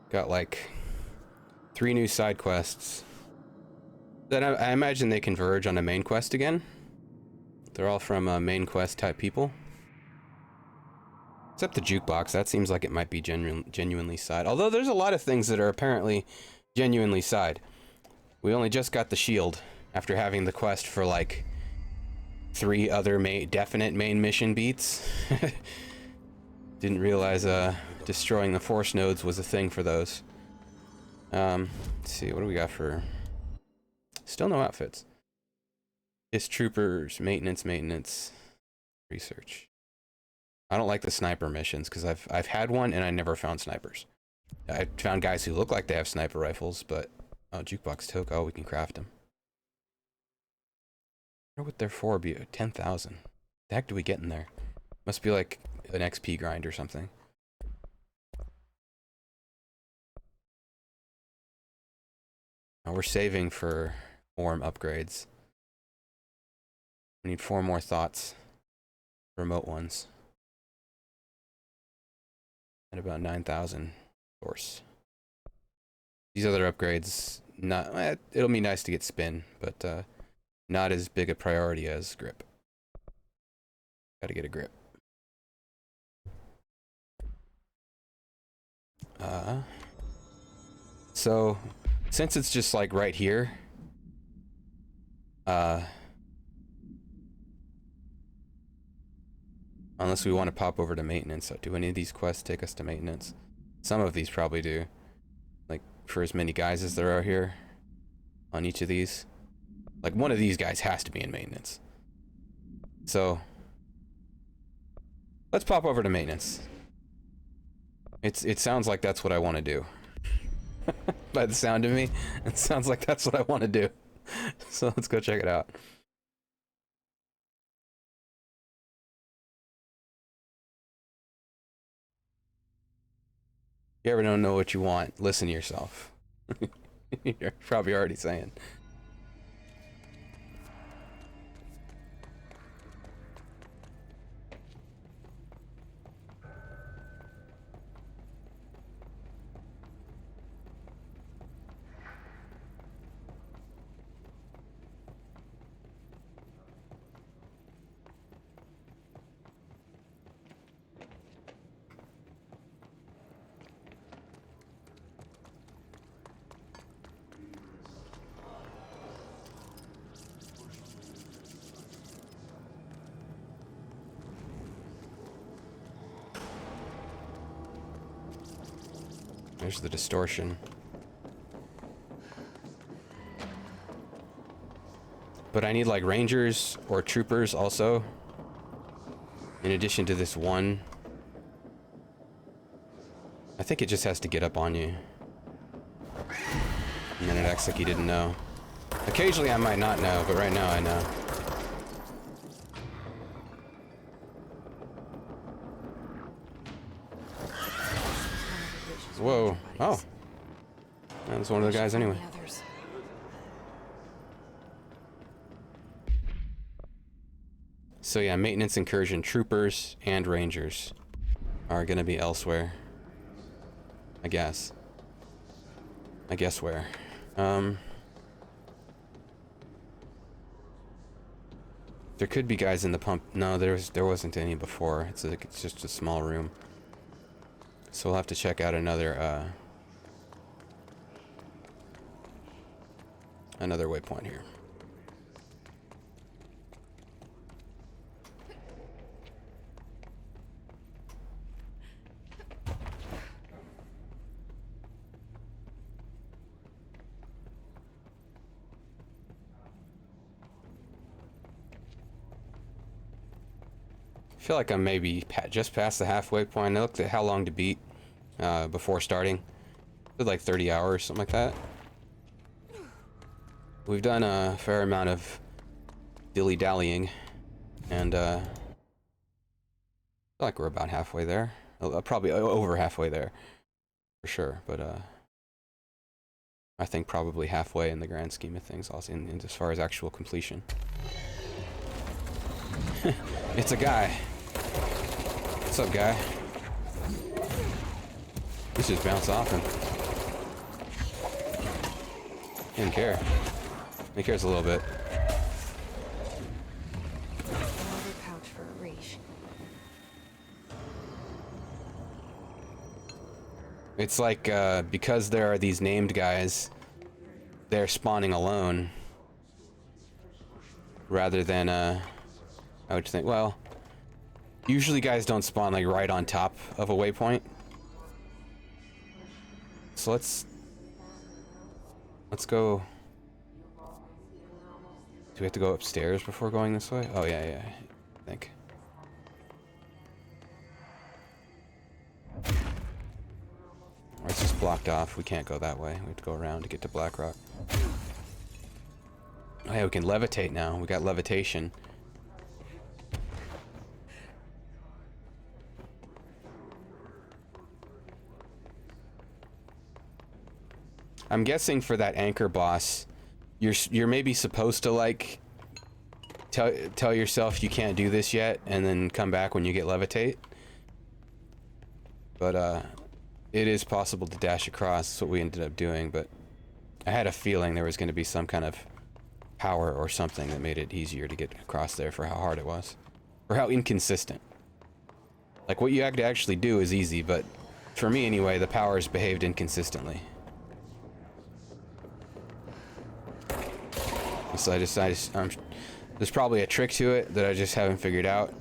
Got like 3 new side quests. Then I imagine they converge on a main quest again. They're all from main quest type people. Except the jukebox, that seems like it might be genuinely side. Although there's a lot of things that are apparently genuinely side. We only just got the shield after having the quest for like 3 other definite main mission beats. Didn't realize destroying the force nodes was a thing for those. Let's see, what do we got for... Still no outfits. It's troopers, maintenance, research. I don't like the sniper missions because I've had one and I never found snipers. I found guys who look like they have sniper rifles, but oh, jukebox toke. Oh, we can craft them. I wonder what they're for. Be 10,000. The heck do we get in there? Must be like an XP grind or something. Oh, we're saving for form upgrades. We need 4 more thoughts. Remote ones. At about 9,000, of course. These other upgrades, not it'll be nice to get spin, but not as big a priority as grip. Gotta get a grip. So since it's just like right here, unless we want to pop over to maintenance. Do any of these quests take us to maintenance? Some of these probably do. Like, for as many guys as there are here on each of these. Like, one of these guys has to be in maintenance. So, let's pop over to maintenance. It sounds like that's what I want to do. By the sound of me, it sounds like that's what I want to do. So let's go check it out. You ever don't know what you want, listen to yourself. You're probably already saying. There's the distortion. But I need like rangers or troopers also. In addition to this one. I think it just has to get up on you. And then it acts like you didn't know. Occasionally I might not know, but right now I know. Whoa. Oh. That was one of the guys anyway. So yeah, maintenance, incursion, troopers, and rangers are gonna be elsewhere. I guess. I guess where? There could be guys in the pump. No, there wasn't any before. It's just a small room. So we'll have to check out another waypoint here. I feel like I'm maybe just past the halfway point. I looked at how long to beat before starting. It was like 30 hours, something like that. We've done a fair amount of dilly-dallying, and I feel like we're about halfway there. Probably over halfway there, for sure, but I think probably halfway in the grand scheme of things, also in as far as actual completion. It's a guy. What's up, guy? Let's just bounce off him. Didn't care. He cares a little bit. Another pouch for Arish. It's like, because there are these named guys, they're spawning alone. Rather than, I would think, well, usually guys don't spawn, like, right on top of a waypoint. So let's go. Do we have to go upstairs before going this way? Oh, yeah, I think. It's just blocked off. We can't go that way. We have to go around to get to Blackrock. Oh, yeah, we can levitate now. We got levitation. I'm guessing for that anchor boss, you're maybe supposed to, like, tell yourself you can't do this yet and then come back when you get levitate. But it is possible to dash across. That's what we ended up doing, but I had a feeling there was going to be some kind of power or something that made it easier to get across there for how hard it was. Or how inconsistent. Like, what you have to actually do is easy, but for me anyway, the powers behaved inconsistently. So I decided, there's probably a trick to it that I just haven't figured out.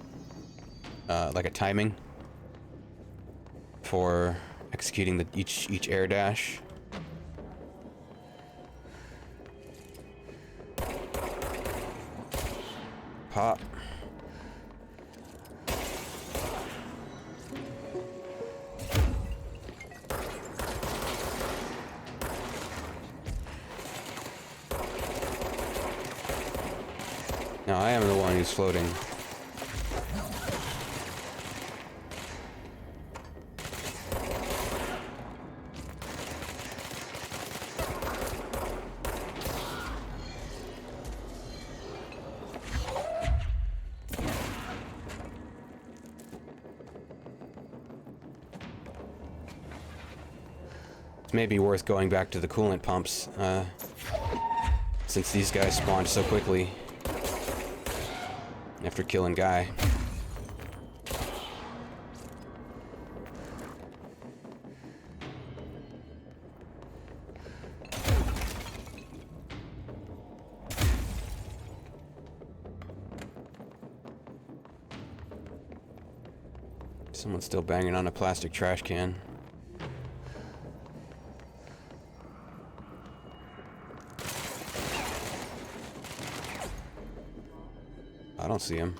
Like a timing for executing each air dash. Pop. Now I am the one who's floating. It's maybe worth going back to the coolant pumps, since these guys spawned so quickly after killing Guy. Someone's still banging on a plastic trash can. I don't see him.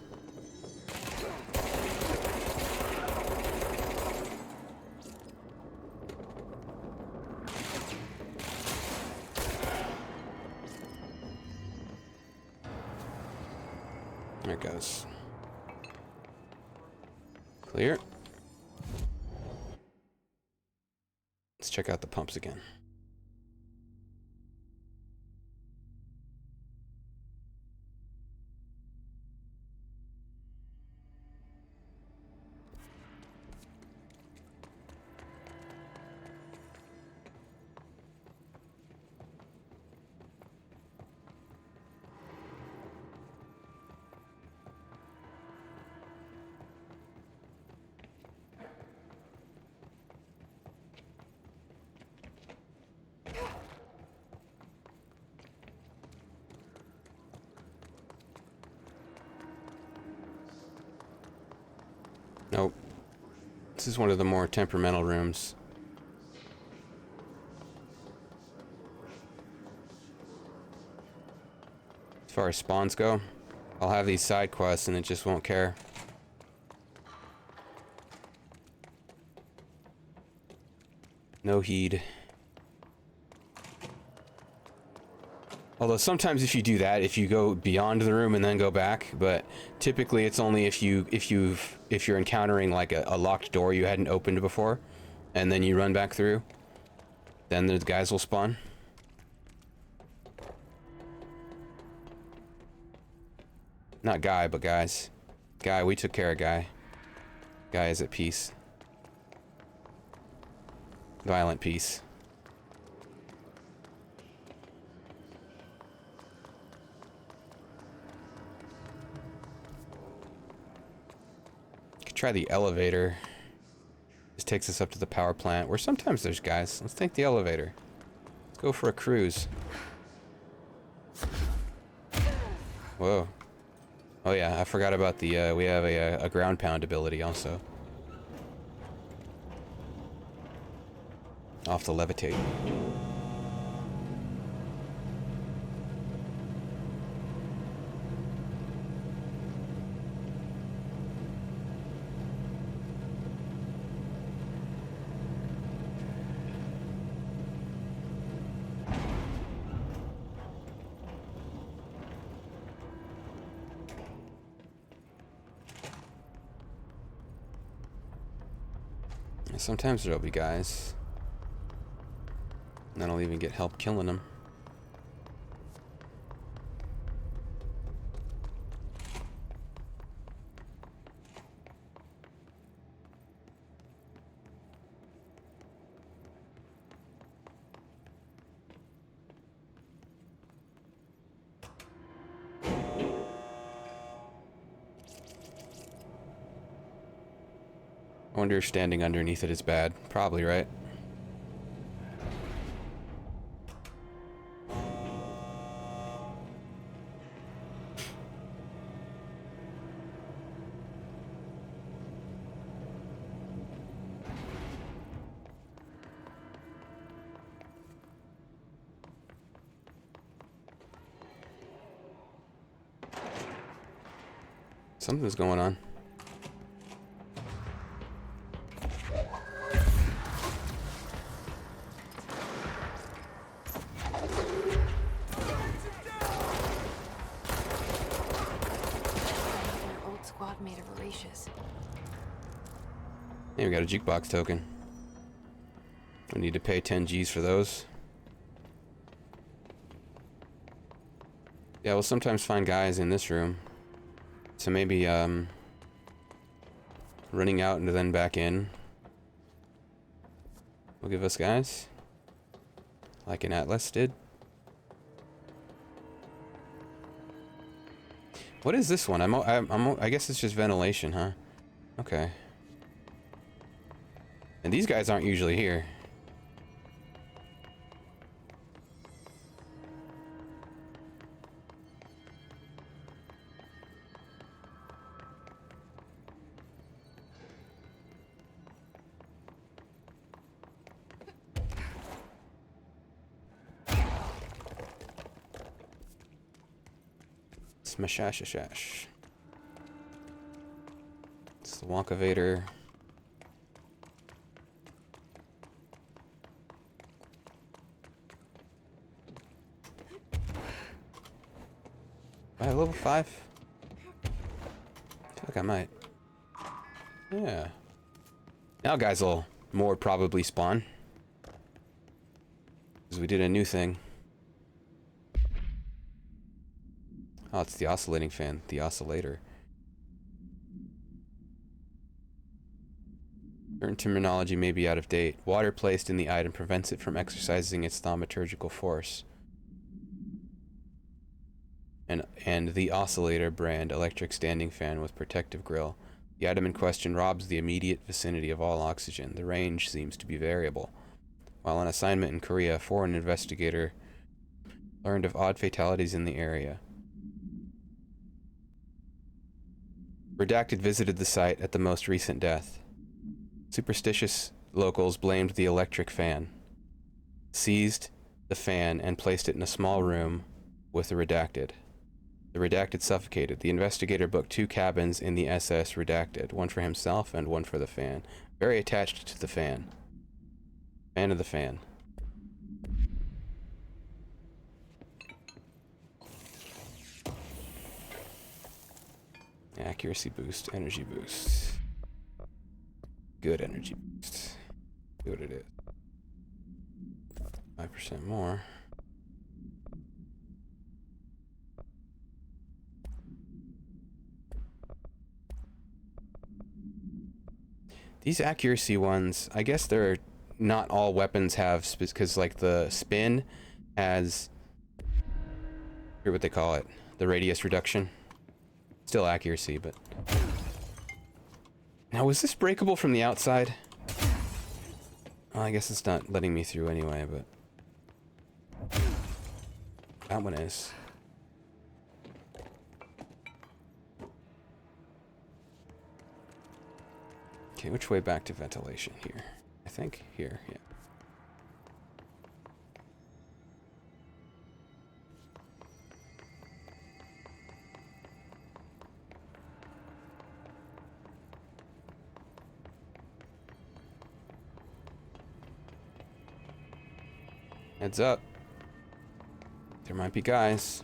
There it goes. Clear. Let's check out the pumps again. Nope. This is one of the more temperamental rooms. As far as spawns go, I'll have these side quests and it just won't care. No heed. Although sometimes if you do that, if you go beyond the room and then go back, but typically it's only if you're encountering like a locked door you hadn't opened before, and then you run back through, then the guys will spawn. Not Guy, but guys. Guy, we took care of Guy. Guy is at peace. Violent peace. try the elevator. This takes us up to the power plant, where sometimes there's guys. Let's take the elevator. Let's go for a cruise. Whoa. Oh yeah, I forgot about the, we have a ground pound ability also. Off to levitate. Sometimes there'll be guys. And then I'll even get help killing them. I wonder if standing underneath it is bad. Probably, right? Something's going on. Made of Horatius. Hey, we got a jukebox token. We need to pay 10 G's for those. Yeah, we'll sometimes find guys in this room. So maybe, running out and then back in will give us guys. Like an Atlas did. What is this one? I guess it's just ventilation, huh? Okay. And these guys aren't usually here. Smash-shash-shash. It's the Wonkavator. Am I level 5? I feel like I might. Yeah. Now guys will more probably spawn. Because we did a new thing. Oh, it's the oscillating fan. The oscillator. Certain terminology may be out of date. Water placed in the item prevents it from exercising its thaumaturgical force. And the oscillator brand electric standing fan with protective grill. The item in question robs the immediate vicinity of all oxygen. The range seems to be variable. While on assignment in Korea, a foreign investigator learned of odd fatalities in the area. Redacted visited the site at the most recent death. Superstitious locals blamed the electric fan, seized the fan, and placed it in a small room with the Redacted. The Redacted suffocated. The investigator booked 2 cabins in the SS Redacted, one for himself and one for the fan. Very attached to the fan. Fan of the fan. Accuracy boost, energy boost. Good energy boost. See what it is. 5% more. These accuracy ones, I guess they're not all weapons have, because like the spin has, I forget what they call it, the radius reduction. Still accuracy, but Now, was this breakable from the outside? Well, I guess it's not letting me through anyway, but... that one is. Okay, which way back to ventilation here? I think here, yeah. Heads up. There might be guys.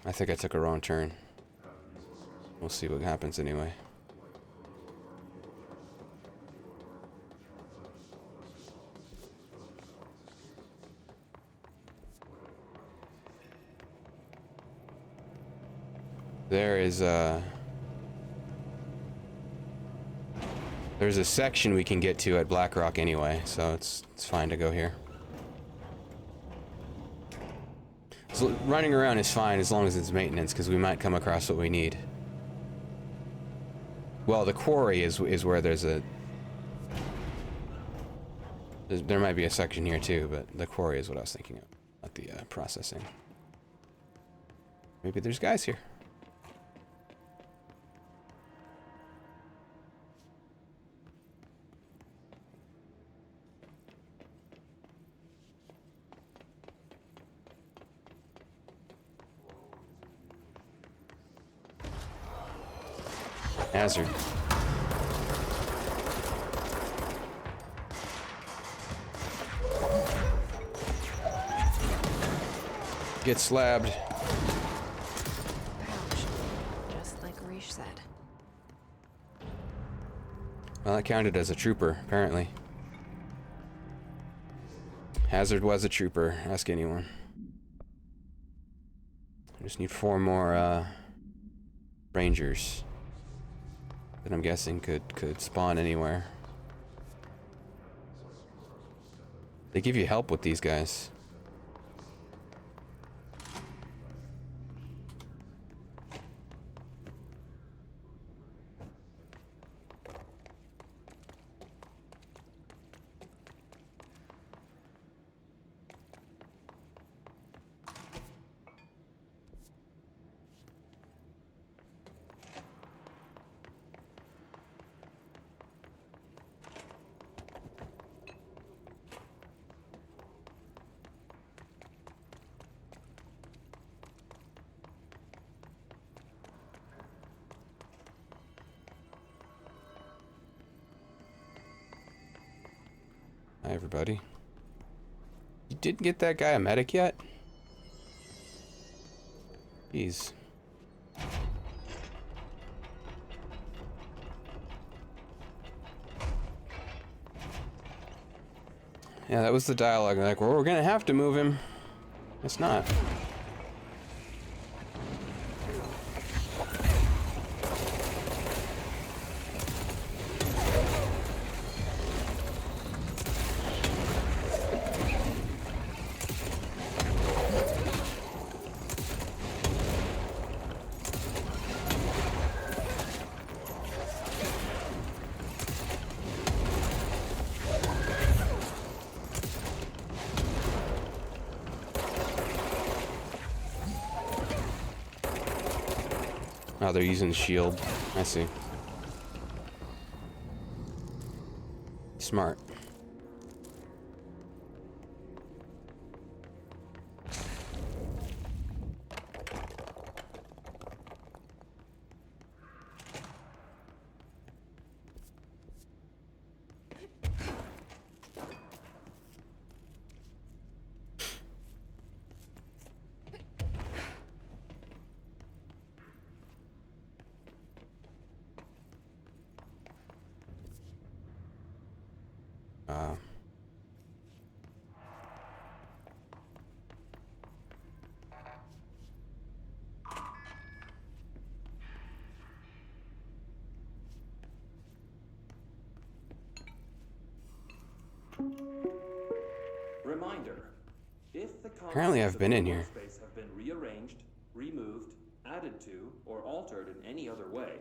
I think I took a wrong turn. We'll see what happens anyway. There is there's a section we can get to at Blackrock anyway, so it's fine to go here. So running around is fine as long as it's maintenance, because we might come across what we need. Well, the quarry is where there might be a section here too, but the quarry is what I was thinking of, not the processing. Maybe there's guys here. Hazard. Get slabbed. Ouch. Just like Rish said. Well, that counted as a trooper, apparently. Hazard was a trooper, ask anyone. I just need 4 more rangers that I'm guessing could spawn anywhere. They give you help with these guys. Hi, everybody. You didn't get that guy a medic yet? Jeez. Yeah, that was the dialogue. Like, well, we're gonna have to move him. It's not. Oh, they're using shield. I see. Smart. Apparently I've been in here. Space have been rearranged, removed, added to, or altered in any other way,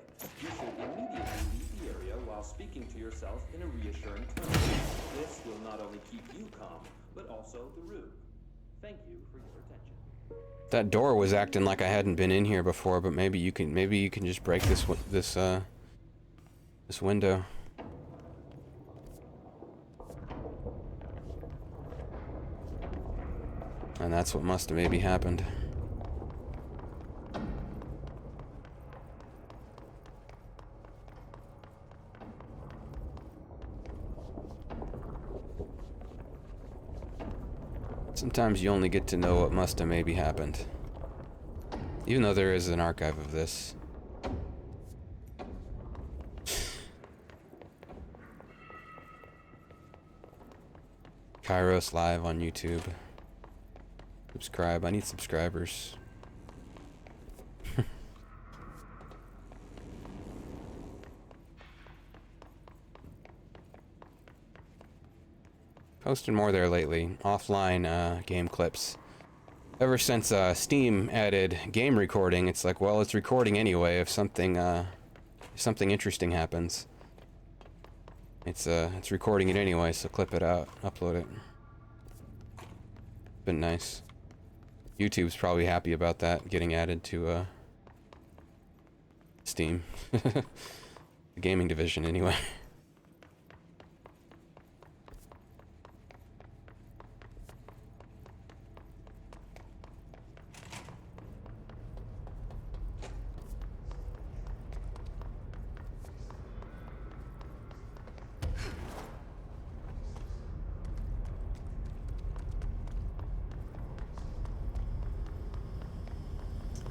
you should immediately leave the area while speaking to yourself in a reassuring tone. This will not only keep you calm, but also the room. Thank you for your attention. That door was acting like I hadn't been in here before, but maybe you can just break this window. And that's what must have maybe happened. Sometimes you only get to know what must have maybe happened. Even though there is an archive of this. Kairos live on YouTube. Subscribe. I need subscribers. Posted more there lately. Offline game clips. Ever since Steam added game recording, it's like, well, it's recording anyway. If something interesting happens, it's recording it anyway. So clip it out, upload it. Been nice. YouTube's probably happy about that getting added to Steam. The gaming division, anyway.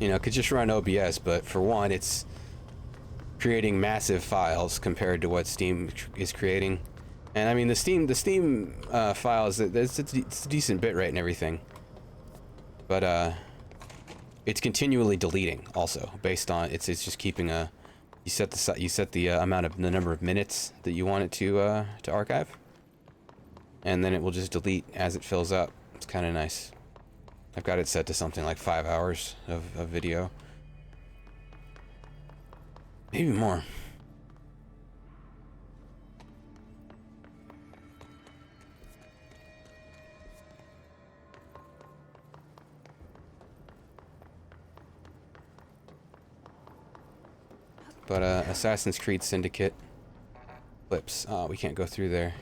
You know, could just run OBS, but for one, it's creating massive files compared to what Steam is creating. And I mean, the Steam files, it's a decent bit rate and everything, but it's continually deleting also based on it's just keeping a you set the amount of the number of minutes that you want it to archive, and then it will just delete as it fills up. It's kind of nice. I've got it set to something like 5 hours of video. Maybe more. But Assassin's Creed Syndicate clips. Oh, we can't go through there.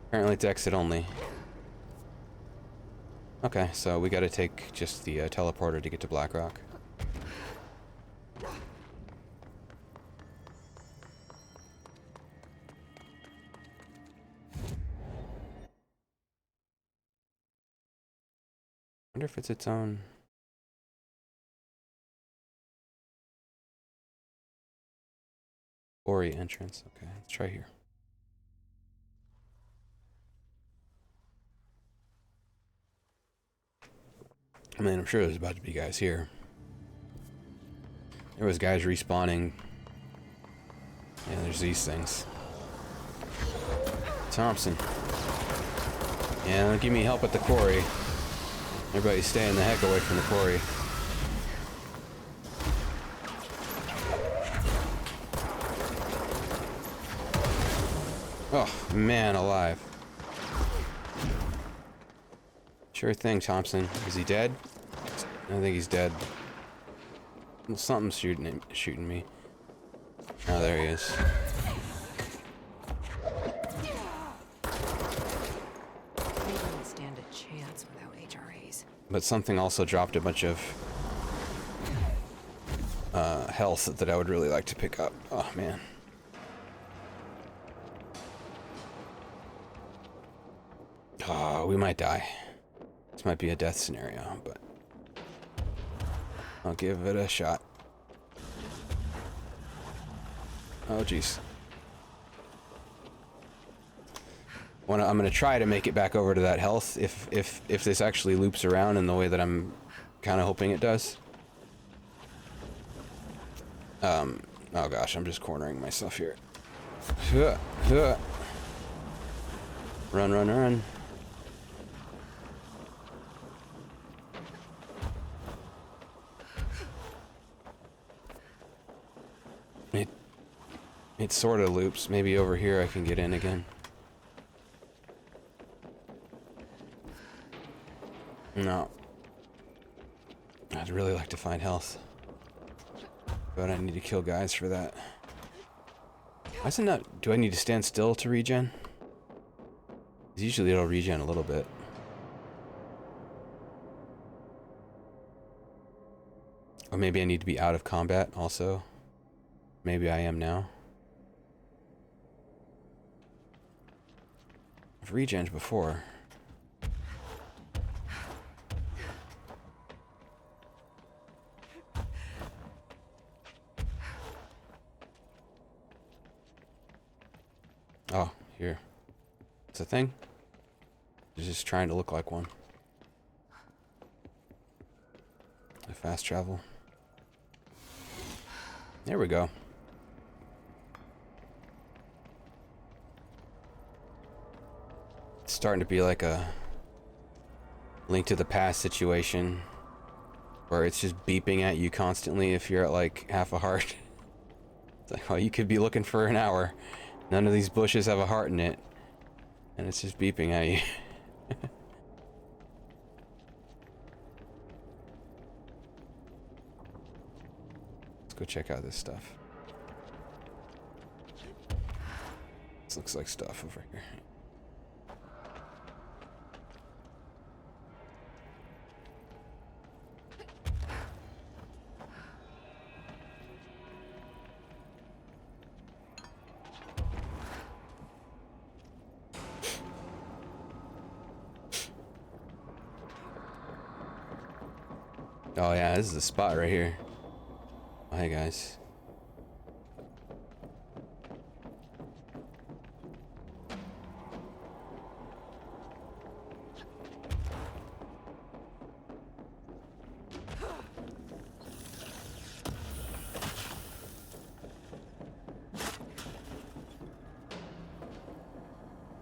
Apparently it's exit only. Okay, so we gotta take just the teleporter to get to Blackrock. Wonder if it's its own. Ori entrance. Okay, let's try here. I mean, I'm sure there's about to be guys here. There was guys respawning. Yeah, there's these things. Thompson. Yeah, don't give me help at the quarry. Everybody staying the heck away from the quarry. Oh, man alive. Sure thing, Thompson. Is he dead? I think he's dead. Well, something's shooting me. Oh, there he is. They don't stand a chance without HRAs. But something also dropped a bunch of health that I would really like to pick up. Oh, man. Oh, we might die. This might be a death scenario, but I'll give it a shot. Oh, jeez. I'm gonna try to make it back over to that health if this actually loops around in the way that I'm kind of hoping it does. Oh gosh, I'm just cornering myself here. Run, run, run. It sort of loops. Maybe over here I can get in again. No. I'd really like to find health. But I need to kill guys for that. Why is it not... Do I need to stand still to regen? 'Cause usually it'll regen a little bit. Or maybe I need to be out of combat also. Maybe I am now. I've regened before. Oh, here. It's a thing? It's just trying to look like one. I fast travel. There we go. It's starting to be like a Link to the Past situation where it's just beeping at you constantly if you're at like half a heart. It's like, oh, you could be looking for an hour. None of these bushes have a heart in it. And it's just beeping at you. Let's go check out this stuff. This looks like stuff over here. Oh yeah, this is the spot right here. Oh, hey guys.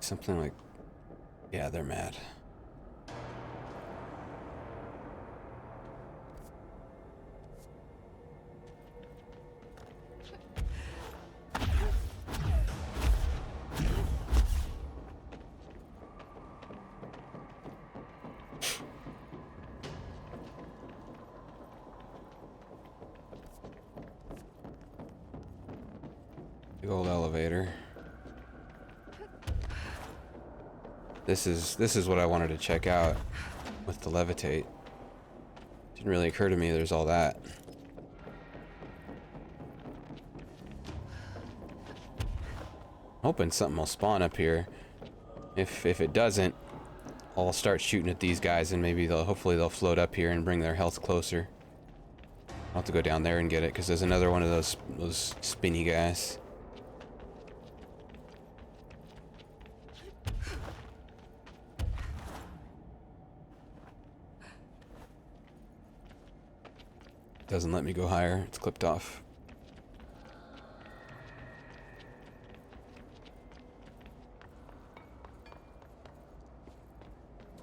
Something like... Yeah, they're mad. Big old elevator. This is what I wanted to check out with the levitate. Didn't really occur to me there's all that. Hoping something will spawn up here. If it doesn't, I'll start shooting at these guys and maybe hopefully they'll float up here and bring their health closer. I'll have to go down there and get it because there's another one of those spinny guys. Doesn't let me go higher. It's clipped off.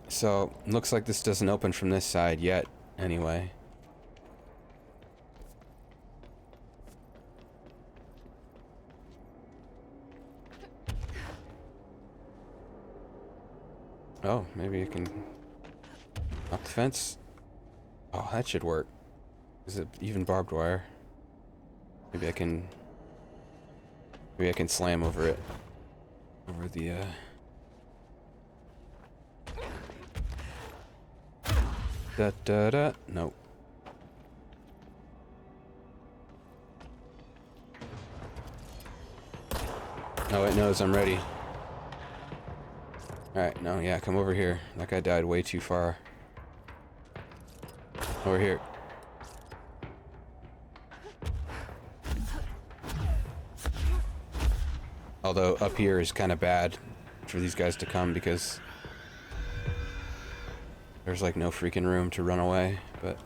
So, looks like this doesn't open from this side yet, anyway. Oh, maybe I can... Up the fence? Oh, that should work. Is it even barbed wire? Maybe I can slam over it. Over the, Da-da-da. Nope. Oh, it knows I'm ready. Alright, no, yeah, come over here. That guy died way too far. Over here. Although up here is kind of bad for these guys to come because there's like no freaking room to run away, but...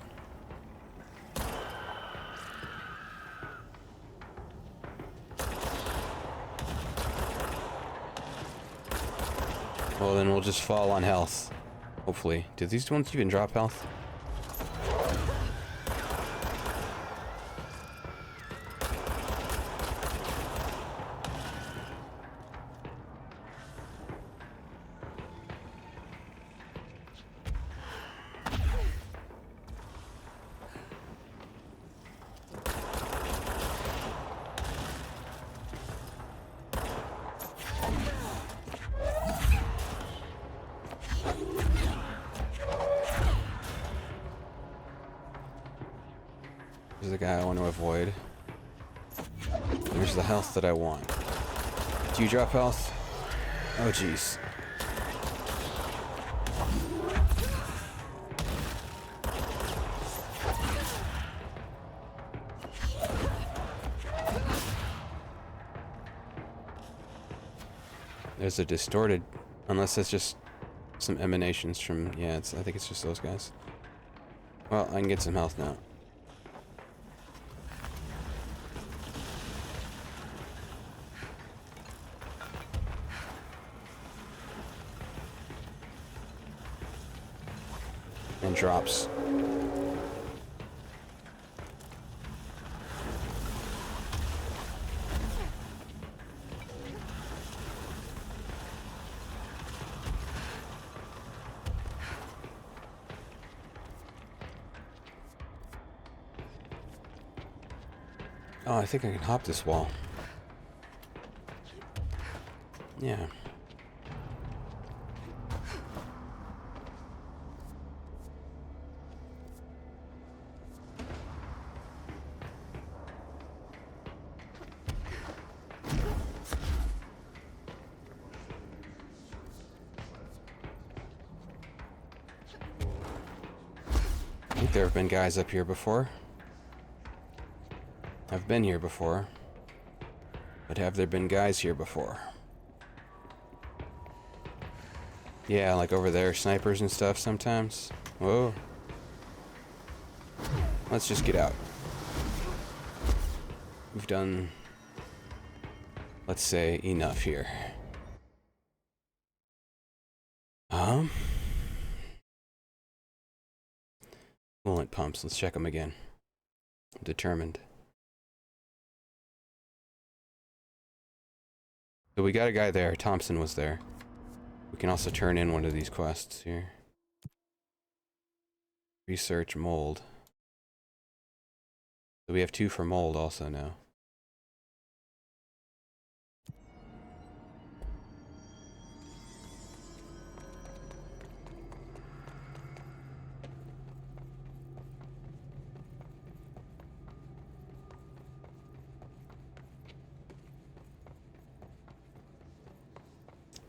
Well, then we'll just fall on health. Hopefully. Did these ones even drop health? There's the guy I want to avoid. There's the health that I want. Do you drop health? Oh, jeez. There's a distorted, unless it's just some emanations from, yeah, I think it's just those guys. Well, I can get some health now. And drops. Oh, I think I can hop this wall. Yeah. I think there have been guys up here before. I've been here before. But have there been guys here before? Yeah, like over there, snipers and stuff sometimes. Whoa. Let's just get out. We've done, let's say, enough here. Coolant pumps, let's check them again. I'm determined. So we got a guy there. Thompson was there. We can also turn in one of these quests here. Research mold. So we have 2 for mold also now.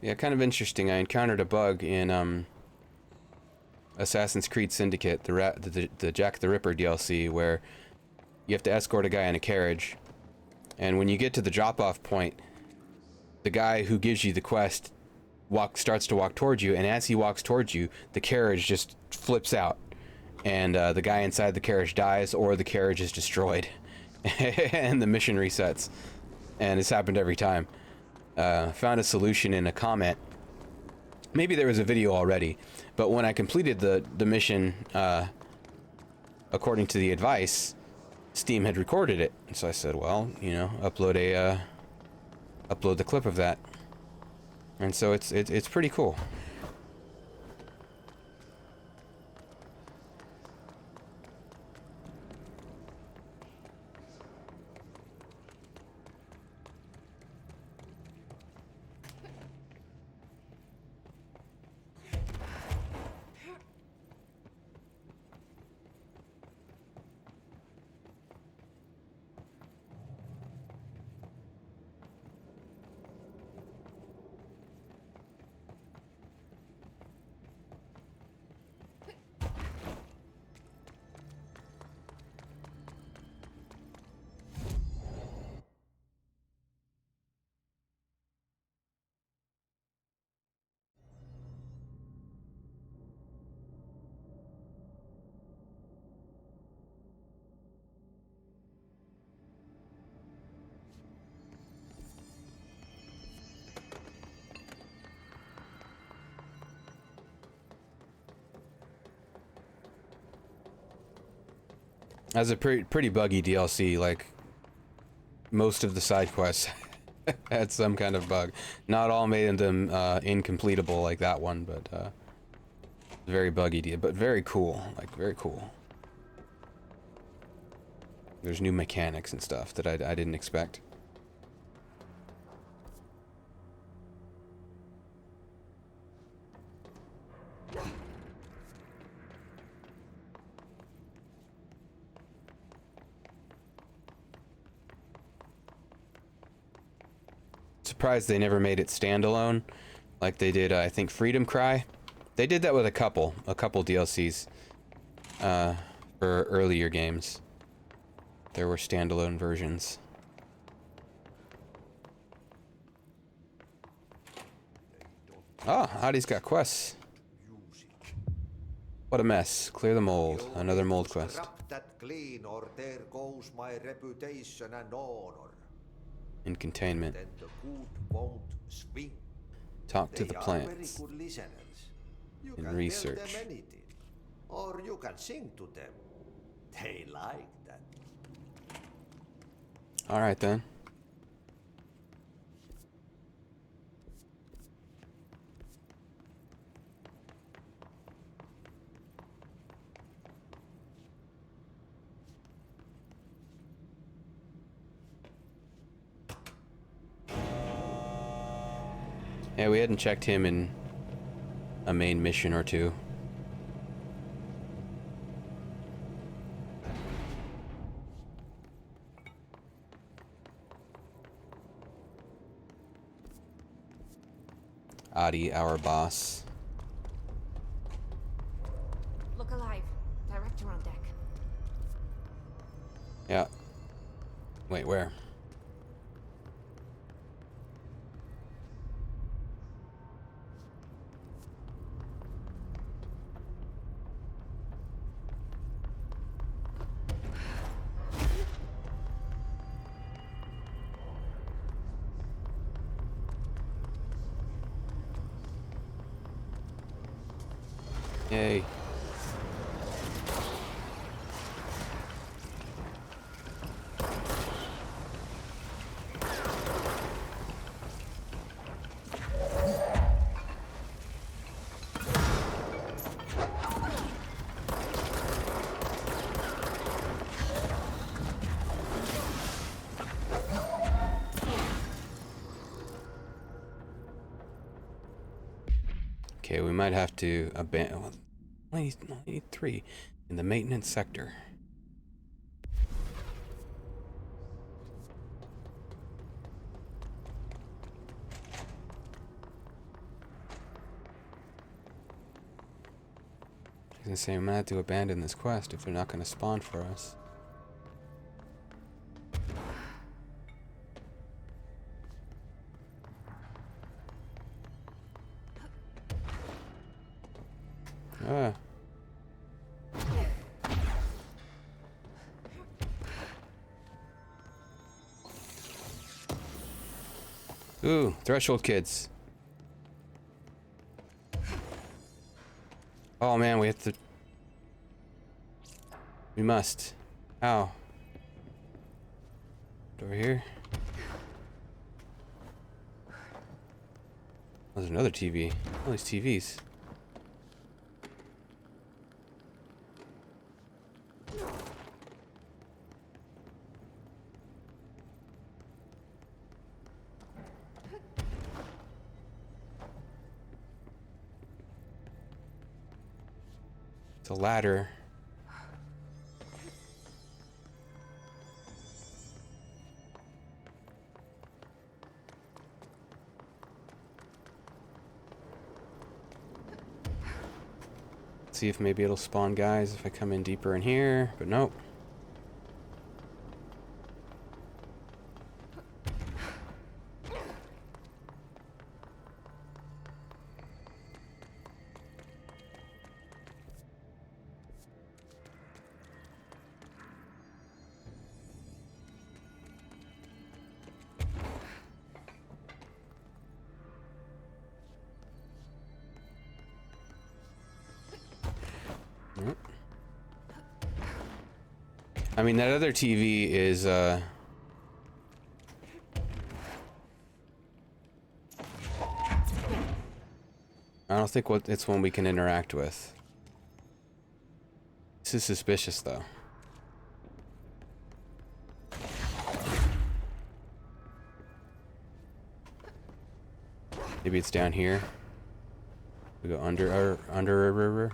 Yeah, kind of interesting. I encountered a bug in Assassin's Creed Syndicate, the Jack the Ripper DLC, where you have to escort a guy in a carriage, and when you get to the drop-off point, the guy who gives you the quest starts to walk towards you, and as he walks towards you, the carriage just flips out, and the guy inside the carriage dies, or the carriage is destroyed, and the mission resets. And it's happened every time. Found a solution in a comment. Maybe there was a video already, but when I completed the mission, according to the advice, Steam had recorded it. And so I said, well, you know, upload the clip of that. And so it's pretty cool. As a pretty buggy DLC, like most of the side quests had some kind of bug. Not all made them incompletable like that one, but very buggy, but very cool. Like very cool. There's new mechanics and stuff that I didn't expect. surprised they never made it standalone, like they did, I think, Freedom Cry. They did that with a couple DLCs for earlier games. There were standalone versions. Oh, Adi's got quests. What a mess. Clear the mold. Another mold quest. Scrap that clean, or there goes my reputation and honor. In containment. Then the good won't swing. Talk to They the are plants. very good listeners. You And can research. tell them anything, or you can sing to them. They like that. Alright then. Yeah, we hadn't checked him in a main mission or two. Adi, our boss. Look alive. Director on deck. Yeah. Wait, where? Yay. Okay, we might have to abandon. Only need 3 in the maintenance sector. I was gonna say we might have to abandon this quest if they're not gonna spawn for us. Ah. Ooh, threshold kids. Oh man, we have to. We must. How? Over here. Oh, there's another TV. All these TVs. It's a ladder. See if maybe it'll spawn guys if I come in deeper in here, but nope. Nope. I mean, that other TV is, I don't think it's one we can interact with. This is suspicious, though. Maybe it's down here. We go under a river.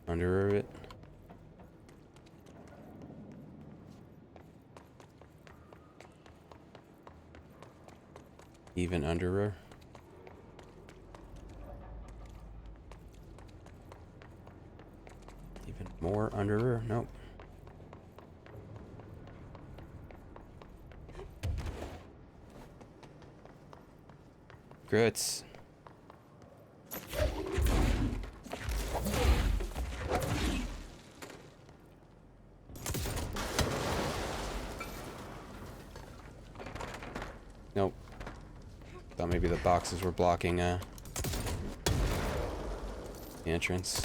Under it. Even underer. Even more underer. Nope. Grits. Nope. Thought maybe the boxes were blocking the entrance.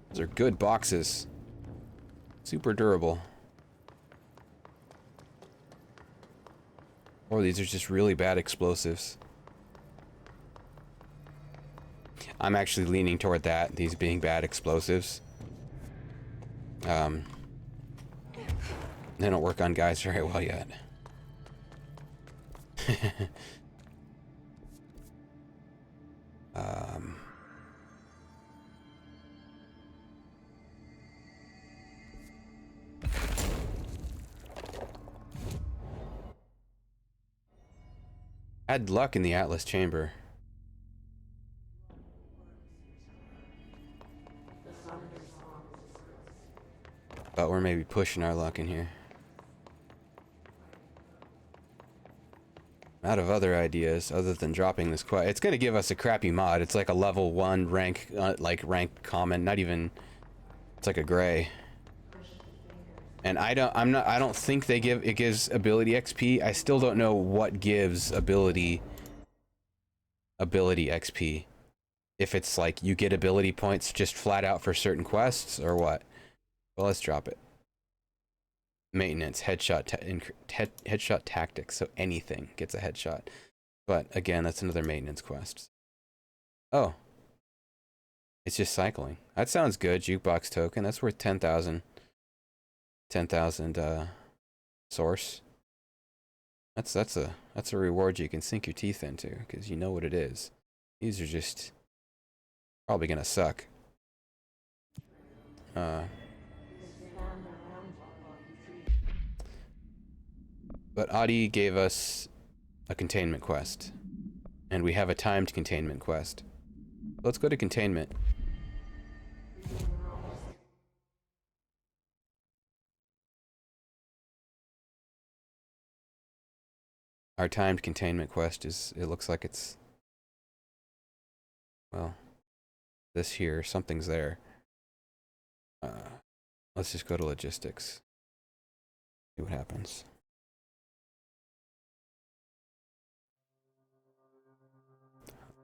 Those are good boxes. Super durable. Or these are just really bad explosives. I'm actually leaning toward that, these being bad explosives. They don't work on guys very well yet. Had luck in the Atlas chamber. But we're maybe pushing our luck in here. I'm out of other ideas other than dropping this quest. It's gonna give us a crappy mod. It's like a level 1 rank, rank common. Not even. It's like a gray. And I don't think they give, it gives ability XP. I still don't know what gives ability XP. If it's like you get ability points just flat out for certain quests or what. Well, let's drop it. Maintenance, headshot tactics. So anything gets a headshot. But again, that's another maintenance quest. Oh. It's just cycling. That sounds good. Jukebox token. That's worth 10,000. 10,000 source. That's a reward you can sink your teeth into because you know what it is. These are just probably gonna suck. But Adi gave us a containment quest, and we have a timed containment quest. Let's go to containment. Our timed containment quest is, it looks like it's, well, this here, something's there. Let's just go to logistics. See what happens.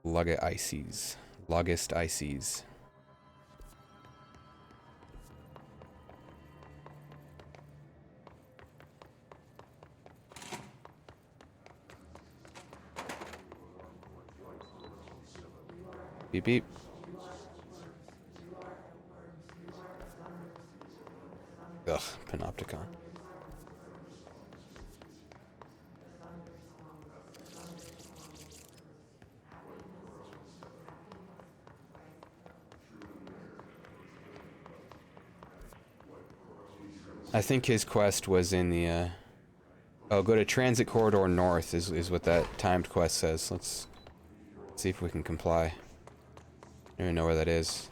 Logist ICs. Beep beep. Ugh, Panopticon. I think his quest was in the, oh, go to Transit Corridor North is what that timed quest says. Let's see if we can comply. I don't even know where that is.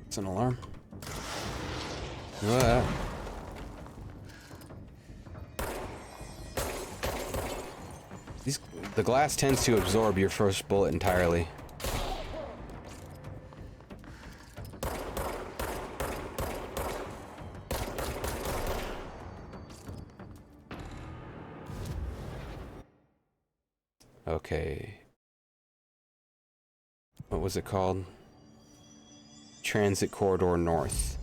It's an alarm. What? The glass tends to absorb your first bullet entirely. Okay. What was it called? Transit Corridor North.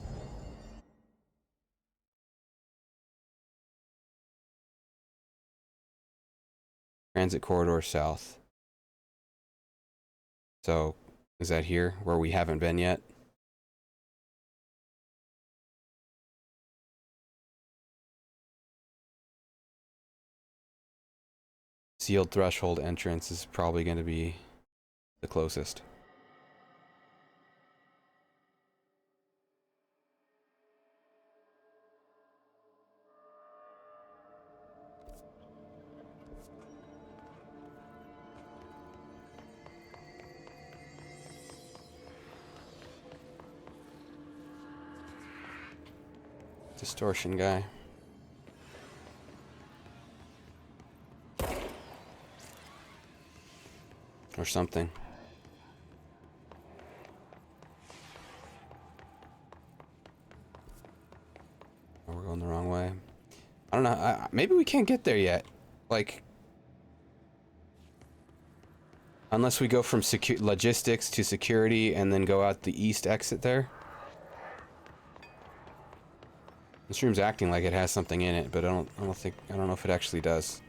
Transit Corridor South. So, is that here, where we haven't been yet? Sealed threshold entrance is probably going to be the closest. Distortion guy. Or something. Oh, we're going the wrong way. I don't know. Maybe we can't get there yet. Like, unless we go from logistics to security and then go out the east exit there. This room's acting like it has something in it, but I don't know if it actually does.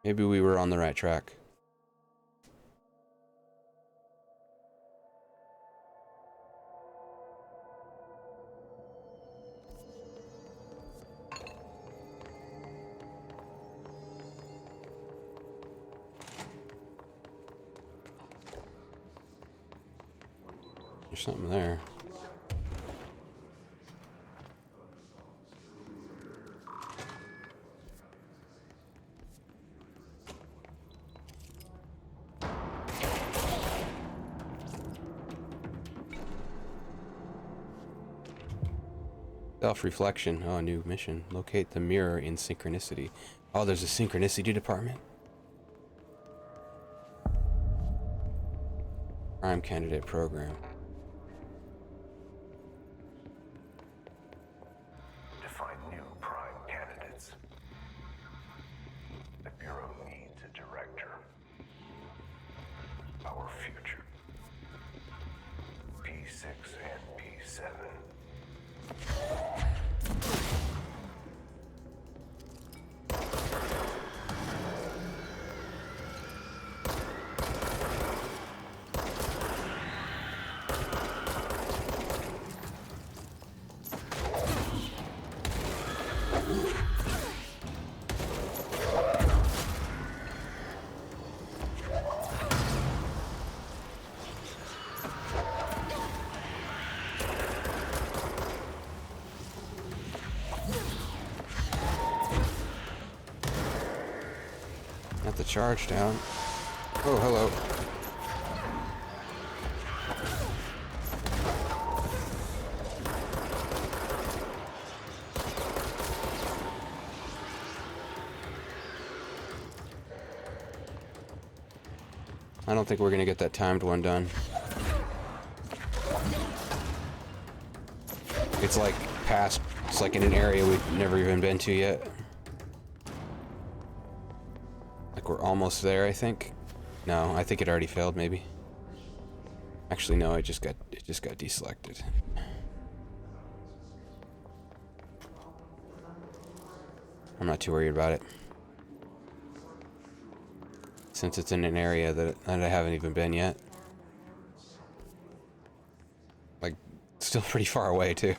Maybe we were on the right track. There's something there. Self-reflection. Oh, new mission. Locate the mirror in synchronicity. Oh, there's a synchronicity department. Prime candidate program. To find new prime candidates, the Bureau needs a director. Our future. P6 and P7. Got the charge down. Oh, hello. I don't think we're gonna get that timed one done. It's like past, it's like in an area we've never even been to yet. Like we're almost there, I think. No, I think it already failed, maybe. Actually, no, it just got deselected. I'm not too worried about it, since it's in an area that I haven't even been yet. Like, still pretty far away, too.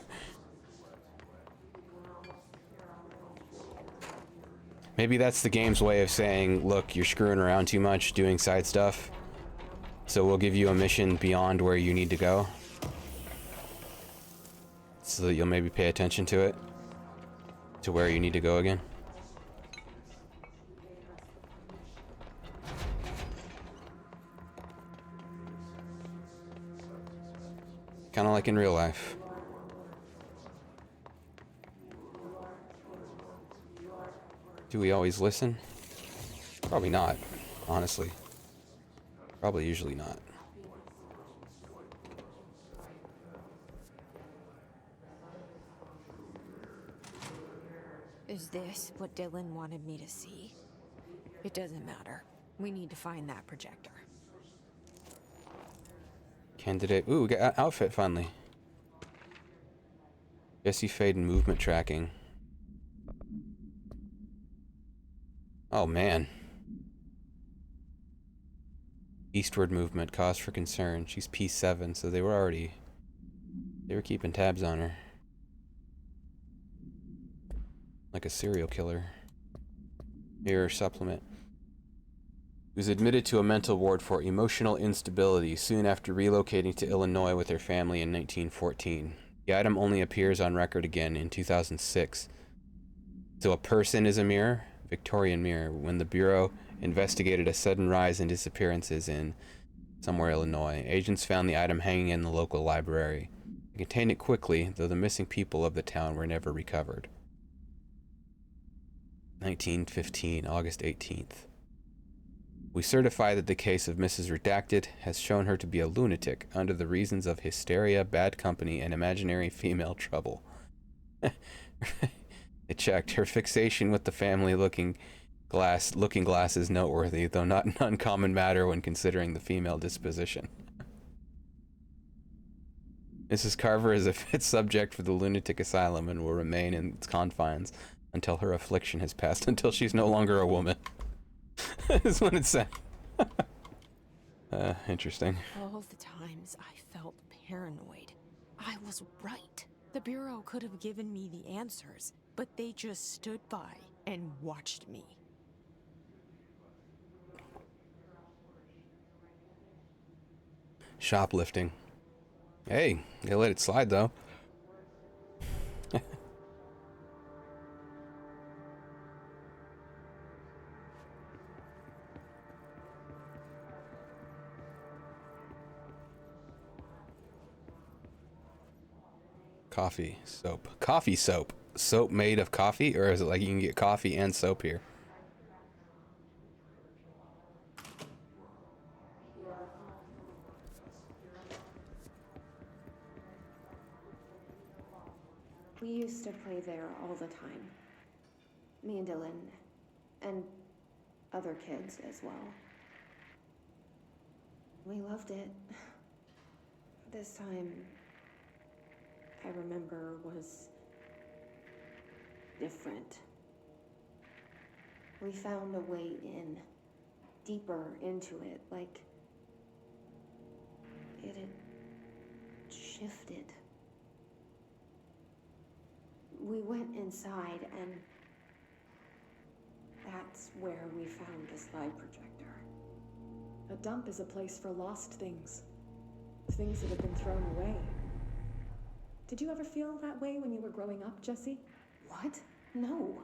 Maybe that's the game's way of saying, look, you're screwing around too much doing side stuff, so we'll give you a mission beyond where you need to go, so that you'll maybe pay attention to it, to where you need to go again. Kind of like in real life. Do we always listen? Probably not, honestly. Probably usually not. Is this what Dylan wanted me to see? It doesn't matter. We need to find that projector. Candidate. Ooh, we got outfit finally. Jesse Faden movement tracking. Oh man. Eastward movement, cause for concern. She's P7, so they were keeping tabs on her. like a serial killer. Here, supplement. He was admitted to a mental ward for emotional instability soon after relocating to Illinois with her family in 1914. The item only appears on record again in 2006. So a person is a mirror? Victorian mirror. When the Bureau investigated a sudden rise in disappearances in somewhere Illinois, agents found the item hanging in the local library. They contained it quickly, though the missing people of the town were never recovered. 1915, August 18th. We certify that the case of Mrs. Redacted has shown her to be a lunatic under the reasons of hysteria, bad company, and imaginary female trouble. It checked. Her fixation with the family looking glass is noteworthy, though not an uncommon matter when considering the female disposition. Mrs. Carver is a fit subject for the lunatic asylum and will remain in its confines until her affliction has passed, until she's no longer a woman. Is what it said. Interesting. All the times I felt paranoid, I was right. The Bureau could have given me the answers, but they just stood by and watched me. Shoplifting. Hey, they let it slide though. Coffee, soap. Coffee soap. Soap made of coffee? Or is it like you can get coffee and soap here? We used to play there all the time. Me and Dylan, and other kids as well. We loved it. This time, I remember, was different. We found a way in, deeper into it, like it had shifted. We went inside, and that's where we found the slide projector. A dump is a place for lost things. Things that have been thrown away. Did you ever feel that way when you were growing up, Jesse? What? No.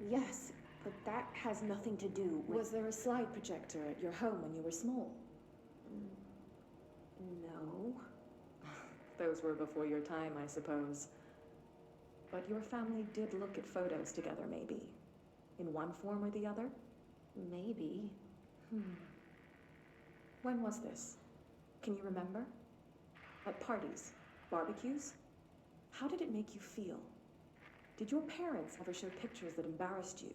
Yes, but that has nothing to do with... Was there a slide projector at your home when you were small? No. Those were before your time, I suppose. But your family did look at photos together, maybe. In one form or the other? Maybe. When was this? Can you remember? At parties? Barbecues? How did it make you feel? Did your parents ever show pictures that embarrassed you?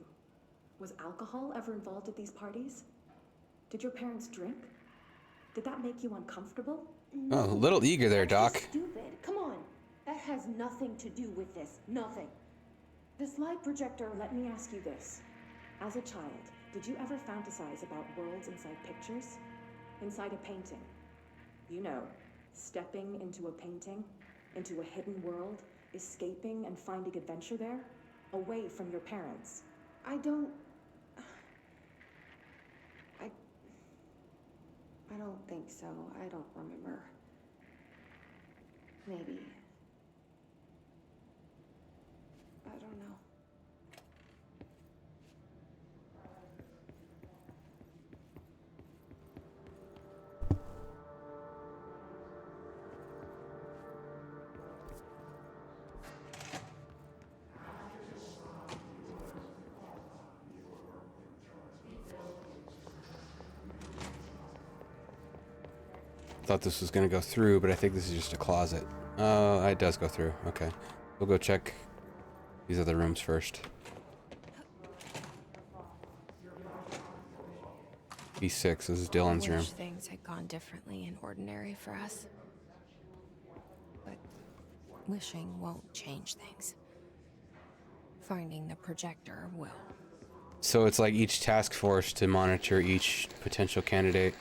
Was alcohol ever involved at these parties? Did your parents drink? Did that make you uncomfortable? Oh, a little eager there, Doc. That's stupid. Come on. That has nothing to do with this. Nothing. The slide projector, let me ask you this. As a child, did you ever fantasize about worlds inside pictures? Inside a painting? You know, stepping into a painting, into a hidden world, escaping and finding adventure there, away from your parents. I don't think so. I don't remember. Maybe. I don't know. Thought this was gonna go through, but I think this is just a closet. Oh, it does go through. Okay. We'll go check these other rooms first. B6, this is Dylan's I room. wish things had gone differently and ordinary for us. But wishing won't change things. Finding the projector will. So it's like each task force to monitor each potential candidate.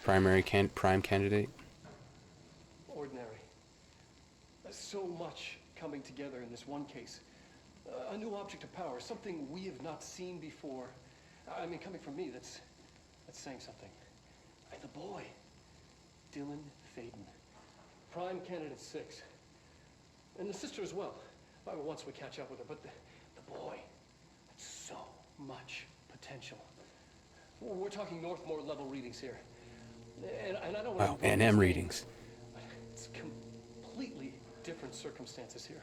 Prime candidate. Ordinary. so much coming together in this one case. A new object of power, something we have not seen before. I mean, coming from me, that's saying something. The boy, Dylan Faden, Prime Candidate 6. And the sister as well. Once we catch up with her, but the boy, so much potential. We're talking Northmore level readings here. And I don't Wow, NM readings. But it's completely different circumstances here.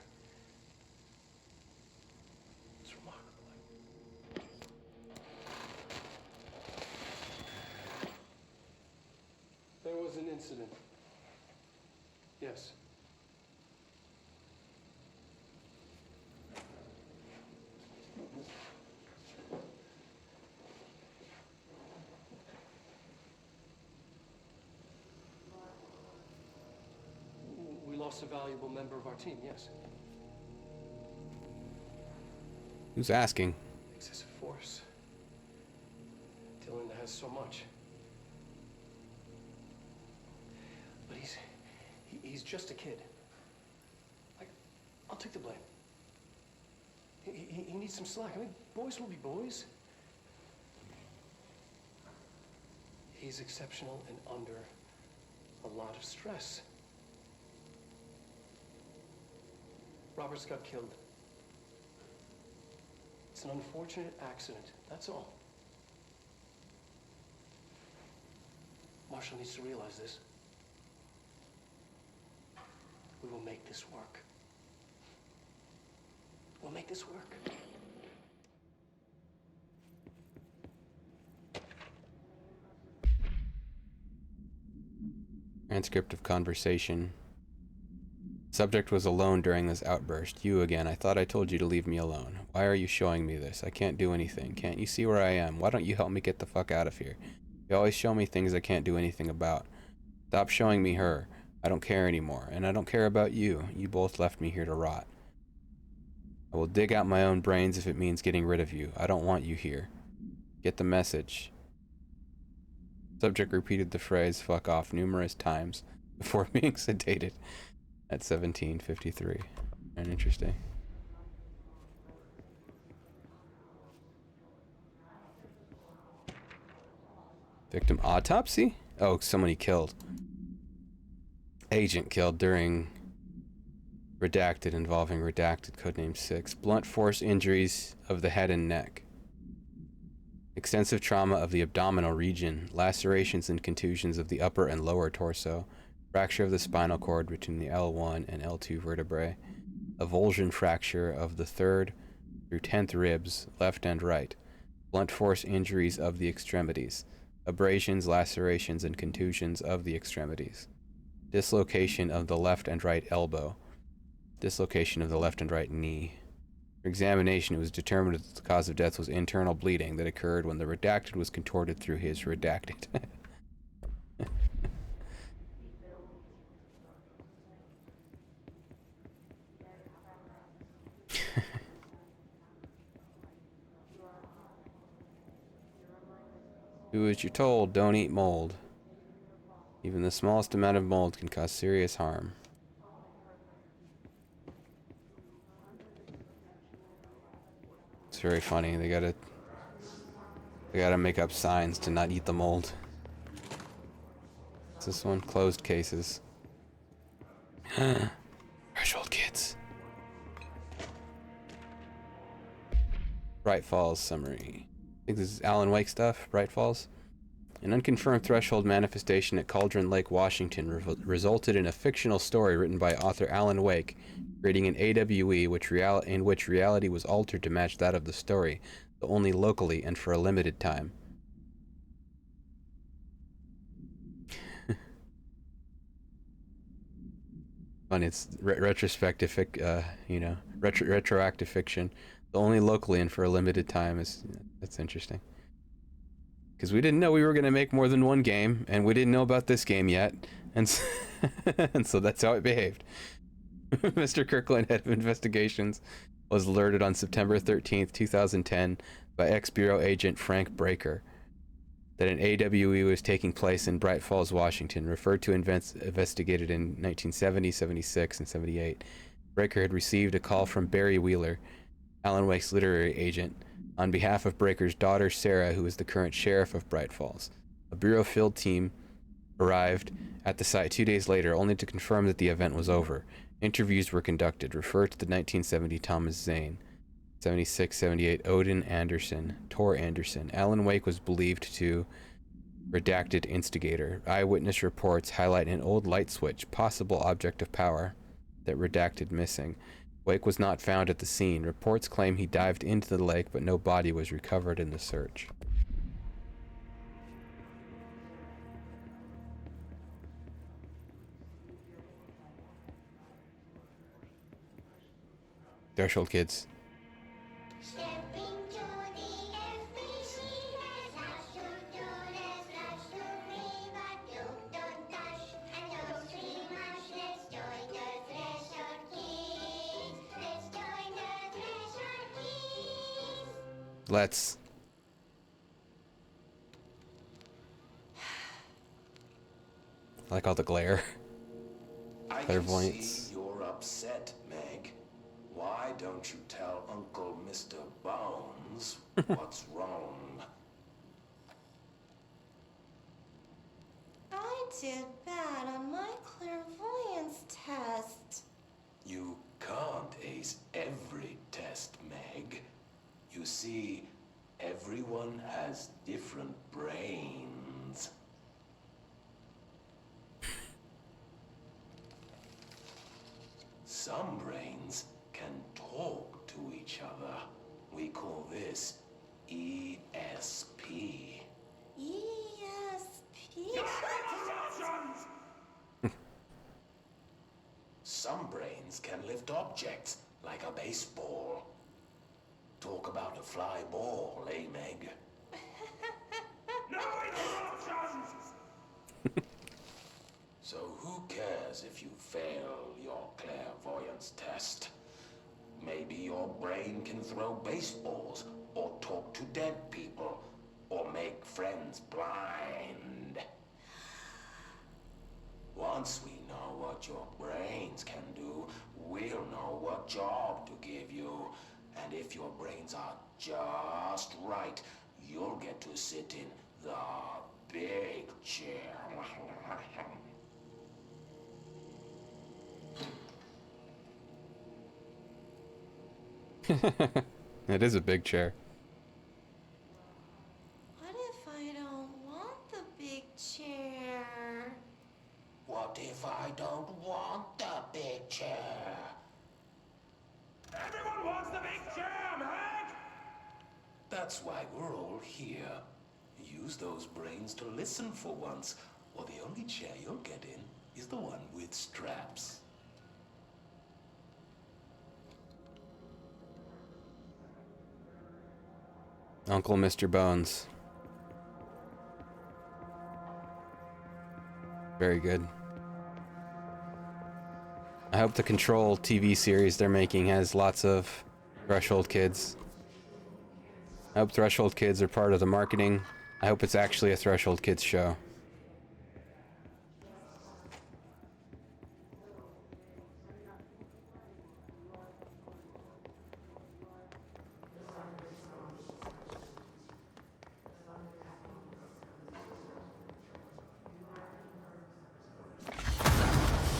It's remarkable. There was an incident. Yes. We lost a valuable member of our team, yes. Who's asking? Excessive force. Dylan has so much. But he's just a kid. I'll take the blame. He needs some slack. I mean, boys will be boys. He's exceptional and under a lot of stress. Roberts got killed. It's an unfortunate accident, that's all. Marshall needs to realize this. We will make this work. We'll make this work. Transcript of conversation. Subject was alone during this outburst. You again. I thought I told you to leave me alone. Why are you showing me this? I can't do anything. Can't you see where I am? Why don't you help me get the fuck out of here? You always show me things I can't do anything about. Stop showing me her. I don't care anymore. And I don't care about you. You both left me here to rot. I will dig out my own brains if it means getting rid of you. I don't want you here. Get the message. Subject repeated the phrase "fuck off" numerous times before being sedated at 17:53. And interesting. Victim autopsy? Oh, somebody killed. Agent killed during Redacted involving Redacted codename 6. Blunt force injuries of the head and neck. Extensive trauma of the abdominal region. Lacerations and contusions of the upper and lower torso. Fracture of the spinal cord between the L1 and L2 vertebrae. Avulsion fracture of the 3rd through 10th ribs, left and right. Blunt force injuries of the extremities. Abrasions, lacerations, and contusions of the extremities. Dislocation of the left and right elbow. Dislocation of the left and right knee. For examination, it was determined that the cause of death was internal bleeding that occurred when the Redacted was contorted through his Redacted. Do as you're told, don't eat mold. Even the smallest amount of mold can cause serious harm. It's very funny. They gotta make up signs to not eat the mold. What's this one? Closed cases. Threshold kids. Bright Falls summary. I think this is Alan Wake stuff. Bright Falls. An unconfirmed threshold manifestation at Cauldron Lake, Washington resulted in a fictional story written by author Alan Wake, creating an AWE in which reality was altered to match that of the story, though only locally and for a limited time. Fun, it's retrospective, retroactive fiction, though only locally and for a limited time. That's interesting. Because we didn't know we were going to make more than one game, and we didn't know about this game yet, and so, and so that's how it behaved. Mr. Kirkland, head of investigations, was alerted on September 13th, 2010 by ex-Bureau agent Frank Breaker. that an AWE was taking place in Bright Falls, Washington. Referred to investigated in 1970, 76, and 78. Breaker had received a call from Barry Wheeler, Alan Wake's literary agent, on behalf of Breaker's daughter Sarah, who was the current sheriff of Bright Falls. A Bureau field team arrived at the site 2 days later, only to confirm that the event was over. Interviews were conducted. Refer to the 1970 Thomas Zane. 76, 78, Odin Anderson, Tor Anderson. Alan Wake was believed to redacted instigator. Eyewitness reports highlight an old light switch, possible object of power, that redacted missing. Wake was not found at the scene. Reports claim he dived into the lake, but no body was recovered in the search. Threshold Kids. Let's. I like all the glare. Clairvoyance. I can see you're upset, Meg. Why don't you tell Uncle Mr. Bones what's wrong? I did bad on my clairvoyance test. You can't ace every test, Meg. You see, everyone has different brains. Some brains can talk to each other. We call this ESP. ESP? Some brains can lift objects like a baseball. Talk about a fly ball, eh, Meg? No interruptions! So who cares if you fail your clairvoyance test? Maybe your brain can throw baseballs, or talk to dead people, or make friends blind. Once we know what your brains can do, we'll know what job to give you. And if your brains are just right, you'll get to sit in the big chair. It is a big chair. What if I don't want the big chair? What if I don't want the big chair? Everyone wants the big chair, Meg! That's why we're all here. Use those brains to listen for once, or the only chair you'll get in is the one with straps. Uncle Mr. Bones. Very good. I hope the Control TV series they're making has lots of Threshold Kids. I hope Threshold Kids are part of the marketing. I hope it's actually a Threshold Kids show.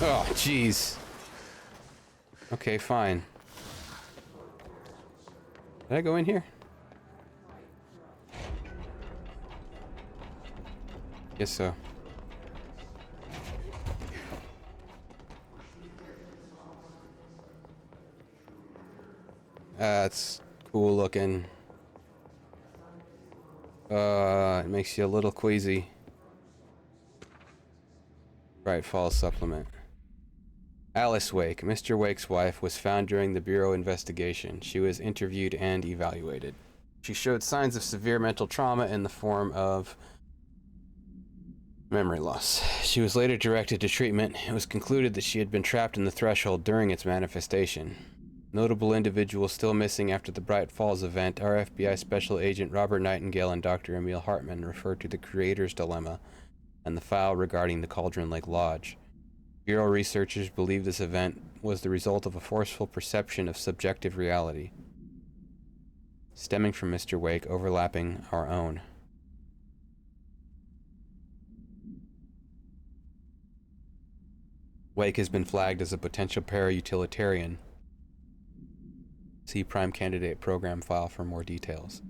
Oh, jeez. Okay, fine. Did I go in here? Guess so. That's cool looking. It makes you a little queasy. Bright Falls supplement. Alice Wake, Mr. Wake's wife, was found during the Bureau investigation. She was interviewed and evaluated. She showed signs of severe mental trauma in the form of memory loss. She was later directed to treatment. It was concluded that she had been trapped in the threshold during its manifestation. Notable individuals still missing after the Bright Falls event are FBI Special Agent Robert Nightingale and Dr. Emil Hartman, referred to the Creator's Dilemma and the file regarding the Cauldron Lake Lodge. Bureau researchers believe this event was the result of a forceful perception of subjective reality, stemming from Mr. Wake, overlapping our own. Wake has been flagged as a potential para-utilitarian. See Prime Candidate Program file for more details.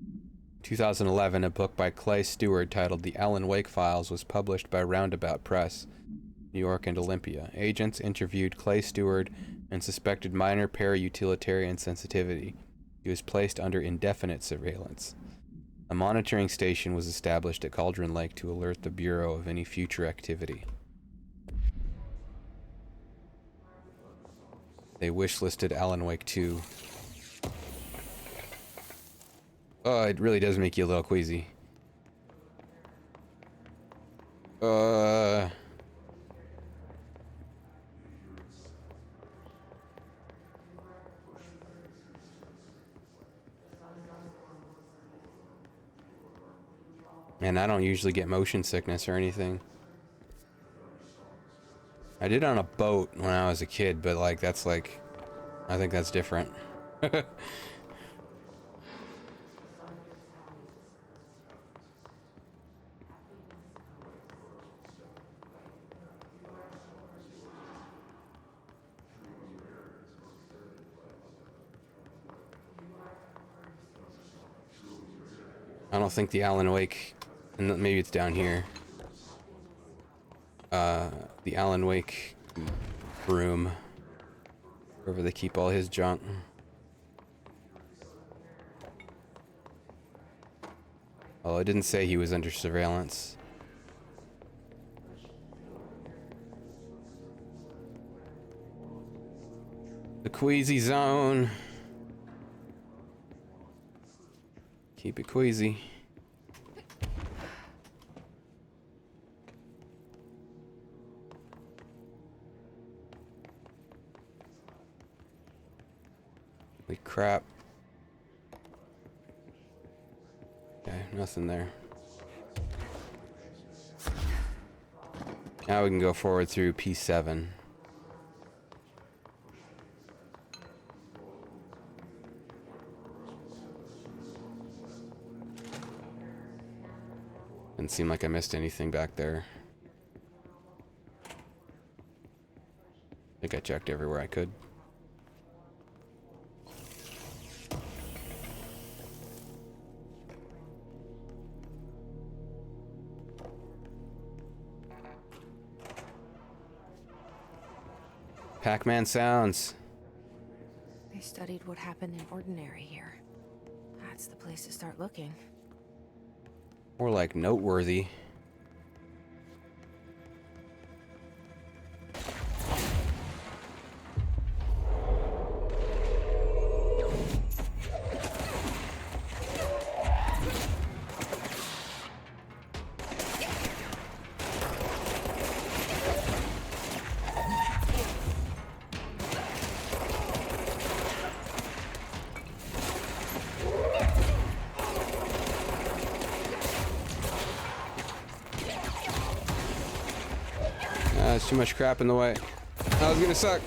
2011, a book by Clay Stewart titled The Alan Wake Files was published by Roundabout Press, New York and Olympia. Agents interviewed Clay Stewart and suspected minor para-utilitarian sensitivity. He was placed under indefinite surveillance. A monitoring station was established at Cauldron Lake to alert the Bureau of any future activity. They wishlisted Alan Wake 2. Oh, it really does make you a little queasy. Man, I don't usually get motion sickness or anything. I did on a boat when I was a kid, but like, that's like, I think that's different. I don't think the Alan Wake, and maybe it's down here. The Alan Wake room, wherever they keep all his junk. Well, it didn't say he was under surveillance. The queasy zone. Keep it queasy. Holy crap. Okay, nothing there. Now we can go forward through P7. Didn't seem like I missed anything back there. I think I checked everywhere I could. Pac-Man sounds. They studied what happened in Ordinary here. That's the place to start looking. More like noteworthy. There's too much crap in the way. That was gonna suck.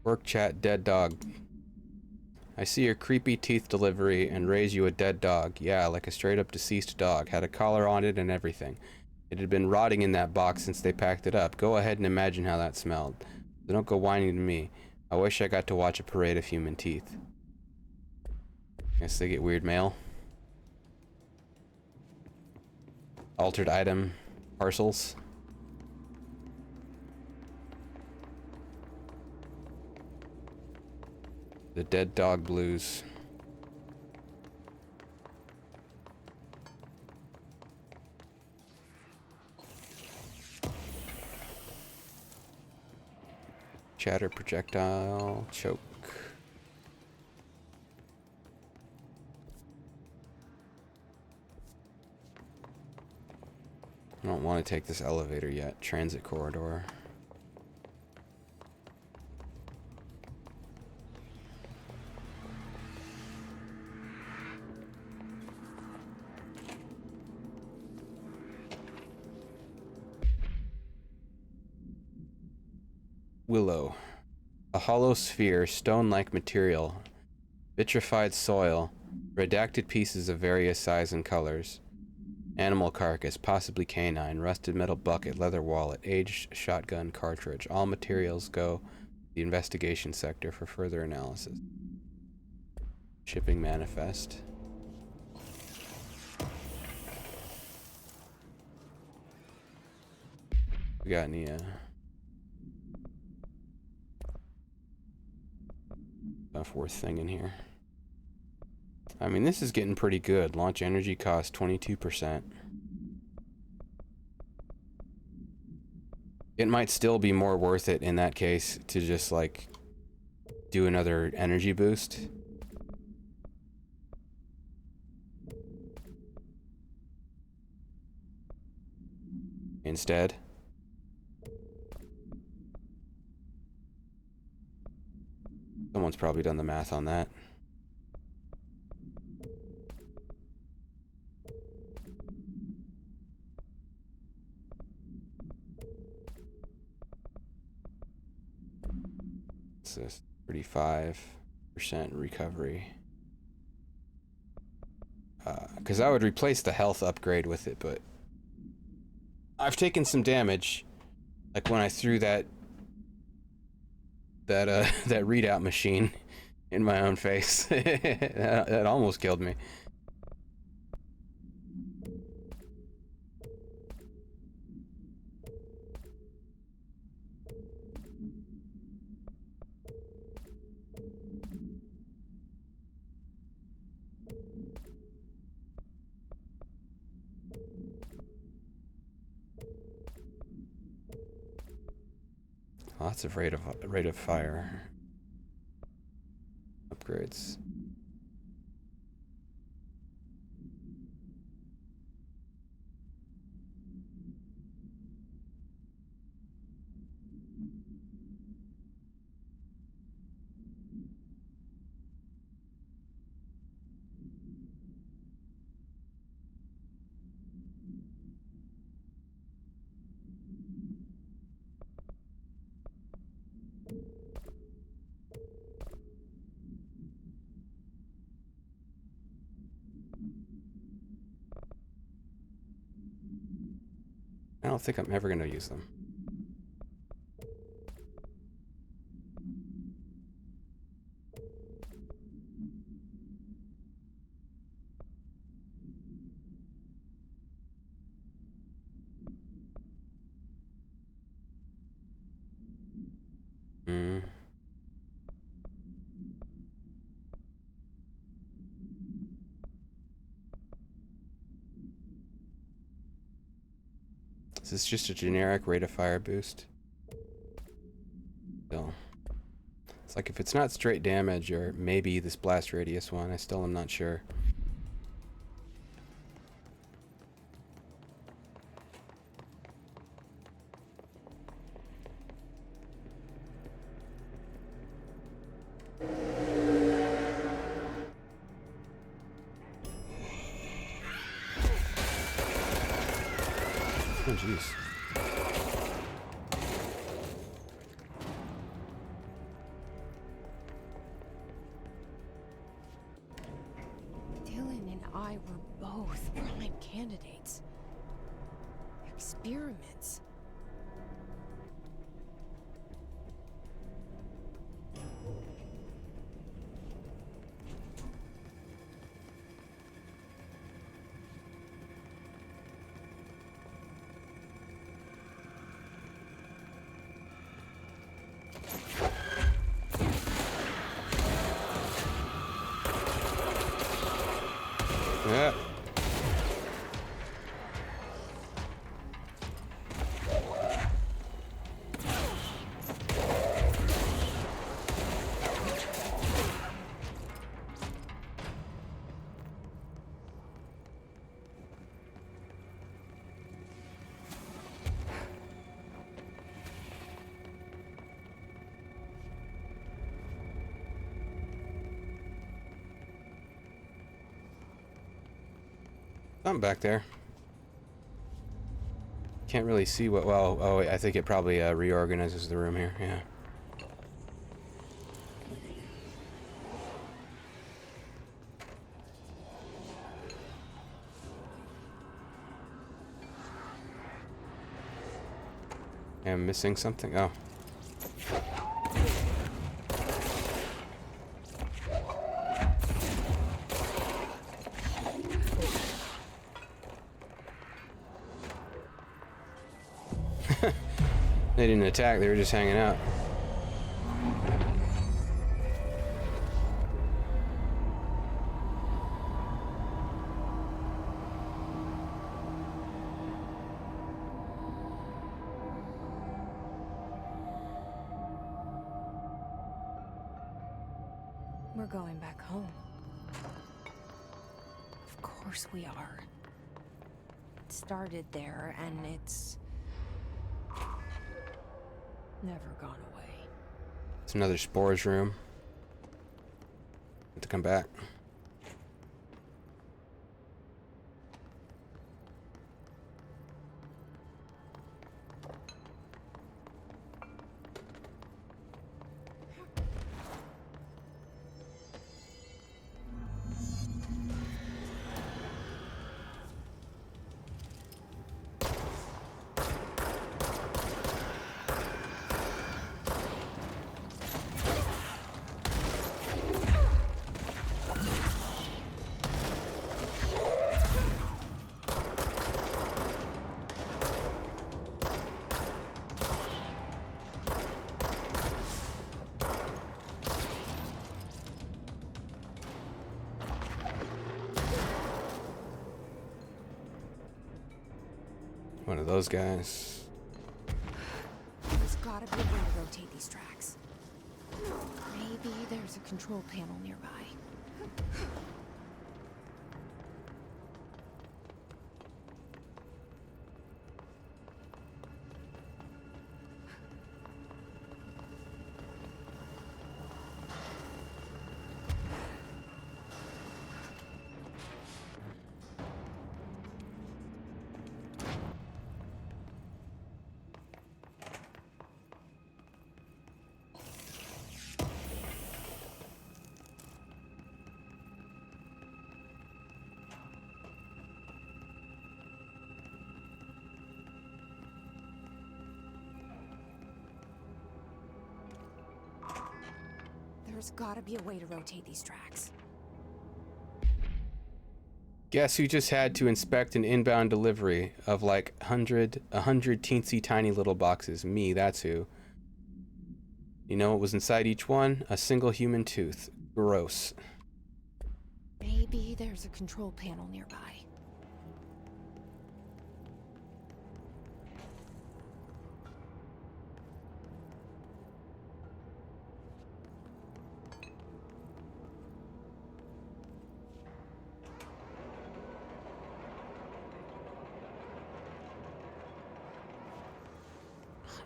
Work chat, dead dog. I see your creepy teeth delivery and raise you a dead dog. Yeah, like a straight up deceased dog. Had a collar on it and everything. It had been rotting in that box since they packed it up. Go ahead and imagine how that smelled. So don't go whining to me. I wish I got to watch a parade of human teeth. Guess they get weird mail. Altered item parcels. The dead dog blues. Shatter projectile, choke. I don't want to take this elevator yet. Transit corridor. Willow. A hollow sphere, stone-like material, vitrified soil, redacted pieces of various size and colors. Animal carcass, possibly canine, rusted metal bucket, leather wallet, aged shotgun cartridge. All materials go to the investigation sector for further analysis. Shipping manifest. We got any, stuff worth thing in here. I mean, this is getting pretty good. Launch energy cost 22%. It might still be more worth it in that case to just like do another energy boost. Instead. Someone's probably done the math on that. What's this? 35% recovery. Because I would replace the health upgrade with it, but I've taken some damage. Like when I threw that readout machine in my own face. that almost killed me. Lots of rate of fire upgrades. I don't think I'm ever going to use them. Is this just a generic rate of fire boost? Still. It's like if it's not straight damage or maybe this blast radius one, I still am not sure. Oh, jeez. Dylan and I were both prime candidates. Experiments. Yeah. Something back there. Can't really see what. Well, oh, I think it probably reorganizes the room here. Yeah. I'm missing something. Oh. They didn't attack, they were just hanging out. We're going back home. Of course we are. It started there, and it's never gone away. It's another Spores room. Have to come back. One of those guys. There's gotta be a way to rotate these tracks. Maybe there's a control panel nearby. There's gotta be a way to rotate these tracks. Guess who just had to inspect an inbound delivery of like 100 teensy tiny little boxes? Me, that's who. You know what was inside each one? A single human tooth. Gross. Maybe there's a control panel nearby.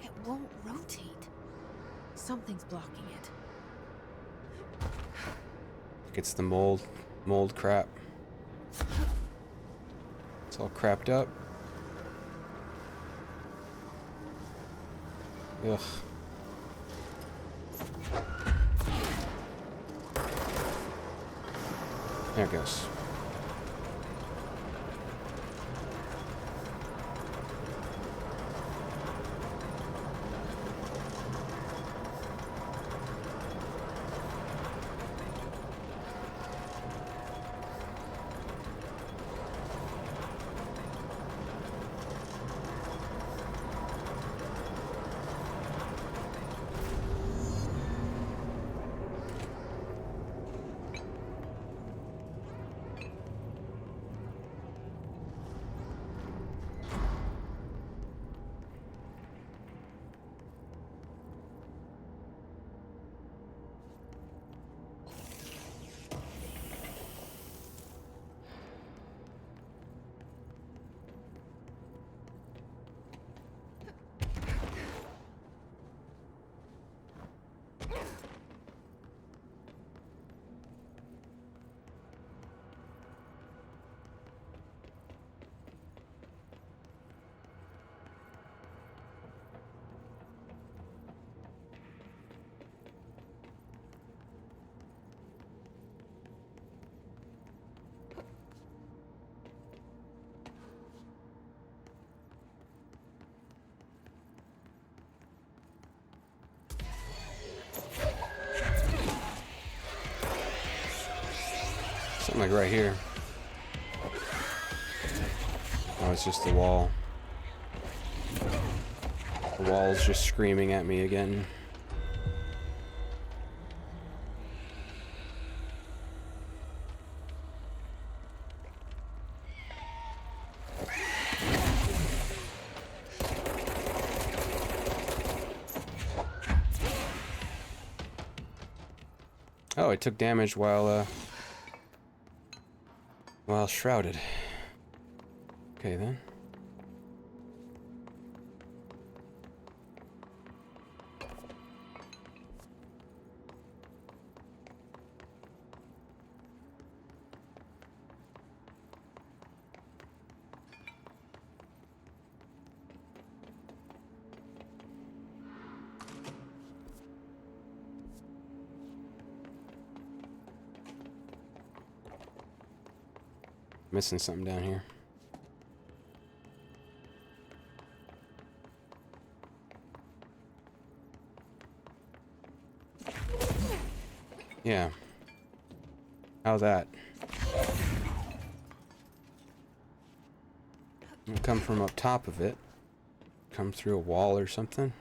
It won't rotate. Something's blocking it. It's the mold crap. It's all crapped up. Ugh. There it goes. Like right here. Oh, it's just the wall. The wall's just screaming at me again. Oh, I took damage while shrouded. Okay then. Missing something down here. Yeah. How's that? It'll come from up top of it. Come through a wall or something.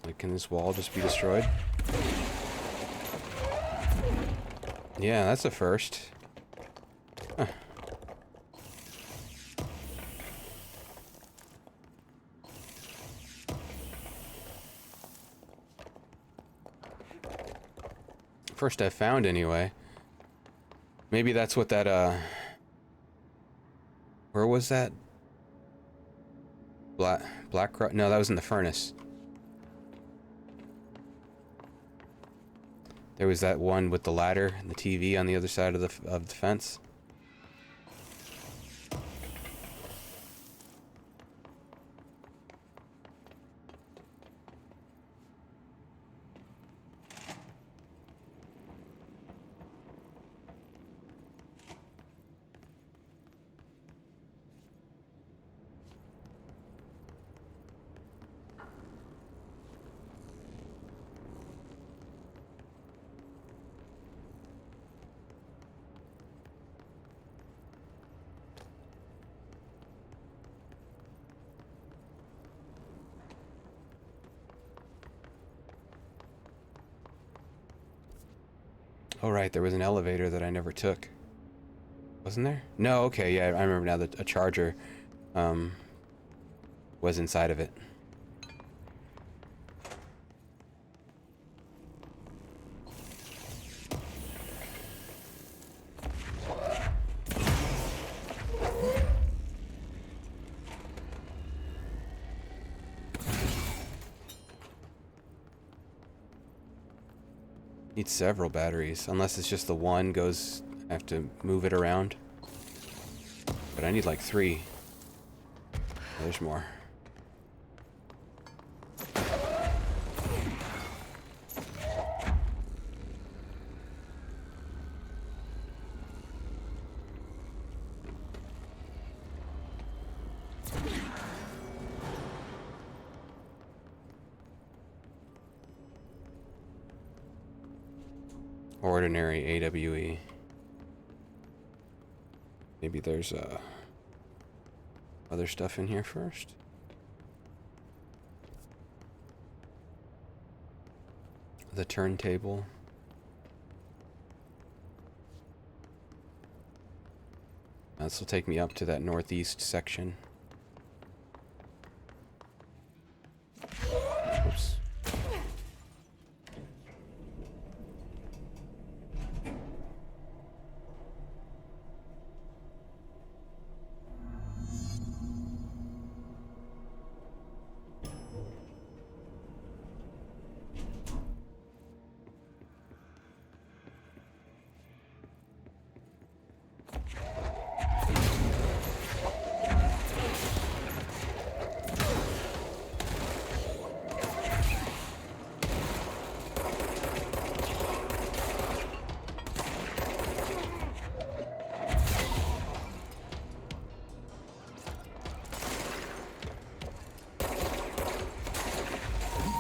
Like, can this wall just be destroyed? Yeah, that's a first. Huh. First I found anyway. Maybe that's what that where was that? Black no, that was in the furnace. There was that one with the ladder and the TV on the other side of the fence. Oh right, there was an elevator that I never took. Wasn't there? No, okay, yeah, I remember now that a charger was inside of it. Need several batteries, unless it's just the one goes, I have to move it around. But I need like 3. There's more. Ordinary AWE. Maybe there's other stuff in here first. The turntable. This will take me up to that northeast section. Oops.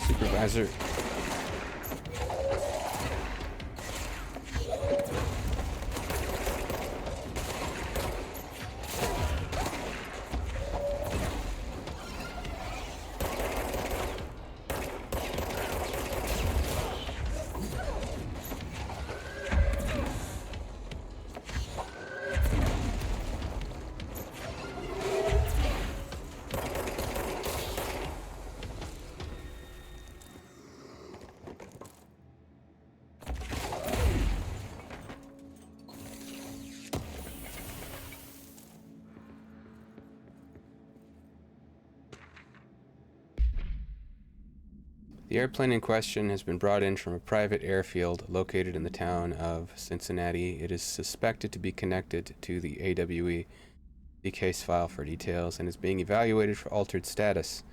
Supervisor. The airplane in question has been brought in from a private airfield located in the town of Cincinnati. It is suspected to be connected to the AWE. The case file for details and is being evaluated for altered status.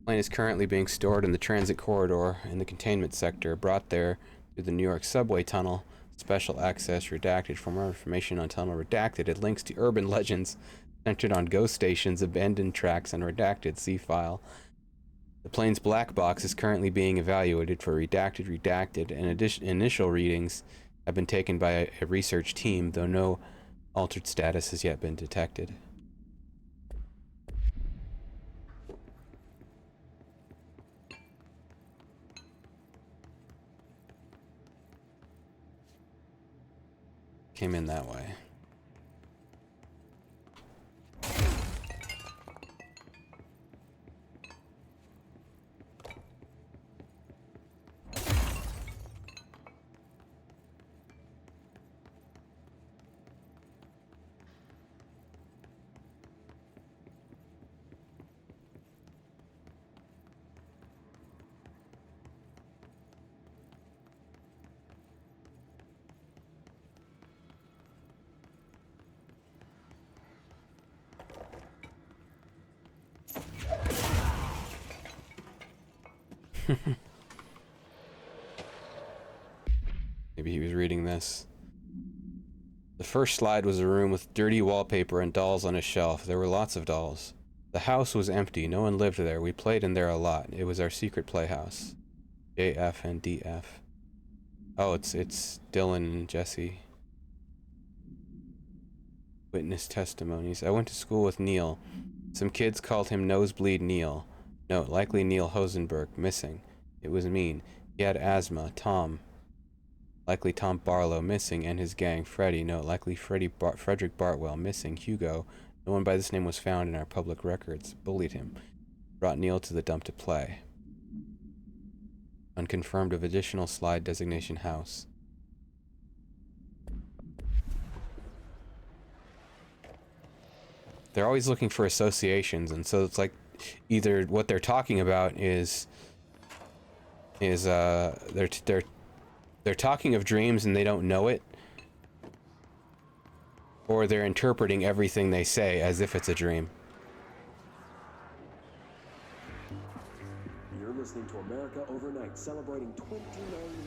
The plane is currently being stored in the transit corridor in the containment sector, brought there through the New York subway tunnel. Special access redacted. For more information on tunnel redacted, it links to urban legends centered on ghost stations, abandoned tracks, and redacted. See file. The plane's black box is currently being evaluated for redacted, and initial readings have been taken by a research team, though no altered status has yet been detected. Came in that way. Maybe he was reading this. The first slide was a room with dirty wallpaper and dolls on a shelf. There were lots of dolls. The house was empty. No one lived there. We played in there a lot. It was our secret playhouse. JF and DF. Oh, it's Dylan and Jesse. Witness testimonies. I went to school with Neil. Some kids called him Nosebleed Neil. Note, likely Neil Hosenberg, missing. It was mean. He had asthma. Tom. Likely Tom Barlow, missing, and his gang. Freddie. Note, likely Frederick Bartwell, missing. Hugo. No one by this name was found in our public records. Bullied him. Brought Neil to the dump to play. Unconfirmed of additional slide designation house. They're always looking for associations, and so it's like either what they're talking about is they're talking of dreams and they don't know it, or they're interpreting everything they say as if it's a dream. You're listening to America Overnight, celebrating 29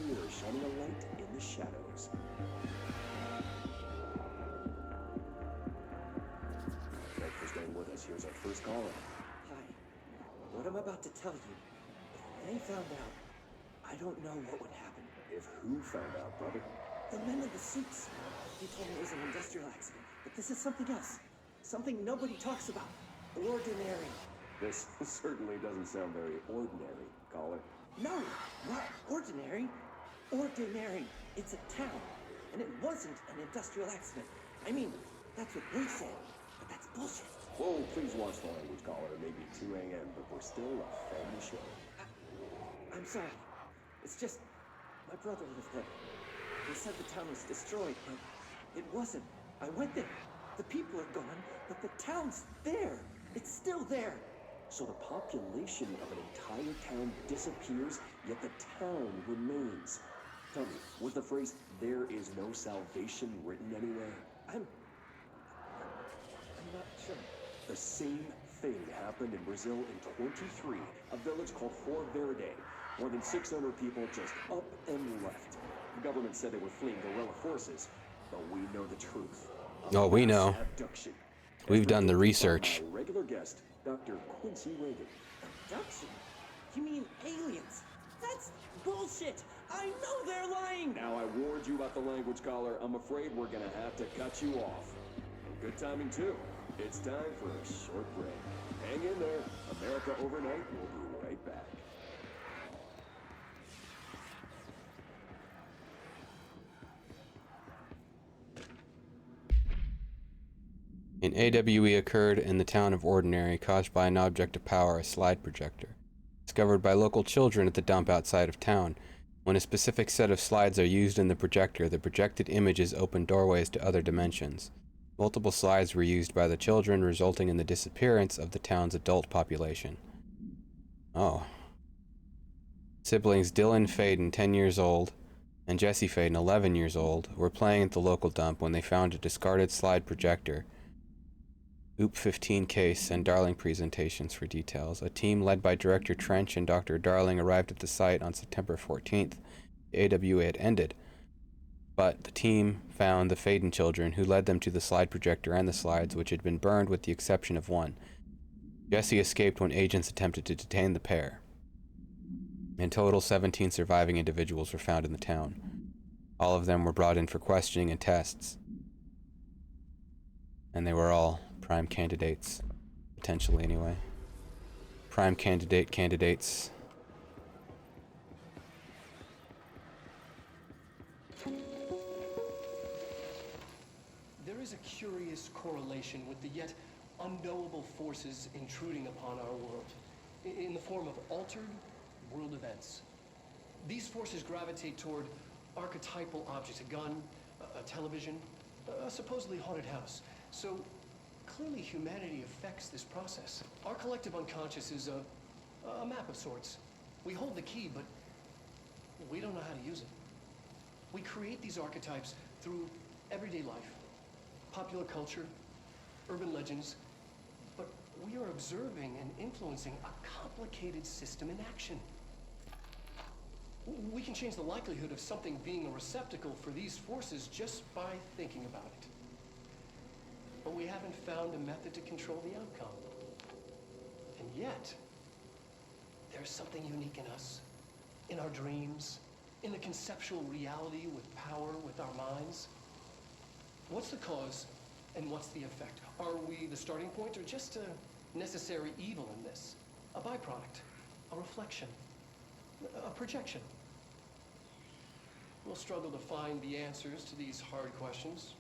years shining a light in the shadows. Thanks for staying with us. Here's our first caller. Hi. What I'm about to tell you, if they found out, I don't know what would happen. If who found out, brother? The men in the suits. They told me it was an industrial accident, but this is something else. Something nobody talks about. Ordinary. This certainly doesn't sound very ordinary, caller. No, not ordinary. Ordinary. It's a town. And it wasn't an industrial accident. I mean, that's what they said. But that's bullshit. Whoa, please watch the language, caller. It may be 2 a.m., but we're still a family show. I'm sorry. It's just, my brother lived there. They said the town was destroyed, but it wasn't. I went there. The people are gone, but the town's there. It's still there. So the population of an entire town disappears, yet the town remains. Tell me, was the phrase, "there is no salvation," written anywhere? I'm not sure. The same thing happened in Brazil in 23, a village called Fort Verde. More than 600 people just up and left. The government said they were fleeing guerrilla forces, but we know the truth. Oh, we know. Abduction. We've done the research. Our regular guest, Dr. Quincy Reagan. Abduction? You mean aliens? That's bullshit! I know they're lying! Now I warned you about the language, caller. I'm afraid we're gonna have to cut you off. And good timing, too. It's time for a short break. Hang in there. America Overnight will be right back. An AWE occurred in the town of Ordinary, caused by an object of power, a slide projector. Discovered by local children at the dump outside of town. When a specific set of slides are used in the projected images open doorways to other dimensions. Multiple slides were used by the children, resulting in the disappearance of the town's adult population. Oh. Siblings Dylan Faden, 10 years old, and Jesse Faden, 11 years old, were playing at the local dump when they found a discarded slide projector, OOP-15 case, and Darling presentations for details. A team led by Director Trench and Dr. Darling arrived at the site on September 14th. The AWA had ended, but the team found the Faden children, who led them to the slide projector and the slides, which had been burned with the exception of one. Jesse escaped when agents attempted to detain the pair. In total, 17 surviving individuals were found in the town. All of them were brought in for questioning and tests. And they were all prime candidates. Potentially, anyway. Prime candidates. There is a curious correlation with the yet unknowable forces intruding upon our world, in the form of altered world events. These forces gravitate toward archetypal objects, a gun, a television, a supposedly haunted house. So clearly humanity affects this process. Our collective unconscious is a map of sorts. We hold the key, but we don't know how to use it. We create these archetypes through everyday life, popular culture, urban legends, but we are observing and influencing a complicated system in action. We can change the likelihood of something being a receptacle for these forces just by thinking about it. But we haven't found a method to control the outcome. And yet, there's something unique in us, in our dreams, in the conceptual reality with power, with our minds. What's the cause and what's the effect? Are we the starting point or just a necessary evil in this? A byproduct, a reflection, a projection? We'll struggle to find the answers to these hard questions,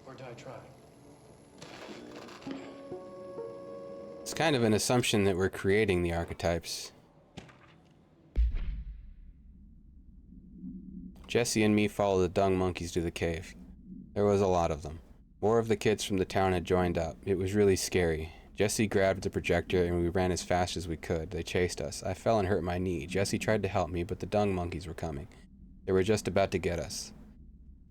or die trying. It's kind of an assumption that we're creating the archetypes. Jesse and me followed the dung monkeys to the cave. There was a lot of them. More of the kids from the town had joined up. It was really scary. Jesse grabbed the projector and we ran as fast as we could. They chased us. I fell and hurt my knee. Jesse tried to help me, but the dung monkeys were coming. They were just about to get us.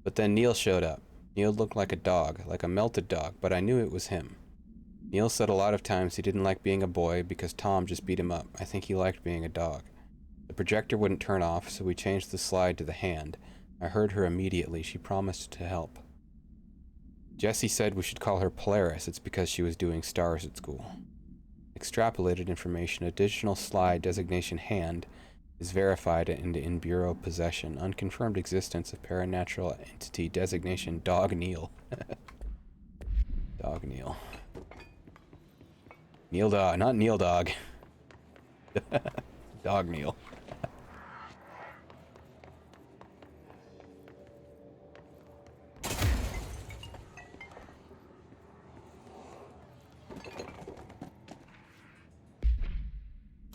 But then Neil showed up. Neil looked like a dog, like a melted dog, but I knew it was him. Neil said a lot of times he didn't like being a boy because Tom just beat him up. I think he liked being a dog. The projector wouldn't turn off, so we changed the slide to the hand. I heard her immediately. She promised to help. Jesse said we should call her Polaris. It's because she was doing stars at school. Extrapolated information. Additional slide designation hand is verified and in bureau possession. Unconfirmed existence of paranatural entity designation Dog Neil. Dog Neil. Neil Dog, not Neil Dog. Dog Neil.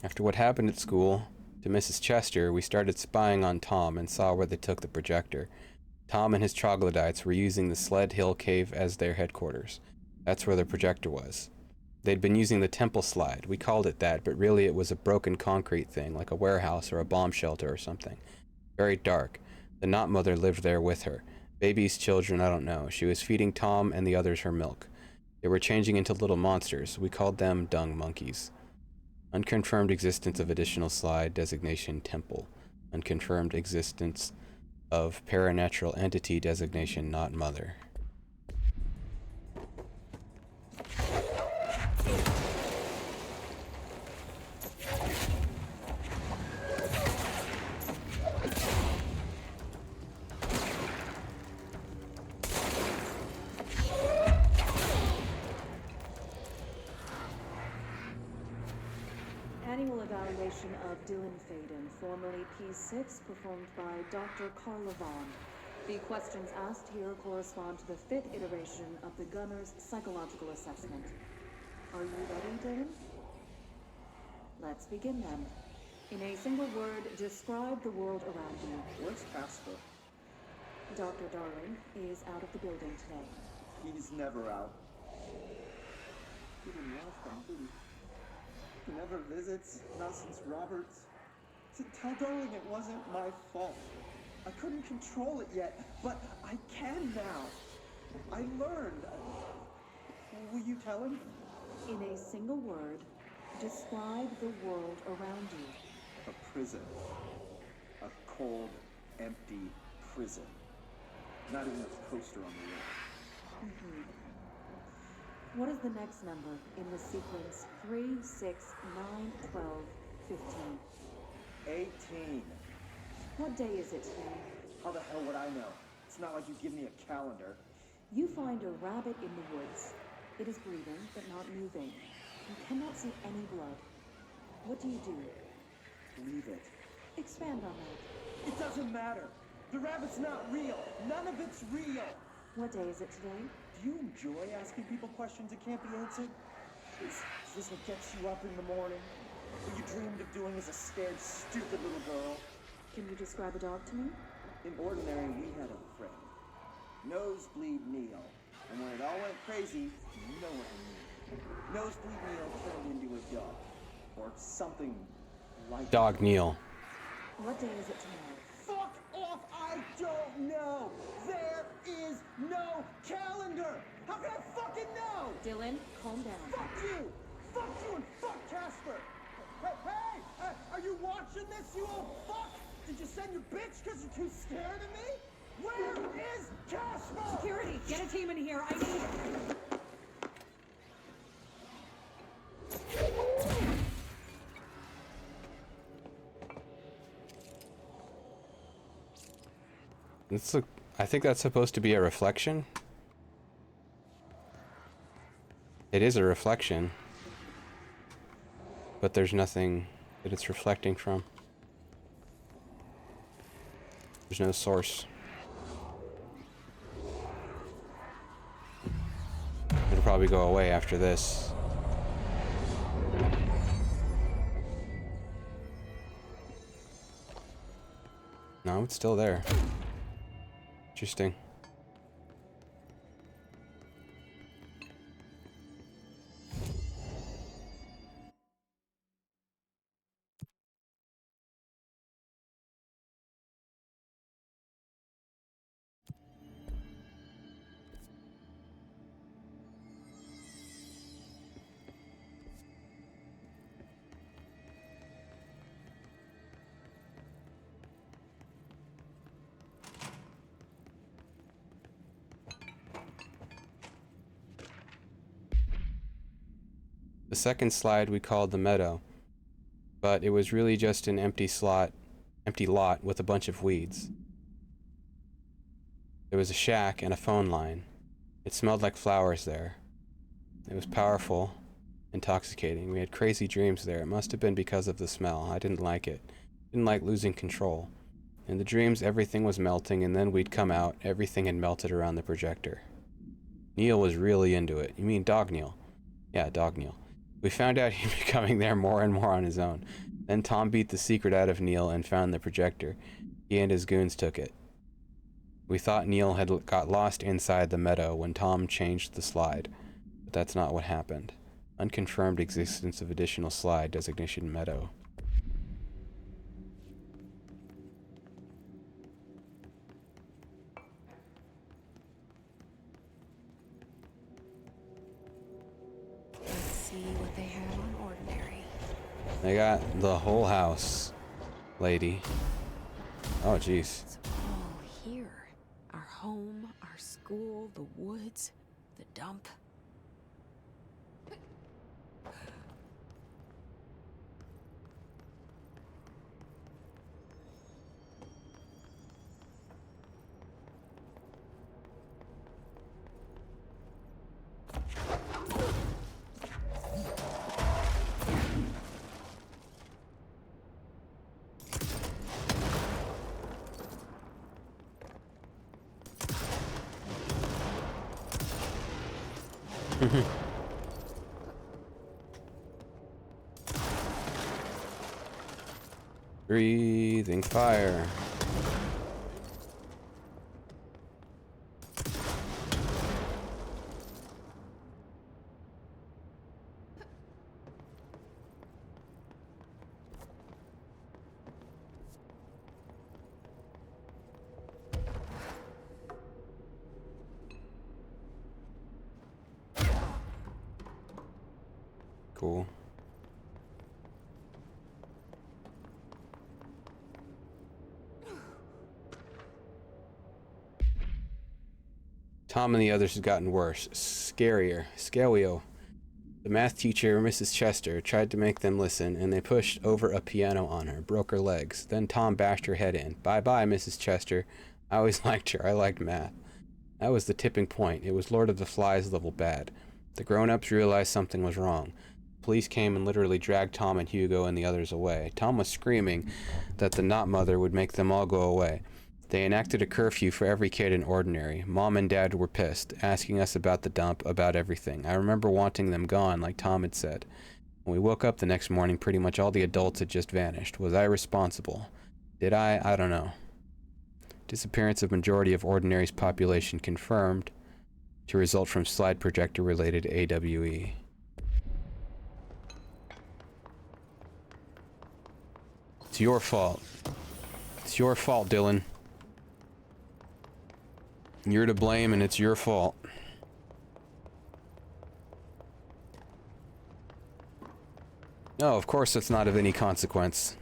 After what happened at school to Mrs. Chester, we started spying on Tom and saw where they took the projector. Tom and his troglodytes were using the Sled Hill Cave as their headquarters. That's where the projector was. They'd been using the temple slide. We called it that, but really it was a broken concrete thing, like a warehouse or a bomb shelter or something. Very dark. The Knot Mother lived there with her. Babies, children, I don't know. She was feeding Tom and the others her milk. They were changing into little monsters. We called them dung monkeys. Unconfirmed existence of additional slide designation temple. Unconfirmed existence of paranatural entity designation not mother. Annual evaluation of Dylan Faden, formerly P6, performed by Dr. Carla Vaughn. The questions asked here correspond to the 5th iteration of the Gunner's psychological assessment. Are you ready, Dylan? Let's begin then. In a single word, describe the world around you. Where's Casper? Dr. Darling is out of the building today. He's never out. He didn't love him, did he? He never visits, not since Robert's. Tell Darling it wasn't my fault. I couldn't control it yet, but I can now. I learned. Will you tell him? In a single word, describe the world around you. A prison. A cold, empty prison. Not even a poster on the wall. What is the next number in the sequence 3, 6, 9, 12, 15? 18. What day is it today? How the hell would I know? It's not like you give me a calendar. You find a rabbit in the woods. It is breathing, but not moving. You cannot see any blood. What do you do? Leave it. Expand on that. It doesn't matter. The rabbit's not real. None of it's real. What day is it today? Do you enjoy asking people questions that can't be answered? Is this what gets you up in the morning? What you dreamed of doing as a scared, stupid little girl? Can you describe a dog to me? In Ordinary, we had a friend. Nosebleed Neil. And when it all went crazy, you know what I mean. Nosebleed Neil turned into a dog. Or something like Dog Neil. What day is it tomorrow? Fuck off! I don't know! There is no calendar! How can I fucking know? Dylan, calm down. Fuck you! Fuck you and fuck Casper! Hey! Are you watching this, you old fuck? Did you send your bitch because you're too scared of me? Where is Casper? Security, get a team in here. I need it. I think that's supposed to be a reflection. It is a reflection, but there's nothing that it's reflecting from. There's no source. It'll probably go away after this. No, it's still there. Interesting. The second slide we called the meadow, but it was really just an empty lot with a bunch of weeds. There was a shack and a phone line. It smelled like flowers there. It was powerful, intoxicating. We had crazy dreams there. It must have been because of the smell. I didn't like it. Didn't like losing control. In the dreams, everything was melting, and then we'd come out. Everything had melted around the projector. Neil was really into it. You mean Dog Neil? Yeah, Dog Neil. We found out he'd be coming there more and more on his own. Then Tom beat the secret out of Neil and found the projector. He and his goons took it. We thought Neil had got lost inside the meadow when Tom changed the slide, but that's not what happened. Unconfirmed existence of additional slide designation meadow. What they had on Ordinary. They got the whole house, lady. Oh, jeez. It's all here. Our home, our school, the woods, the dump. Breathing fire. cool. Tom and the others had gotten worse, scarier. Scalio. The math teacher, Mrs. Chester, tried to make them listen, and they pushed over a piano on her, broke her legs. Then Tom bashed her head in. Bye-bye, Mrs. Chester. I always liked her. I liked math. That was the tipping point. It was Lord of the Flies level bad. The grown-ups realized something was wrong. Police came and literally dragged Tom and Hugo and the others away. Tom was screaming that the Not Mother would make them all go away. They enacted a curfew for every kid in Ordinary. Mom and Dad were pissed, asking us about the dump, about everything. I remember wanting them gone, like Tom had said. When we woke up the next morning, pretty much all the adults had just vanished. Was I responsible? Did I? I don't know. Disappearance of majority of Ordinary's population confirmed to result from slide projector related to AWE. It's your fault. It's your fault, Dylan. You're to blame and it's your fault. No, of course it's not of any consequence.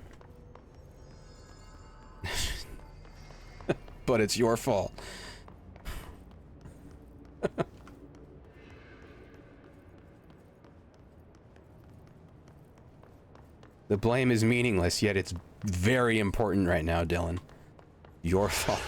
But it's your fault. The blame is meaningless, yet it's very important right now, Dylan. Your fault.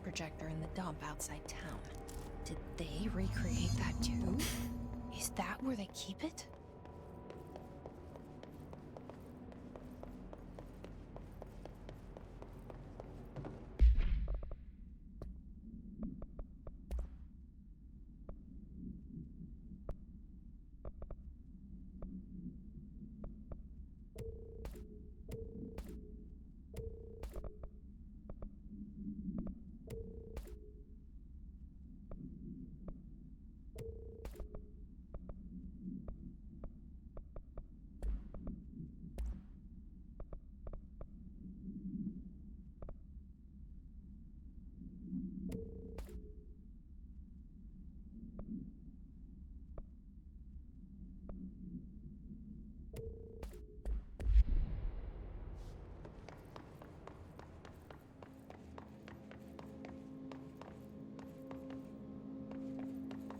Projector in the dump outside town. Did they recreate that too? Is that where they keep it?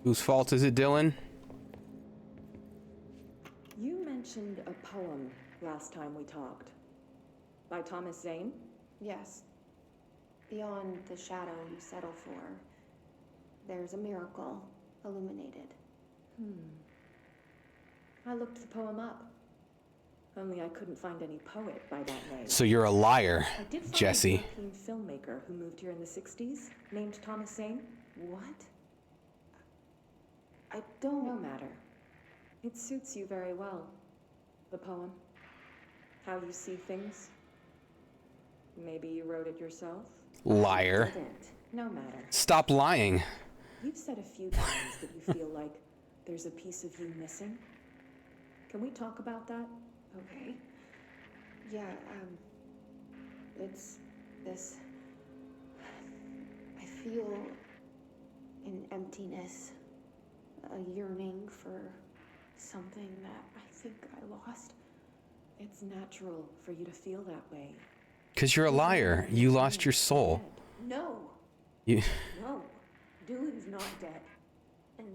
Whose fault is it, Dylan? You mentioned a poem last time we talked. By Thomas Zane? Yes. Beyond the shadow you settle for, there's a miracle illuminated. I looked the poem up. Only I couldn't find any poet by that name. So you're a liar, I did find Jesse. a European filmmaker who moved here in the 60s, named Thomas Zane. What? I don't... No matter. It suits you very well. The poem. How you see things. Maybe you wrote it yourself? Liar. I didn't. No matter. Stop lying. You've said a few times that you feel like there's a piece of you missing. Can we talk about that? Okay. Yeah, it's this... I feel an emptiness, a yearning for something that I think I lost. It's natural for you to feel that way. 'Cause you're a liar. You lost your soul. No. You... No. Dylan's not dead. And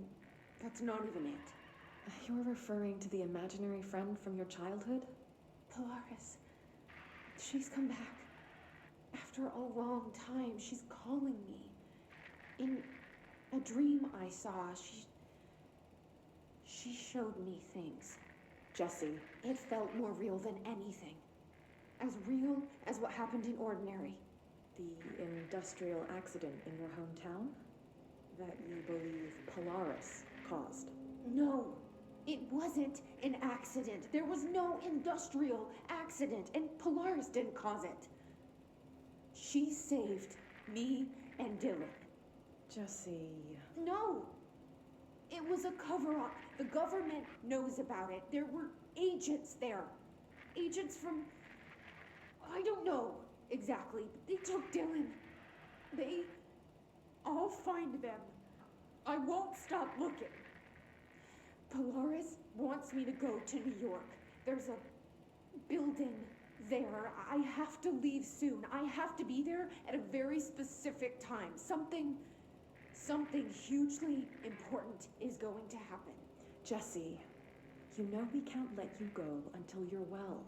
that's not even it. You're referring to the imaginary friend from your childhood? Polaris. She's come back. After a long time, she's calling me. In a dream I saw, she showed me things. Jesse. It felt more real than anything. as real as what happened in Ordinary. The industrial accident in your hometown that you believe Polaris caused. No, it wasn't an accident. There was no industrial accident, and Polaris didn't cause it. She saved me and Dylan. Jesse. No! It was a cover-up. The government knows about it. There were agents there. Agents from... I don't know exactly, but they took Dylan. I'll find them. I won't stop looking. Polaris wants me to go to New York. There's a building there. I have to leave soon. I have to be there at a very specific time. Something hugely important is going to happen. Jesse, you know we can't let you go until you're well.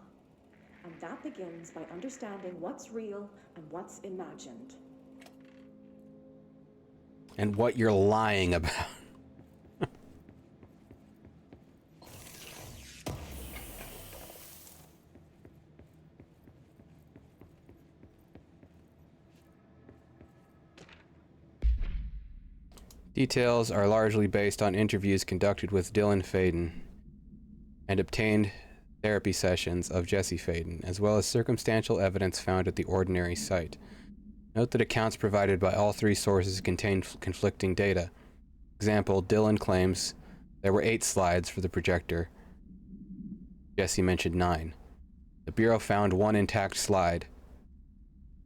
And that begins by understanding what's real and what's imagined. And what you're lying about. Details are largely based on interviews conducted with Dylan Faden and obtained therapy sessions of Jesse Faden, as well as circumstantial evidence found at the Ordinary site. Note that accounts provided by all three sources contain conflicting data. Example, Dylan claims there were 8 slides for the projector. Jesse mentioned 9. The Bureau found 1 intact slide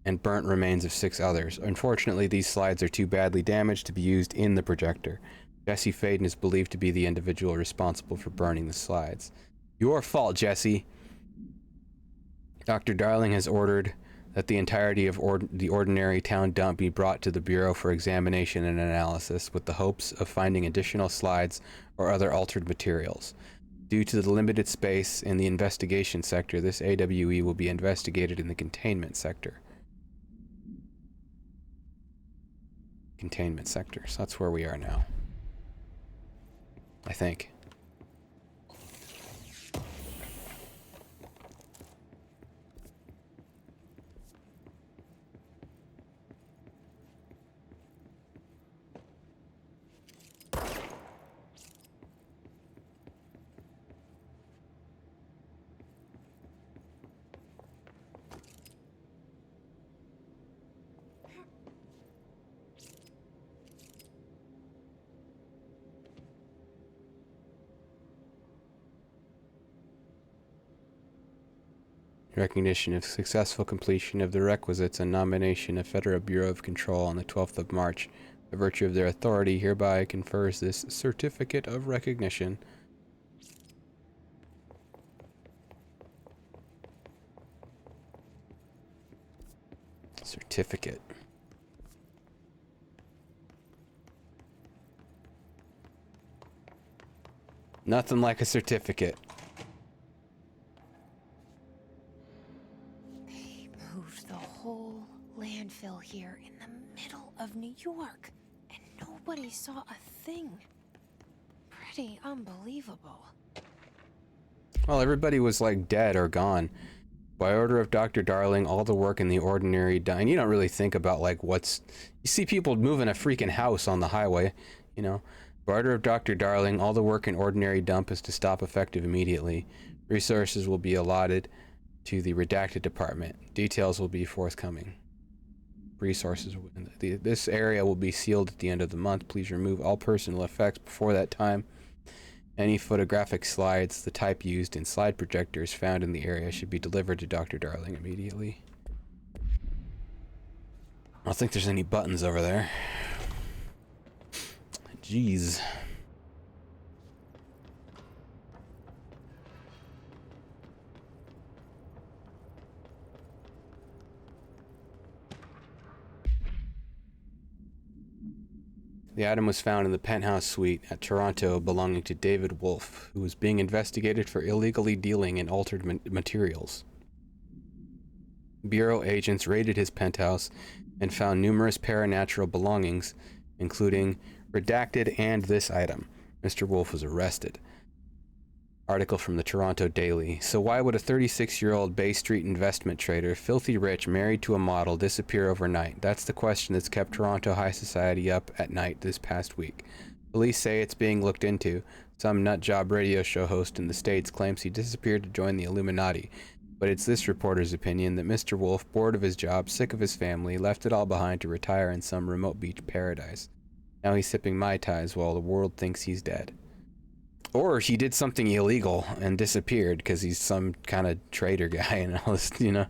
and burnt remains of 6 others. Unfortunately, these slides are too badly damaged to be used in the projector. Jesse Faden is believed to be the individual responsible for burning the slides. Your fault, Jesse. Dr. Darling has ordered that the entirety of the Ordinary town dump be brought to the Bureau for examination and analysis, with the hopes of finding additional slides or other altered materials. Due to the limited space in the investigation sector, this AWE will be investigated in the containment sector. Containment sector. So that's where we are now, I think. Recognition of successful completion of the requisites and nomination of Federal Bureau of Control on the 12th of March. By virtue of their authority, hereby confers this certificate of recognition. Certificate. Nothing like a certificate. Landfill here in the middle of New York, and nobody saw a thing. Pretty unbelievable. Well, everybody was like dead or gone. By order of Dr. Darling, all the work in the Ordinary done. And you don't really think about like what's... You see people moving a freaking house on the highway, you know. By order of Dr. Darling, all the work in Ordinary dump is to stop effective immediately. Resources will be allotted to the redacted department. Details will be forthcoming. Resources. This area will be sealed at the end of the month. Please remove all personal effects before that time. Any photographic slides, the type used in slide projectors found in the area, should be delivered to Dr. Darling immediately. I don't think there's any buttons over there. Jeez. The item was found in the penthouse suite at Toronto belonging to David Wolf, who was being investigated for illegally dealing in altered materials. Bureau agents raided his penthouse and found numerous paranatural belongings, including redacted and this item. Mr. Wolf was arrested. Article from the Toronto Daily. So why would a 36-year-old Bay Street investment trader, filthy rich, married to a model, disappear overnight? That's the question that's kept Toronto high society up at night this past week. Police say it's being looked into. Some nutjob radio show host in the States claims he disappeared to join the Illuminati. But it's this reporter's opinion that Mr. Wolf, bored of his job, sick of his family, left it all behind to retire in some remote beach paradise. Now he's sipping Mai Tais while the world thinks he's dead. Or he did something illegal and disappeared because he's some kind of traitor guy and all this, you know.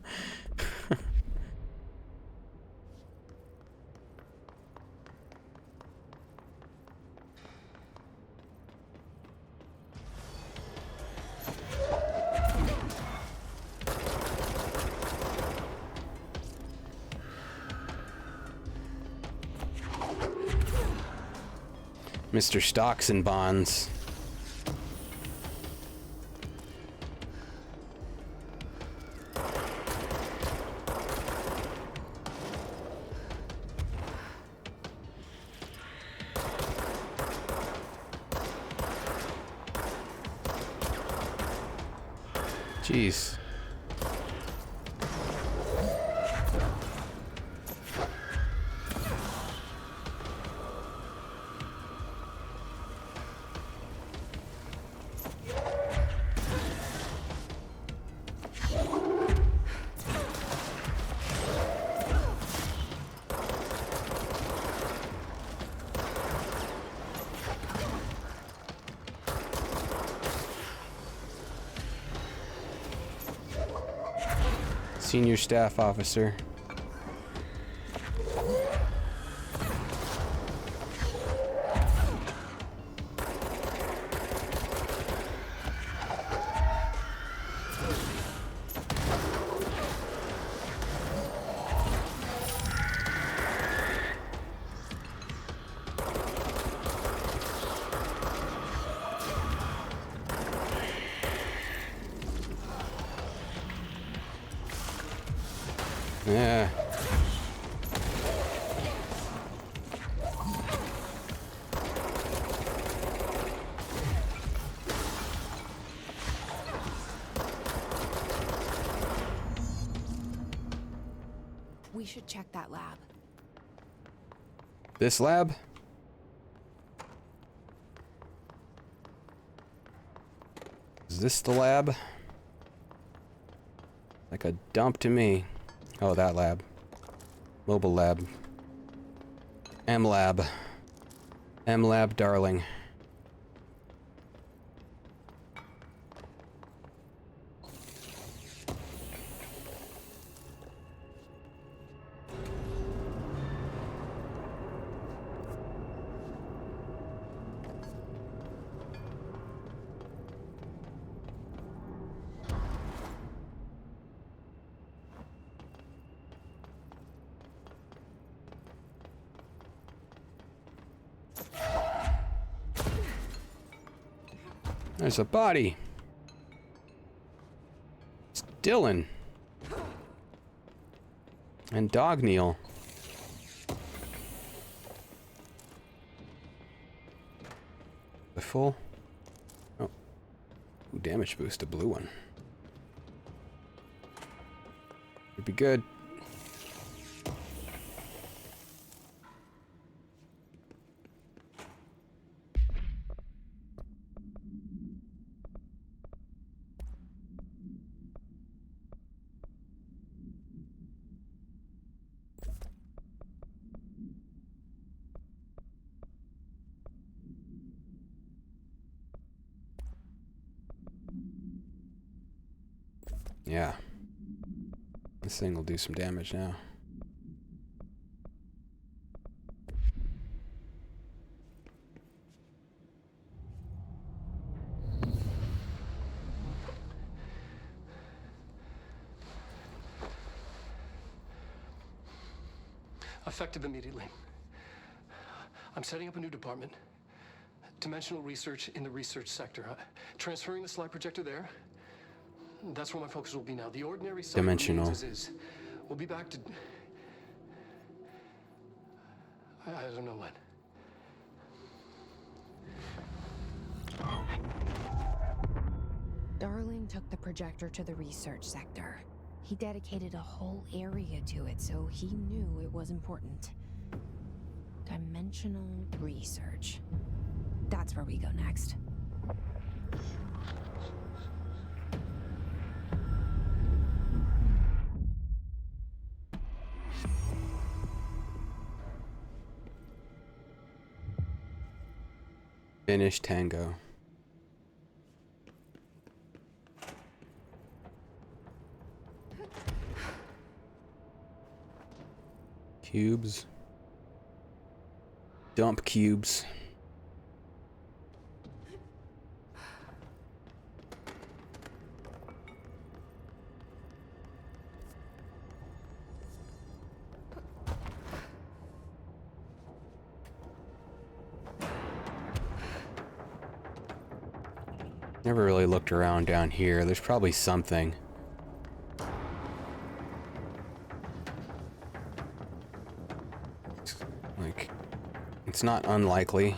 Mr. Stocks and Bonds. Jeez. Senior staff officer. Yeah. We should check that lab. This lab? Is this the lab? Like a dump to me. Oh, that lab. Mobile lab. M-Lab. M-Lab, darling. There's a body. It's Dylan. And Dogneil. The full? Oh. Ooh, damage boost, a blue one. Would be good. Yeah. This thing will do some damage now. Effective immediately. I'm setting up a new department. Dimensional research in the research sector. Transferring the slide projector there. That's where my focus will be now. The ordinary side Dimensional. remains as is. We'll be back to... I don't know when. Darling took the projector to the research sector. He dedicated a whole area to it, so he knew it was important. Dimensional research. That's where we go next. Finish Tango. Cubes. Dump cubes. Never really looked around down here. There's probably something. Like, it's not unlikely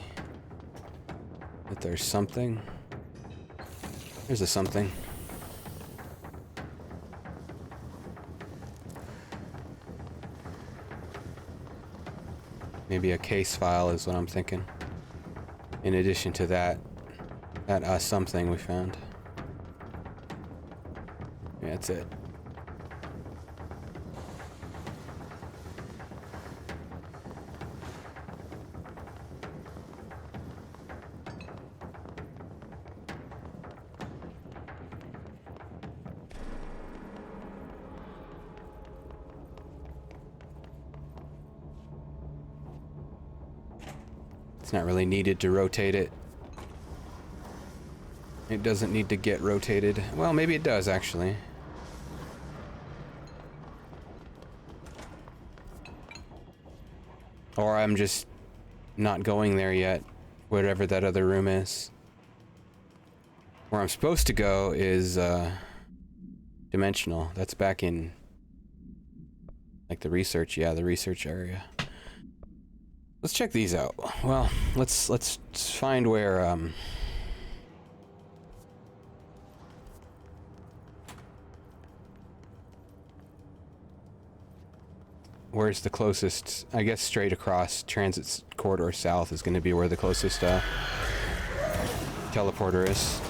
that there's something. There's a something. Maybe a case file is what I'm thinking. In addition to that something we found. Yeah, that's it. It's not really needed to rotate it. It doesn't need to get rotated. Well, maybe it does, actually. Or I'm just not going there yet, whatever that other room is. Where I'm supposed to go is, Dimensional. That's back in, like, the research, yeah, the research area. Let's check these out. Well, let's find where, where's the closest? I guess straight across Transit Corridor South is going to be where the closest teleporter is.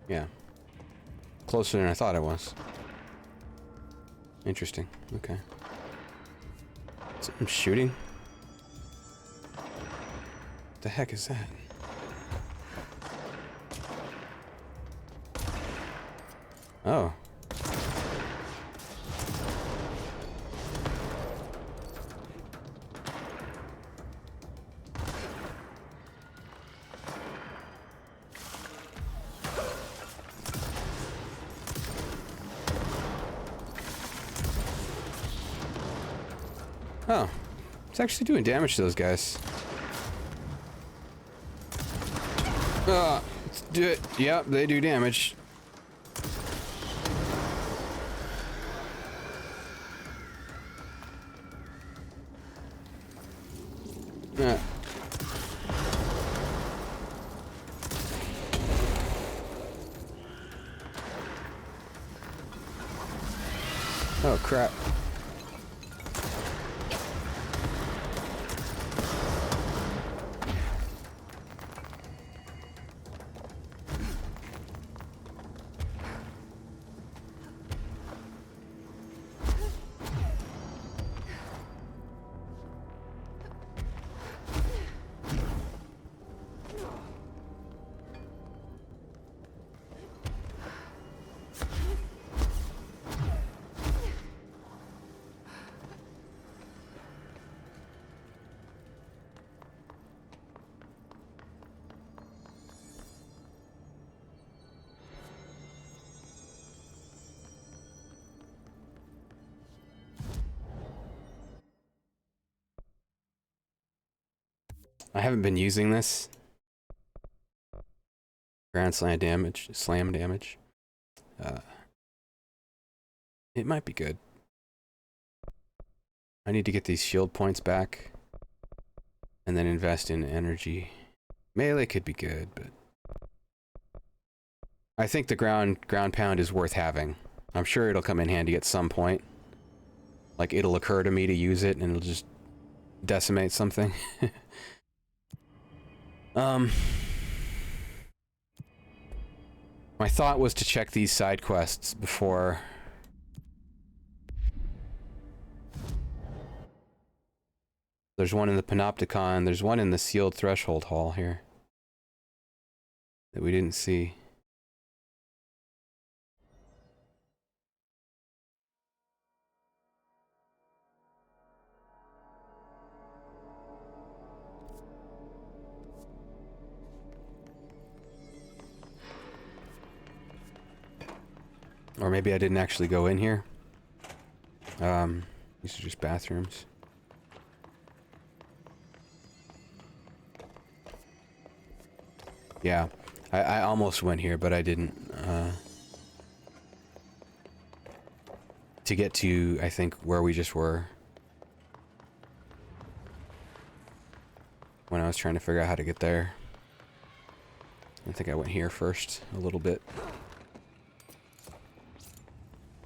Yeah. Closer than I thought it was. Interesting. Okay. Something shooting? What the heck is that? Oh. Oh, it's actually doing damage to those guys. Let's do it. Yep, they do damage. Oh, crap. I haven't been using this. Ground slam damage. It might be good. I need to get these shield points back. And then invest in energy. Melee could be good, but... I think the ground pound is worth having. I'm sure it'll come in handy at some point. Like, it'll occur to me to use it, and it'll just decimate something. My thought was to check these side quests before... There's one in the Panopticon, there's one in the sealed threshold hall here. That we didn't see. Or maybe I didn't actually go in here. These are just bathrooms. Yeah, I almost went here, but I didn't. To get to, I think, where we just were. When I was trying to figure out how to get there. I think I went here first, a little bit.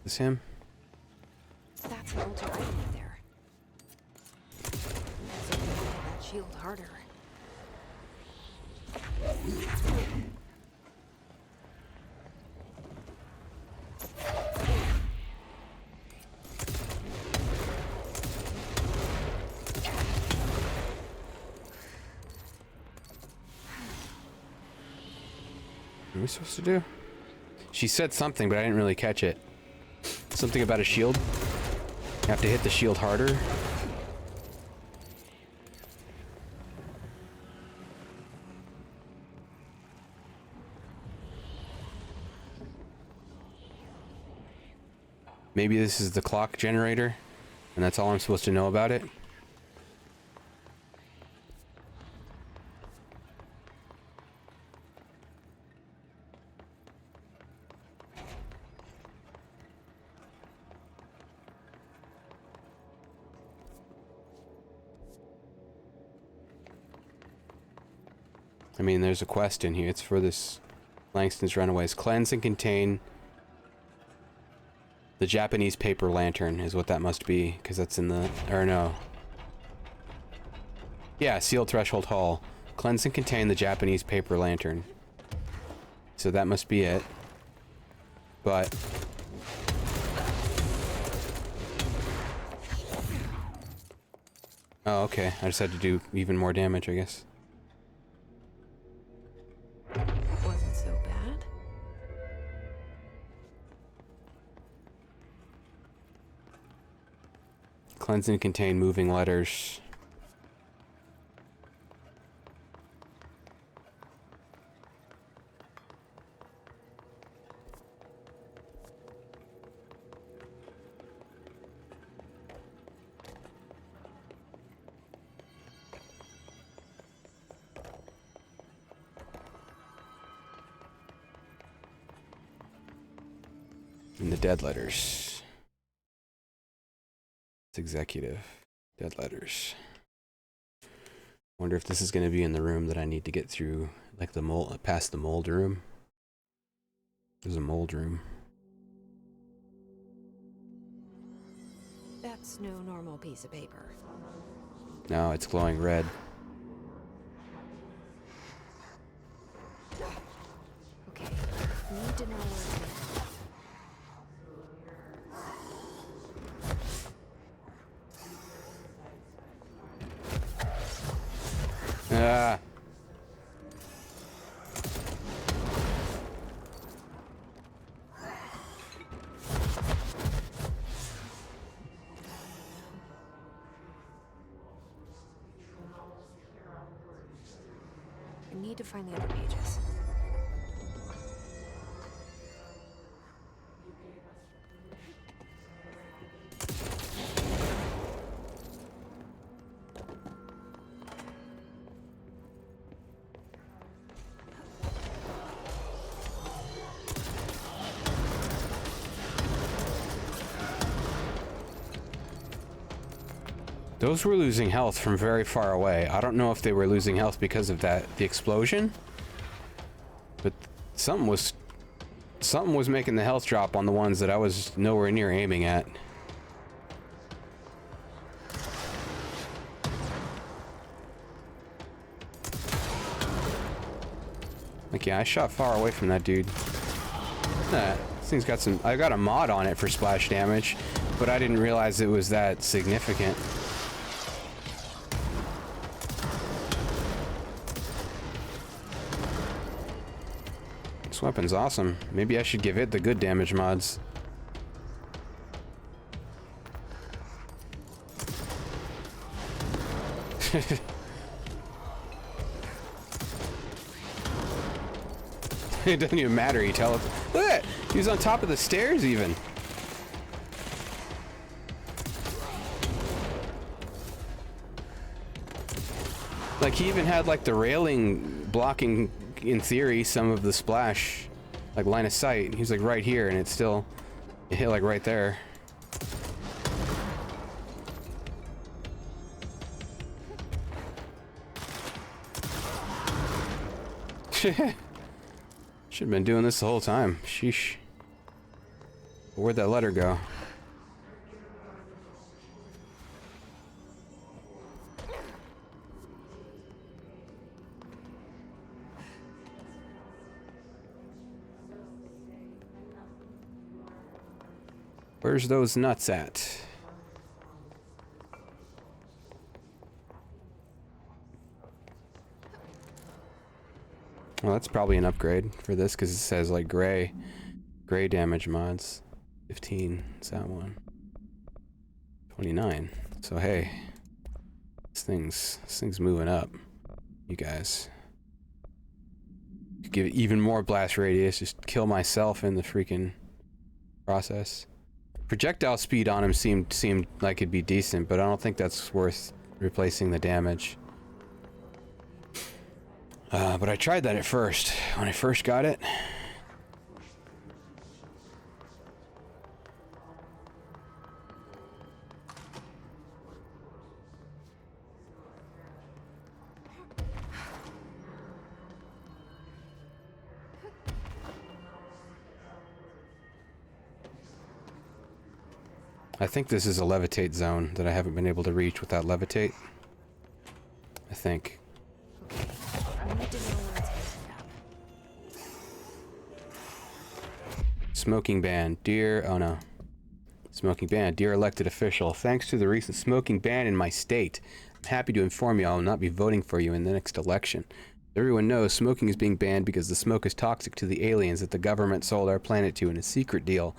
Is this him? That's an altar item there. That's only make that shield harder. What are we supposed to do? She said something, but I didn't really catch it. Something about a shield? You have to hit the shield harder? Maybe this is the clock generator, and that's all I'm supposed to know about it? I mean, there's a quest in here. It's for this Langston's Runaways. Cleanse and contain the Japanese paper lantern is what that must be, because that's in the... or no. Yeah, sealed threshold hall. Cleanse and contain the Japanese paper lantern. So that must be it. But... oh, okay. I just had to do even more damage, I guess. Wasn't so bad. Cleanse and contain moving letters. And the dead letters. It's executive. Dead letters. Wonder if this is going to be in the room that I need to get through, like the mold, past the mold room. There's a mold room. That's no normal piece of paper. No, it's glowing red. Okay, need to know where it is. Ah. I need to find the other pages. Those were losing health from very far away. I don't know if they were losing health because of the explosion, but something was making the health drop on the ones that I was nowhere near aiming at. Like, yeah, I shot far away from that dude. This thing's got some... I got a mod on it for splash damage, but I didn't realize it was that significant. This weapon's awesome. Maybe I should give it the good damage mods. It doesn't even matter, you tell it. Look at that! He was on top of the stairs even. Like, he even had like the railing blocking, in theory, some of the splash, like line of sight. He's like right here, and it hit like right there. Should have been doing this the whole time. Sheesh. Where'd that letter go? Where's those nuts at? Well, that's probably an upgrade for this because it says like gray damage mods. 15 is that one. 29. So hey, this thing's moving up. You guys could give it even more blast radius. Just kill myself in the freaking process. Projectile speed on him seemed like it'd be decent, but I don't think that's worth replacing the damage. But I tried that at first, when I first got it. I think this is a levitate zone that I haven't been able to reach without levitate. I think. Smoking ban. Oh no. Smoking ban. Dear elected official, thanks to the recent smoking ban in my state, I'm happy to inform you I will not be voting for you in the next election. Everyone knows smoking is being banned because the smoke is toxic to the aliens that the government sold our planet to in a secret deal.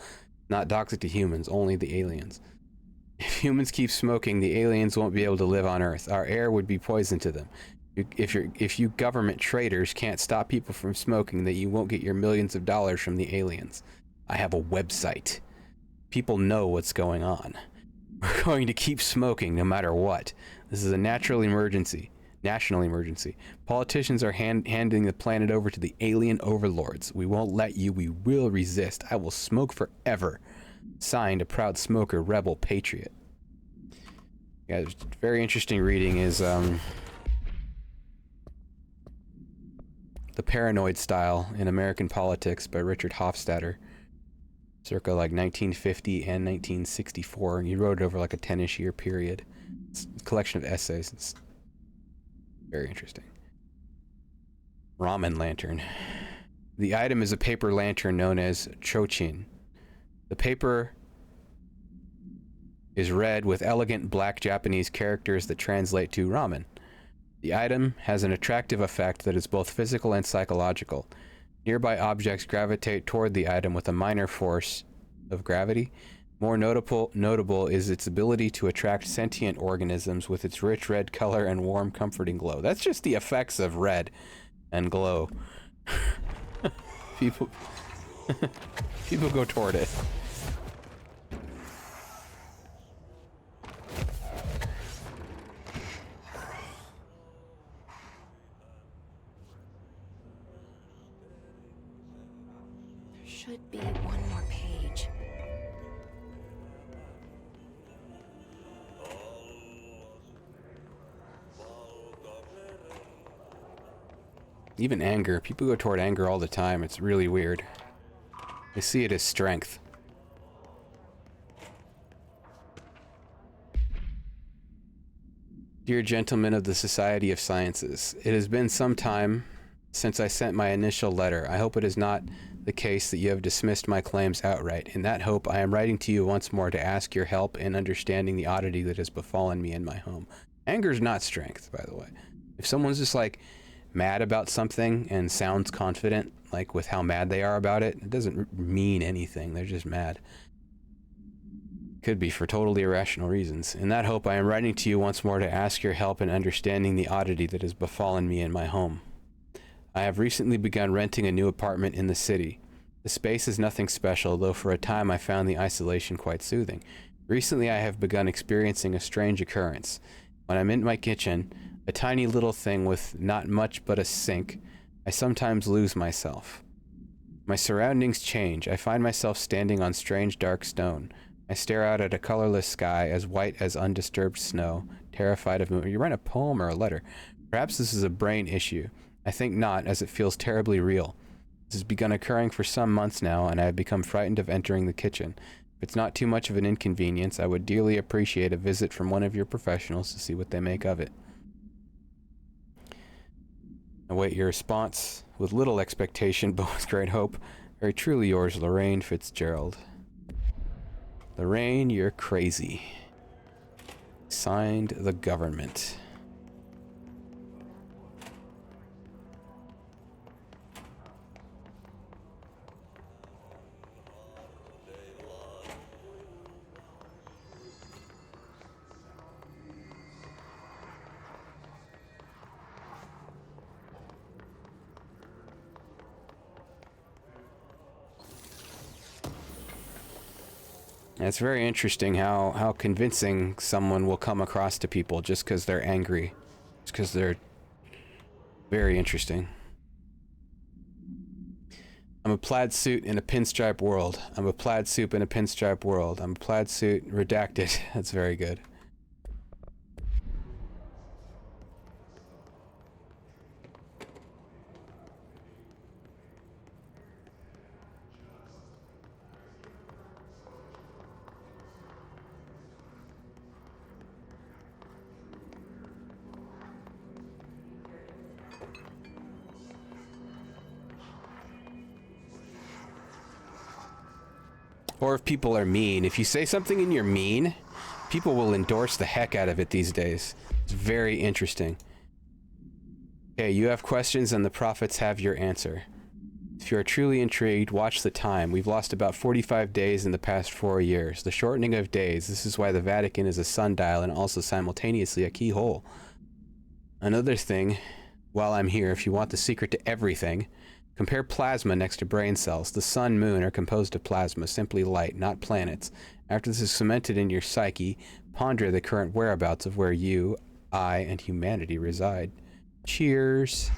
Not toxic to humans, only the aliens. If humans keep smoking, the aliens won't be able to live on Earth. Our air would be poison to them. If you government traitors can't stop people from smoking, then you won't get your millions of dollars from the aliens. I have a website. People know what's going on. We're going to keep smoking no matter what. This is a national emergency. Politicians are handing the planet over to the alien overlords. We won't let you. We will resist. I will smoke forever. Signed, a proud smoker, rebel, patriot. Yeah, very interesting reading is The Paranoid Style in American Politics by Richard Hofstadter. Circa like 1950 and 1964. He wrote it over like a 10-ish year period. It's a collection of essays. It's very interesting. Ramen lantern. The item is a paper lantern known as chochin. The paper is red with elegant black Japanese characters that translate to ramen. The item has an attractive effect that is both physical and psychological. Nearby objects gravitate toward the item with a minor force of gravity. More notable is its ability to attract sentient organisms with its rich red color and warm, comforting glow. That's just the effects of red and glow. People go toward it. Should be one more page. Even anger. People go toward anger all the time. It's really weird. They see it as strength. Dear gentlemen of the Society of Sciences, it has been some time since I sent my initial letter. I hope it is not the case that you have dismissed my claims outright. In that hope, I am writing to you once more to ask your help in understanding the oddity that has befallen me in my home. Anger is not strength, by the way. If someone's just like mad about something and sounds confident, like with how mad they are about it, it doesn't mean anything. They're just mad. Could be for totally irrational reasons. In that hope, I am writing to you once more to ask your help in understanding the oddity that has befallen me in my home. I have recently begun renting a new apartment in the city. The space is nothing special, though for a time I found the isolation quite soothing. Recently, I have begun experiencing a strange occurrence. When I'm in my kitchen, a tiny little thing with not much but a sink, I sometimes lose myself. My surroundings change. I find myself standing on strange dark stone. I stare out at a colorless sky as white as undisturbed snow, terrified of moving. You write a poem or a letter. Perhaps this is a brain issue. I think not, as it feels terribly real. This has begun occurring for some months now, and I have become frightened of entering the kitchen. If it's not too much of an inconvenience, I would dearly appreciate a visit from one of your professionals to see what they make of it. I await your response with little expectation, but with great hope. Very truly yours, Lorraine Fitzgerald. Lorraine, you're crazy. Signed, the government. It's very interesting how convincing someone will come across to people just because they're angry. Just because they're very interesting. I'm a plaid suit in a pinstripe world. I'm a plaid suit in a pinstripe world. I'm a plaid suit redacted. That's very good. Or if people are mean. If you say something and you're mean, people will endorse the heck out of it these days. It's very interesting. Okay, you have questions and the prophets have your answer. If you are truly intrigued, watch the time. We've lost about 45 days in the past 4 years. The shortening of days. This is why the Vatican is a sundial and also simultaneously a keyhole. Another thing, while I'm here, if you want the secret to everything, compare plasma next to brain cells. The sun and moon are composed of plasma, simply light, not planets. After this is cemented in your psyche, ponder the current whereabouts of where you, I, and humanity reside. Cheers.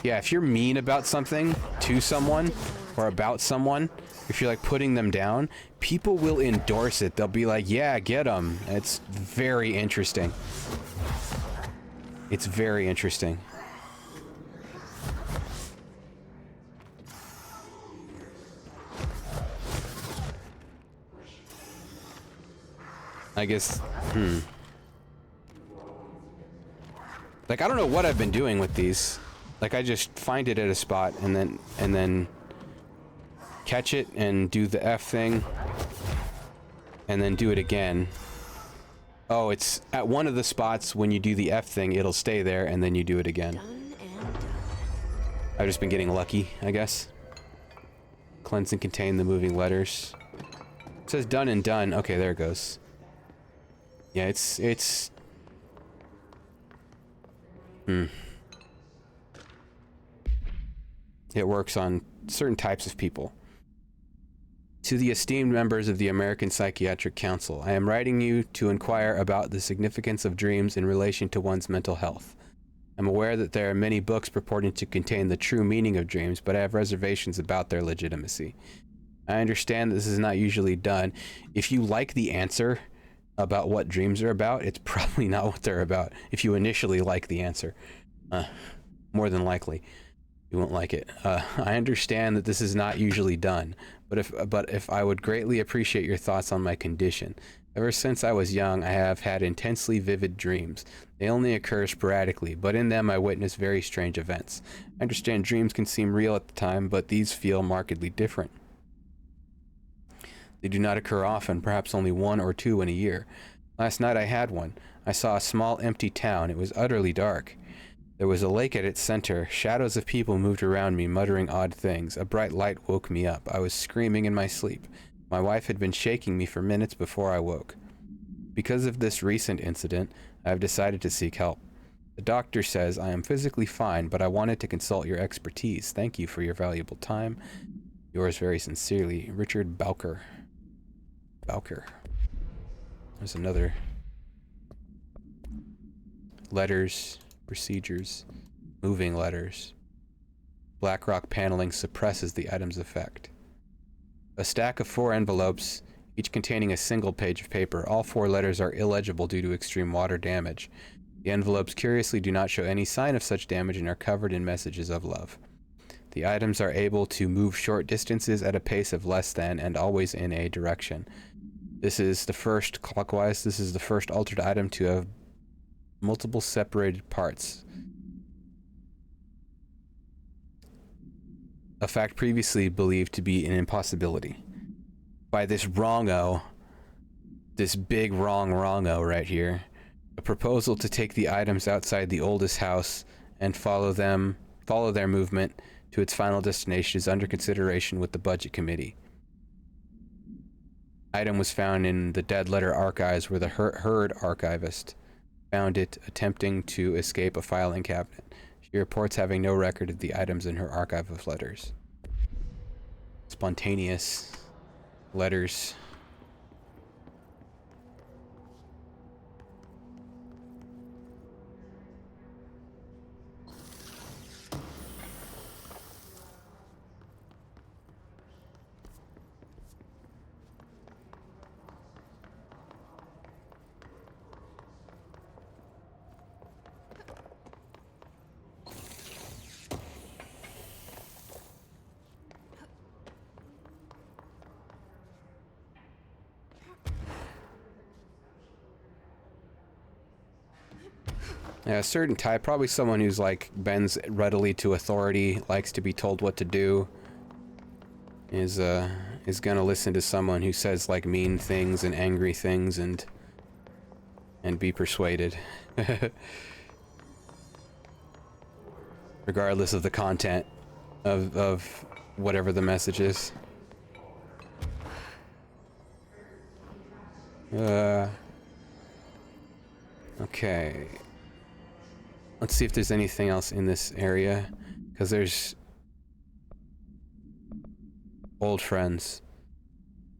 Yeah, if you're mean about something to someone or about someone, if you're like putting them down, people will endorse it. They'll be like, yeah, get them. It's very interesting. It's very interesting. I guess, like, I don't know what I've been doing with these. Like, I just find it at a spot and then catch it and do the F thing and then do it again. Oh, it's at one of the spots when you do the F thing, it'll stay there and then you do it again. I've just been getting lucky, I guess. Cleanse and contain the moving letters. It says done and done. Okay, there it goes. Yeah, it's it works on certain types of people. To the esteemed members of the American Psychiatric Council, I am writing you to inquire about the significance of dreams in relation to one's mental health. I'm aware that there are many books purporting to contain the true meaning of dreams, but I have reservations about their legitimacy. I understand this is not usually done. If you like the answer about what dreams are about, it's probably not what they're about if you initially like the answer. More than likely, you won't like it. I understand that this is not usually done, but if I would greatly appreciate your thoughts on my condition. Ever since I was young, I have had intensely vivid dreams. They only occur sporadically, but in them I witness very strange events. I understand dreams can seem real at the time, but these feel markedly different. They do not occur often, perhaps only 1 or 2 in a year. Last night I had one. I saw a small empty town. It was utterly dark. There was a lake at its center. Shadows of people moved around me, muttering odd things. A bright light woke me up. I was screaming in my sleep. My wife had been shaking me for minutes before I woke. Because of this recent incident, I have decided to seek help. The doctor says I am physically fine, but I wanted to consult your expertise. Thank you for your valuable time. Yours very sincerely, Richard Bowker. Bowker. There's another. Letters, procedures, moving letters. Blackrock paneling suppresses the item's effect. A stack of 4 envelopes, each containing a single page of paper. All 4 letters are illegible due to extreme water damage. The envelopes curiously do not show any sign of such damage and are covered in messages of love. The items are able to move short distances at a pace of less than and always in a direction. This is the first clockwise. This is the first altered item to have multiple separated parts. A fact previously believed to be an impossibility. By this wrongo, this big wrongo right here, a proposal to take the items outside the oldest house and follow their movement to its final destination is under consideration with the budget committee. Item was found in the Dead Letter Archives where the Herd archivist found it attempting to escape a filing cabinet. She reports having no record of the items in her archive of letters. Spontaneous letters. Yeah, a certain type, probably someone who's like bends readily to authority, likes to be told what to do, is gonna listen to someone who says like mean things and angry things and be persuaded. Regardless of the content of whatever the message is. Okay. Let's see if there's anything else in this area, because there's old friends.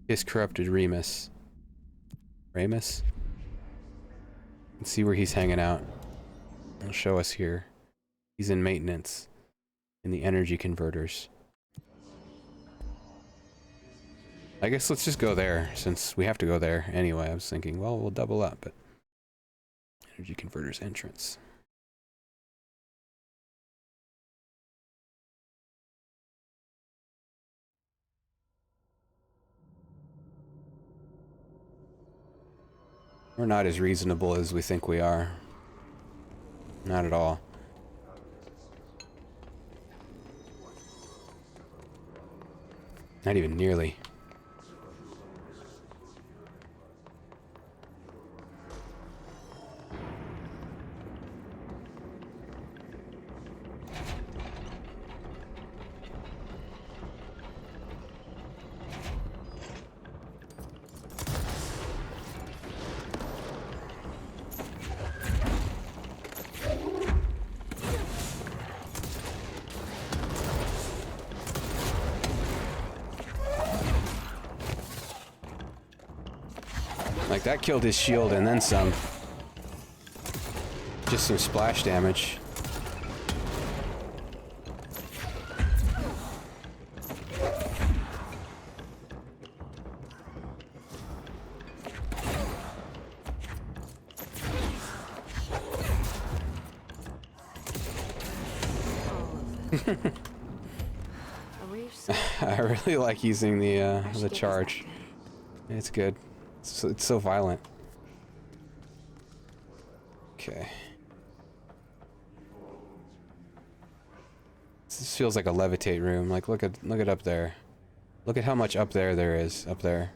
Discorrupted Remus. Let's see where he's hanging out. He'll show us here. He's in maintenance in the energy converters. I guess let's just go there, since we have to go there anyway. I was thinking, well, we'll double up, but energy converters entrance. We're not as reasonable as we think we are. Not at all. Not even nearly. Like, that killed his shield and then some. Just some splash damage. I really like using the charge. It's good. It's so violent. Okay. This feels like a levitate room. Like look at up there. Look at how much up there is up there.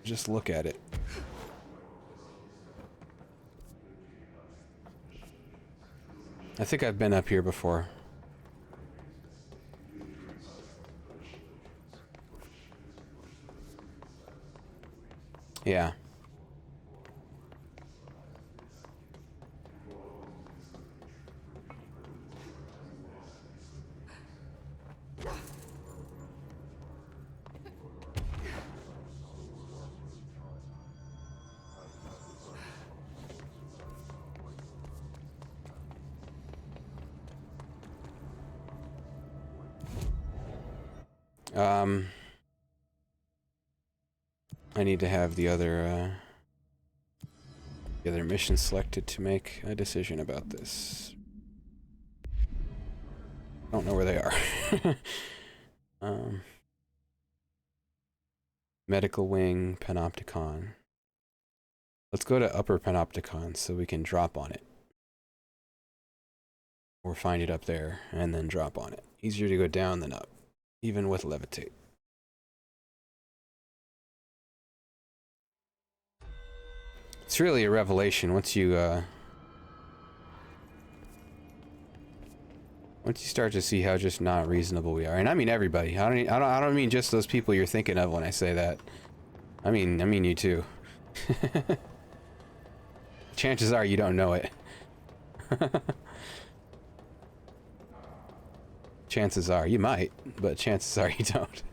Just look at it. I think I've been up here before. Yeah. I need to have the other mission selected to make a decision about this. I don't know where they are. Medical wing, Panopticon. Let's go to upper Panopticon so we can drop on it. Or find it up there and then drop on it. Easier to go down than up, even with levitate. It's really a revelation once you start to see how just not reasonable we are, and I mean everybody. I don't mean just those people you're thinking of when I say that. I mean you too. Chances are you don't know it. Chances are you might, but chances are you don't.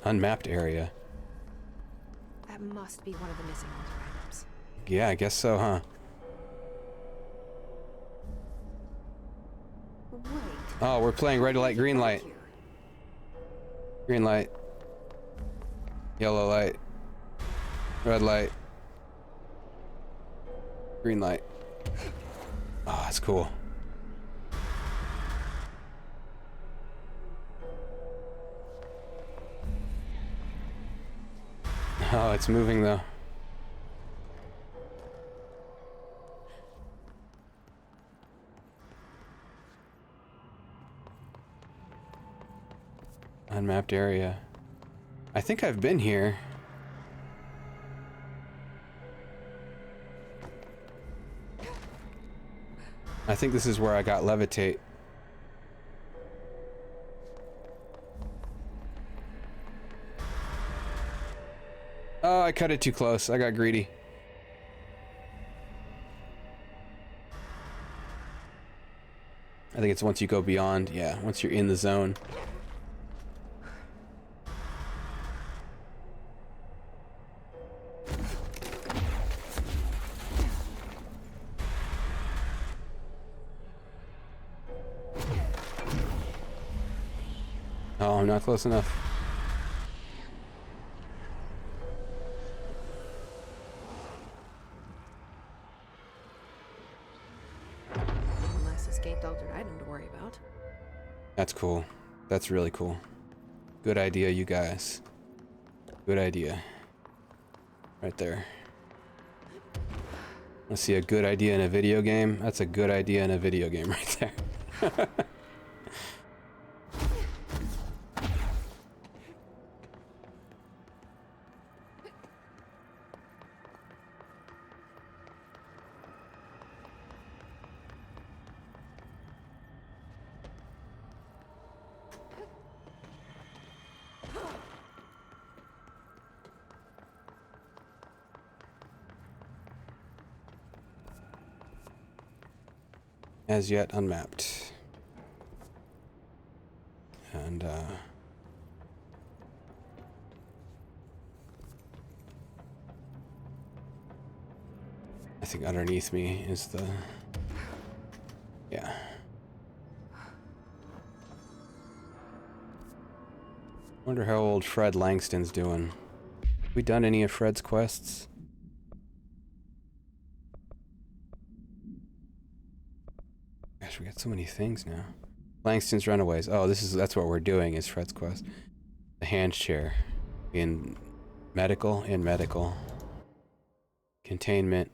Unmapped area. That must be one of the missing altar items. Yeah, I guess so, huh? Wait. Oh, we're playing red light, green light. Green light. Yellow light. Red light. Green light. Oh, that's cool. Oh, it's moving though. Unmapped area. I think I've been here. I think this is where I got levitate. Oh, I cut it too close. I got greedy. I think it's once you go beyond. Yeah, once you're in the zone. Oh, I'm not close enough. Less escaped altered item to worry about. That's cool. That's really cool. Good idea, you guys. Good idea. Right there. Let's see, a good idea in a video game? That's a good idea in a video game right there. As yet unmapped. And I think underneath me is the... Yeah. Wonder how old Fred Langston's doing. Have we done any of Fred's quests? Gosh, we got so many things now. Langston's Runaways. Oh, that's what we're doing is Fred's quest. The hand chair. In medical. Containment.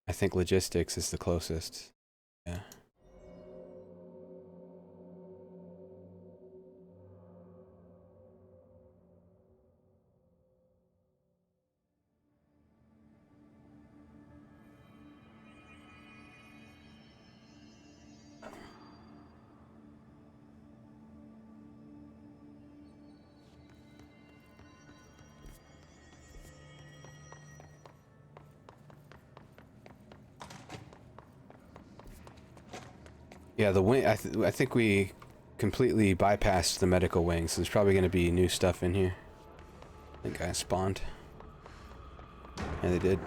I think logistics is the closest. Yeah. Yeah, the wing. I think we completely bypassed the medical wing, so there's probably going to be new stuff in here. I think I spawned. Yeah, they did.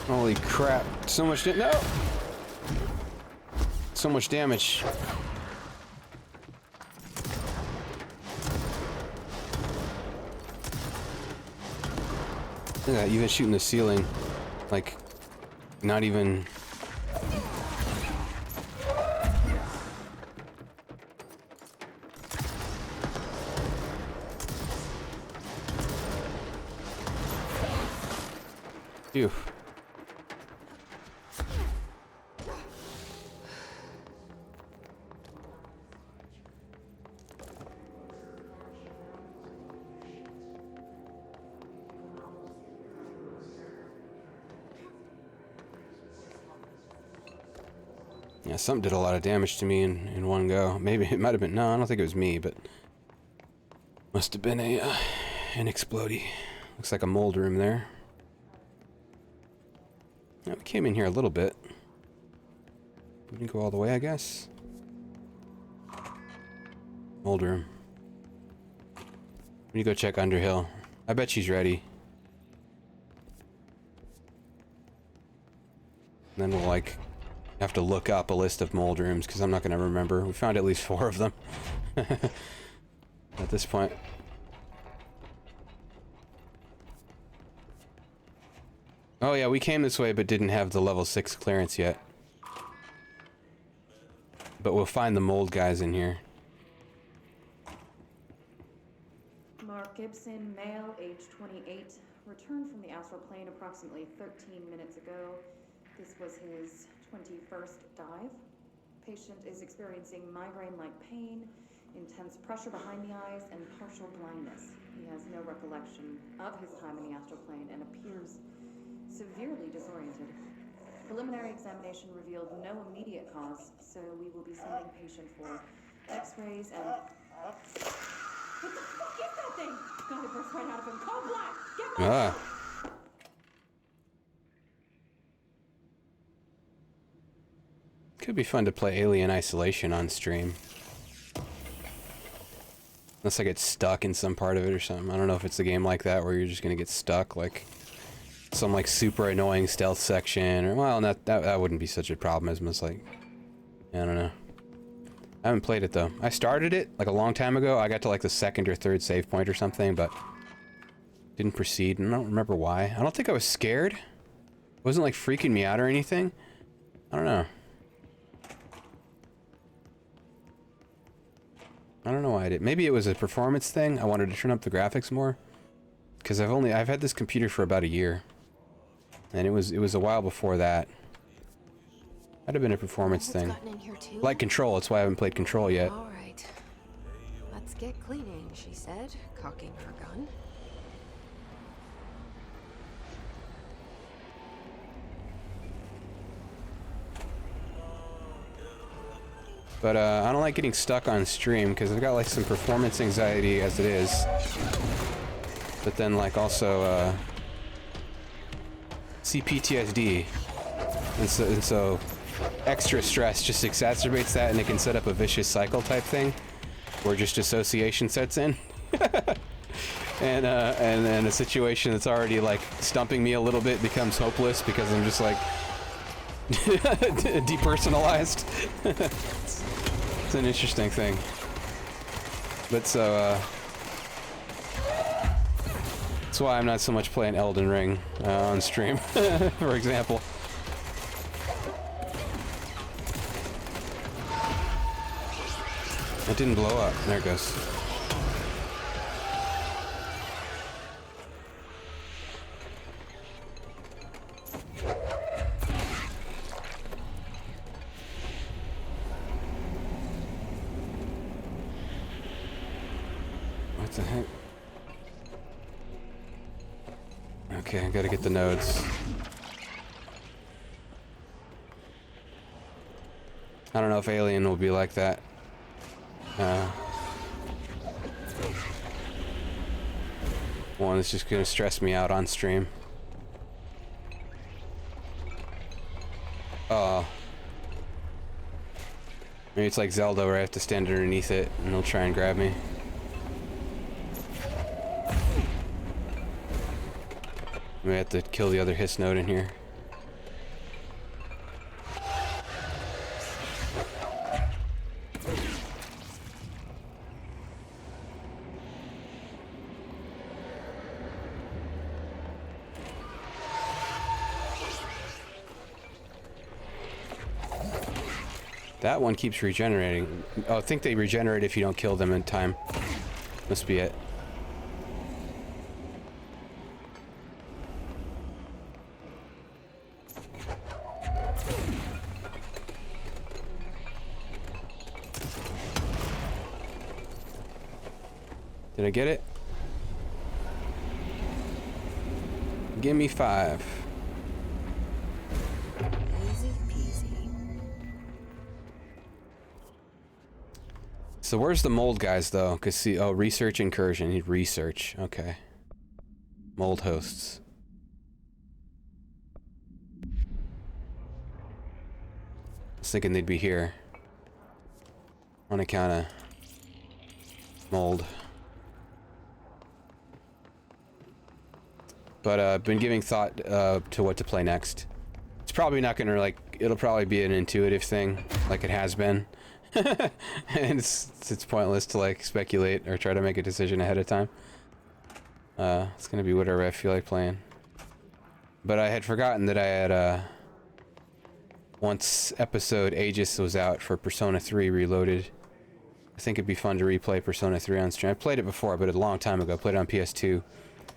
Holy crap, so much no! So much damage. Look at that, even shooting the ceiling. Like, not even... Phew. Yeah, something did a lot of damage to me in one go. Maybe it might have been... No, I don't think it was me, but... Must have been an explodey. Looks like a mold room there. Yeah, we came in here a little bit. We didn't go all the way, I guess. Mold room. We need to go check Underhill. I bet she's ready. And then we'll, like... have to look up a list of mold rooms because I'm not going to remember. We found at least 4 of them at this point. Oh yeah, we came this way but didn't have the level 6 clearance yet. But we'll find the mold guys in here. Mark Gibson, male, age 28, returned from the astral plane approximately 13 minutes ago. This was his 21st dive. Patient is experiencing migraine-like pain, intense pressure behind the eyes, and partial blindness. He has no recollection of his time in the astral plane and appears severely disoriented. Preliminary examination revealed no immediate cause, so we will be sending patient for x-rays and... What the fuck is that thing? God, it burst right out of him. Code black! Get my... Could be fun to play Alien Isolation on stream. Unless I get stuck in some part of it or something. I don't know if it's a game like that where you're just gonna get stuck, like some like super annoying stealth section, or well, that wouldn't be such a problem as much like, I don't know. I haven't played it though. I started it like a long time ago. I got to like the 2nd or 3rd save point or something, but didn't proceed, and I don't remember why. I don't think I was scared. It wasn't like freaking me out or anything. I don't know. I don't know why I did. Maybe it was a performance thing. I wanted to turn up the graphics more. Because I've had this computer for about a year. And it was a while before that. Might have been a performance thing. Like Control, that's why I haven't played Control yet. Alright. Let's get cleaning, she said, cocking her gun. But I don't like getting stuck on stream because I've got like some performance anxiety as it is. But then like also CPTSD. And so extra stress just exacerbates that, and it can set up a vicious cycle type thing where just dissociation sets in. And then a situation that's already like stumping me a little bit becomes hopeless because I'm just like depersonalized. It's an interesting thing. But so that's why I'm not so much playing Elden Ring on stream, for example. It didn't blow up. There it goes. What the heck? Okay, I gotta get the nodes. I don't know if Alien will be like that. One is just gonna stress me out on stream. Maybe it's like Zelda where I have to stand underneath it and they'll try and grab me. Maybe I have to kill the other hiss node in here. That one keeps regenerating. Oh, I think they regenerate if you don't kill them in time. Must be it. Did I get it? Give me 5. So where's the mold guys though? Cause see, oh, research incursion. Need research. Okay. Mold hosts. I was thinking they'd be here. On account of mold. But I've been giving thought to what to play next. It's probably not gonna like. It'll probably be an intuitive thing, like it has been. And it's pointless to like speculate or try to make a decision ahead of time. It's gonna be whatever I feel like playing. But I had forgotten that I had once episode Aegis was out for Persona 3 Reloaded. I think it'd be fun to replay Persona 3 on stream. I played it before, but a long time ago. I played it on PS2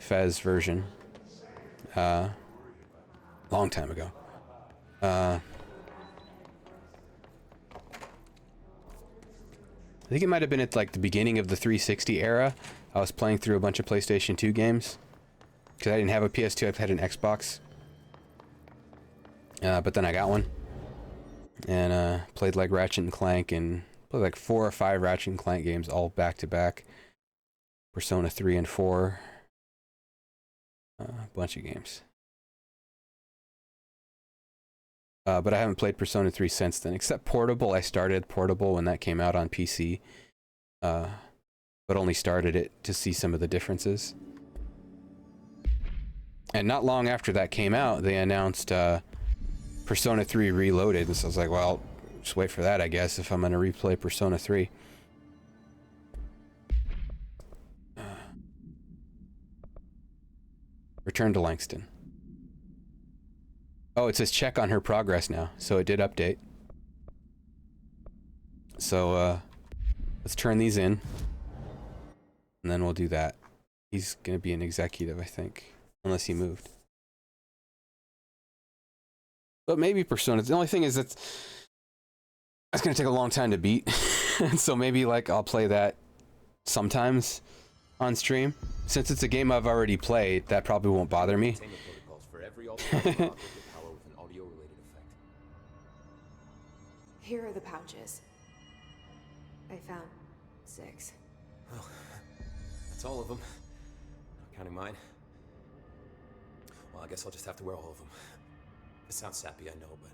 Fez version. Long time ago. I think it might have been at like the beginning of the 360 era. I was playing through a bunch of PlayStation 2 games because I didn't have a PS2. I've had an Xbox, but then I got one and played like Ratchet and Clank and played like 4 or 5 Ratchet and Clank games all back to back. Persona 3 and 4, a bunch of games. But I haven't played Persona 3 since then, except Portable. I started Portable when that came out on PC, but only started it to see some of the differences. And not long after that came out, they announced Persona 3 Reloaded, and so I was like, well, just wait for that, I guess, if I'm going to replay Persona 3. Return to Langston. Oh, it says check on her progress now, so it did update. So, let's turn these in, and then we'll do that. He's gonna be an executive, I think, unless he moved. But maybe Persona. The only thing is that's gonna take a long time to beat, so maybe like I'll play that sometimes on stream. Since it's a game I've already played, that probably won't bother me. Here are the pouches. I found 6. Well, that's all of them. Not counting mine. Well, I guess I'll just have to wear all of them. It sounds sappy, I know, but...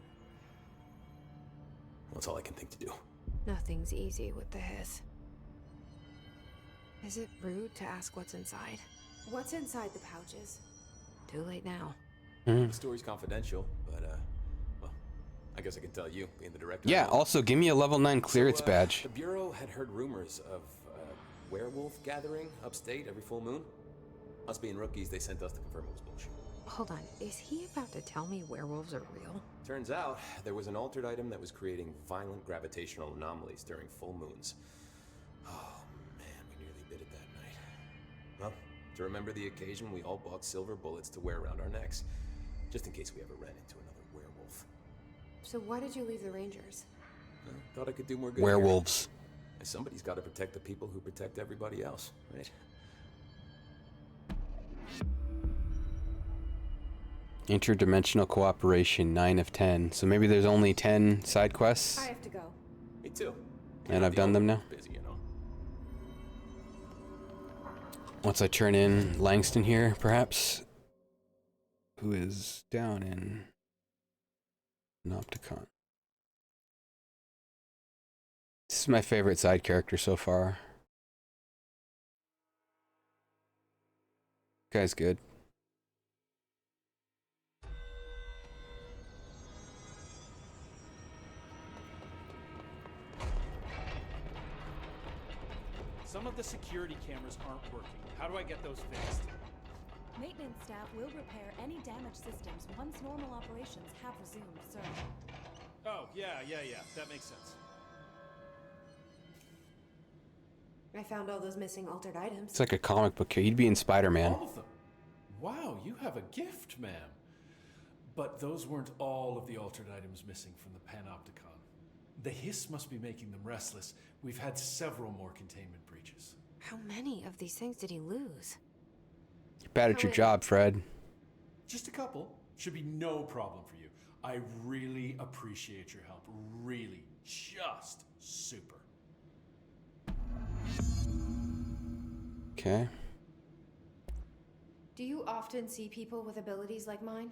well, that's all I can think to do. Nothing's easy with the hiss. Is it rude to ask what's inside? What's inside the pouches? Too late now. The story's confidential, but, well, I guess I can tell you, being the director. Yeah, also give me a level 9 clearance badge. The Bureau had heard rumors of a werewolf gathering upstate every full moon. Us being rookies, they sent us to confirm it was bullshit. Hold on, is he about to tell me werewolves are real? Turns out, there was an altered item that was creating violent gravitational anomalies during full moons. Oh, man, we nearly did it that night. Well, to remember the occasion, we all bought silver bullets to wear around our necks, just in case we ever ran into another werewolf. So why did you leave the Rangers? Well, thought I could do more good Werewolves. here. And somebody's got to protect the people who protect everybody else, right? Interdimensional cooperation, 9 of 10. So maybe there's only 10 side quests. I have to go. Me too. And I've done them now. Busy, you know. Once I turn in Langston here, perhaps, who is down in Panopticon. This is my favorite side character so far. Guy's good. Some of the security cameras aren't working. How do I get those fixed? Maintenance staff will repair any damaged systems once normal operations have resumed, sir. Oh, yeah. That makes sense. I found all those missing altered items. It's like a comic book here. He'd be in Spider-Man. All of them? Wow, you have a gift, ma'am. But those weren't all of the altered items missing from the Panopticon. The hiss must be making them restless. We've had several more containment breaches. How many of these things did he lose? You're bad at your job, Fred. Just a couple. Should be no problem for you. I really appreciate your help. Really. Just super. Okay. Do you often see people with abilities like mine?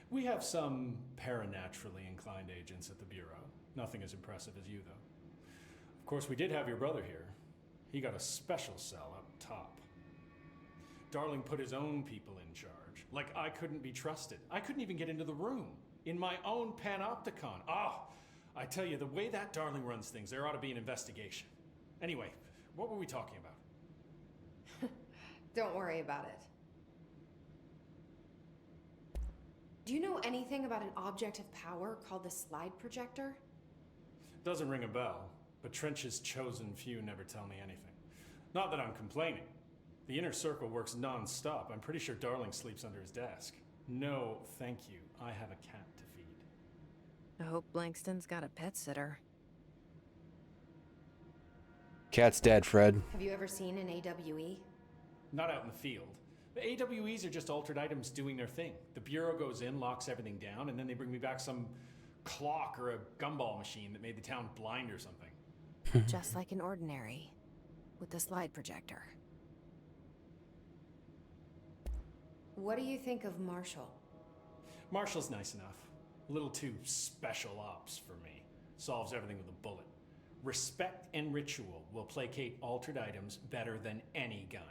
We have some paranaturally inclined agents at the Bureau. Nothing as impressive as you, though. Of course, we did have your brother here. He got a special cell up top. Darling put his own people in charge. Like I couldn't be trusted. I couldn't even get into the room. In my own Panopticon. I tell you, the way that Darling runs things, there ought to be an investigation. Anyway, what were we talking about? Don't worry about it. Do you know anything about an object of power called the slide projector? Doesn't ring a bell, but Trench's chosen few never tell me anything. Not that I'm complaining. The inner circle works non-stop. I'm pretty sure Darling sleeps under his desk. No, thank you. I have a cat to feed. I hope Langston's got a pet sitter. Cat's dead, Fred. Have you ever seen an AWE? Not out in the field. The AWEs are just altered items doing their thing. The Bureau goes in, locks everything down, and then they bring me back some clock or a gumball machine that made the town blind or something. Just like an ordinary, with the slide projector. What do you think of Marshall? Marshall's nice enough. A little too special ops for me. Solves everything with a bullet. Respect and ritual will placate altered items better than any gun.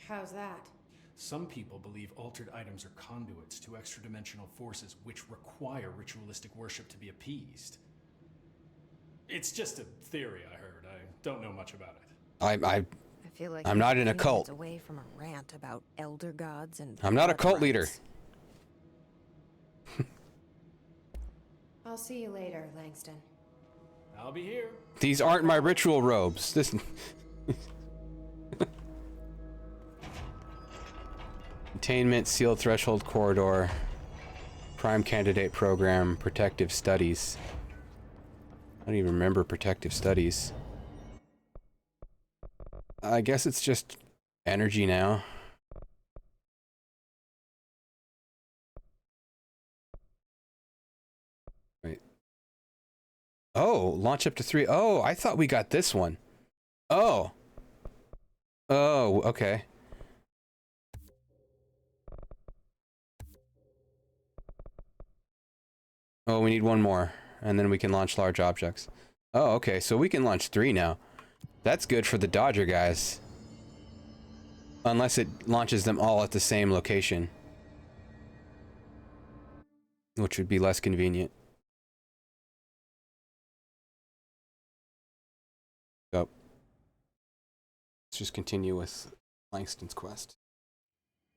How's that? Some people believe altered items are conduits to extra-dimensional forces which require ritualistic worship to be appeased. It's just a theory I heard. I don't know much about it. I feel like I'm not in a few cult. minutes away from a rant about elder gods and I'm not a cult leader. I'll see you later, Langston. I'll be here. These aren't my ritual robes. This Containment, sealed threshold corridor, prime candidate program, protective studies. I don't even remember protective studies. I guess it's just energy now. Wait. Oh, launch up to 3. Oh, I thought we got this one. Oh. Oh, okay. Oh, we need one more, and then we can launch large objects. Oh, okay, so we can launch 3 now. That's good for the Dodger guys. Unless it launches them all at the same location. Which would be less convenient. So, let's just continue with Langston's quest.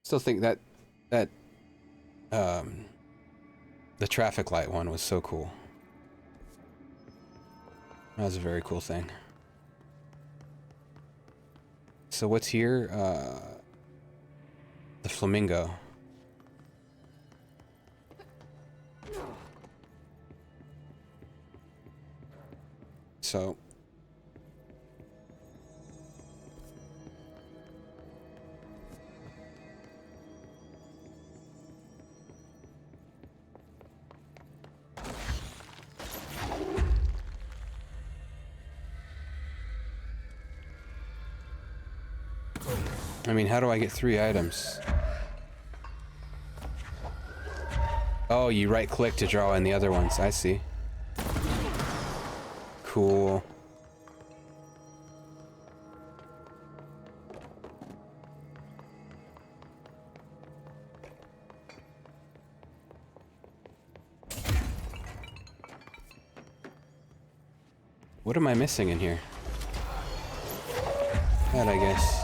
Still think that the traffic light one was so cool. That was a very cool thing. So what's here? The flamingo. So I mean, how do I get 3 items? Oh, you right click to draw in the other ones. I see. Cool. What am I missing in here? That, I guess.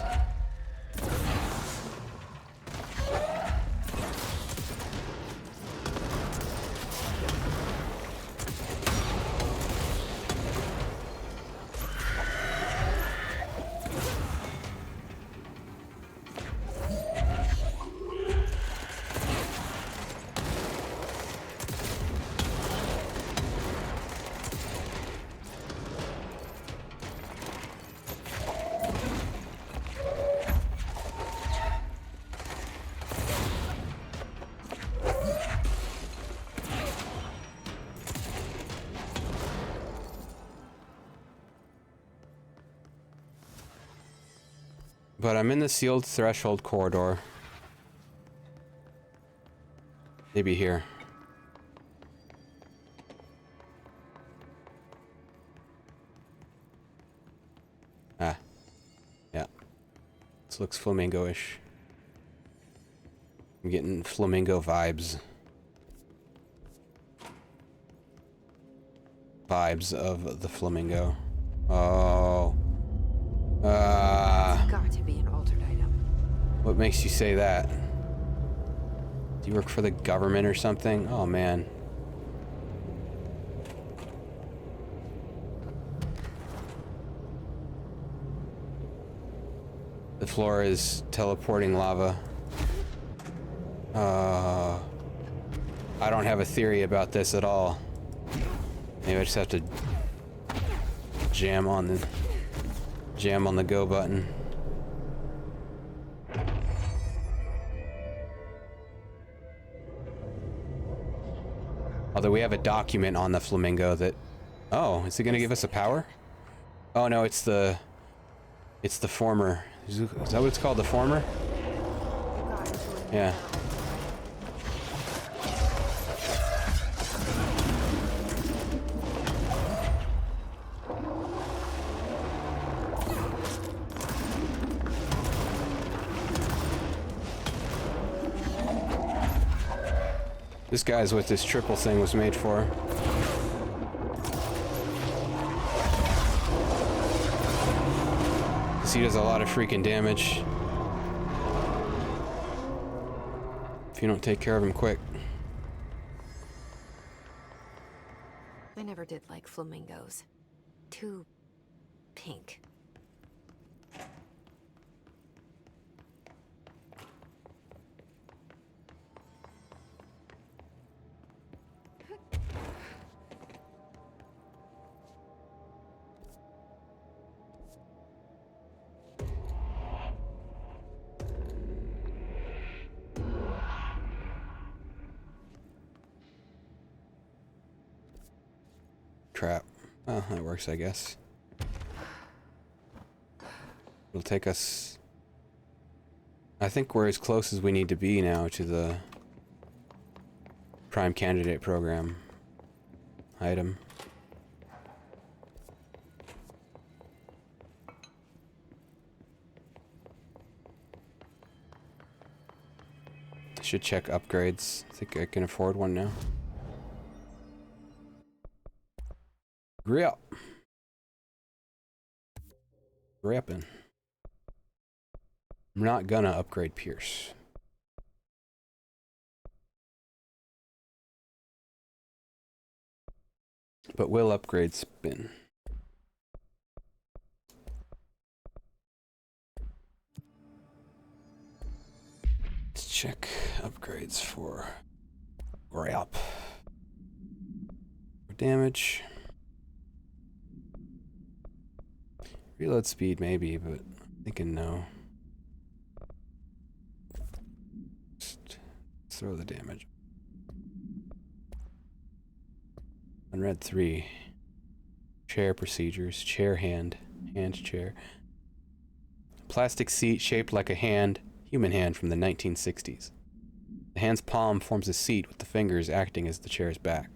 But I'm in the sealed threshold corridor. Maybe here. Ah. Yeah. This looks flamingo-ish. I'm getting flamingo vibes. Vibes of the flamingo. Oh. It's got to be an altered item. What makes you say that? Do you work for the government or something? Oh, man. The floor is teleporting lava. I don't have a theory about this at all. Maybe I just have to jam on the go button. Although we have a document on the flamingo that... Oh, is it gonna give us a power? Oh no, it's the former. Is that what it's called, the former? Yeah. This guy's what this triple thing was made for. Because he does a lot of freaking damage. If you don't take care of him quick. I never did like flamingos. Too pink. Crap. Well, that works, I guess. It'll take us... I think we're as close as we need to be now to the Prime Candidate Program item. Should check upgrades. I think I can afford one now. Grip. Grippin'. I'm not gonna upgrade Pierce. But will upgrade Spin. Let's check upgrades for Grip. Damage. Reload speed maybe, but I'm thinking no. Just throw the damage. Unread 3. Chair procedures. Chair hand. Hand chair. Plastic seat shaped like a hand. Human hand from the 1960s. The hand's palm forms a seat with the fingers acting as the chair's back.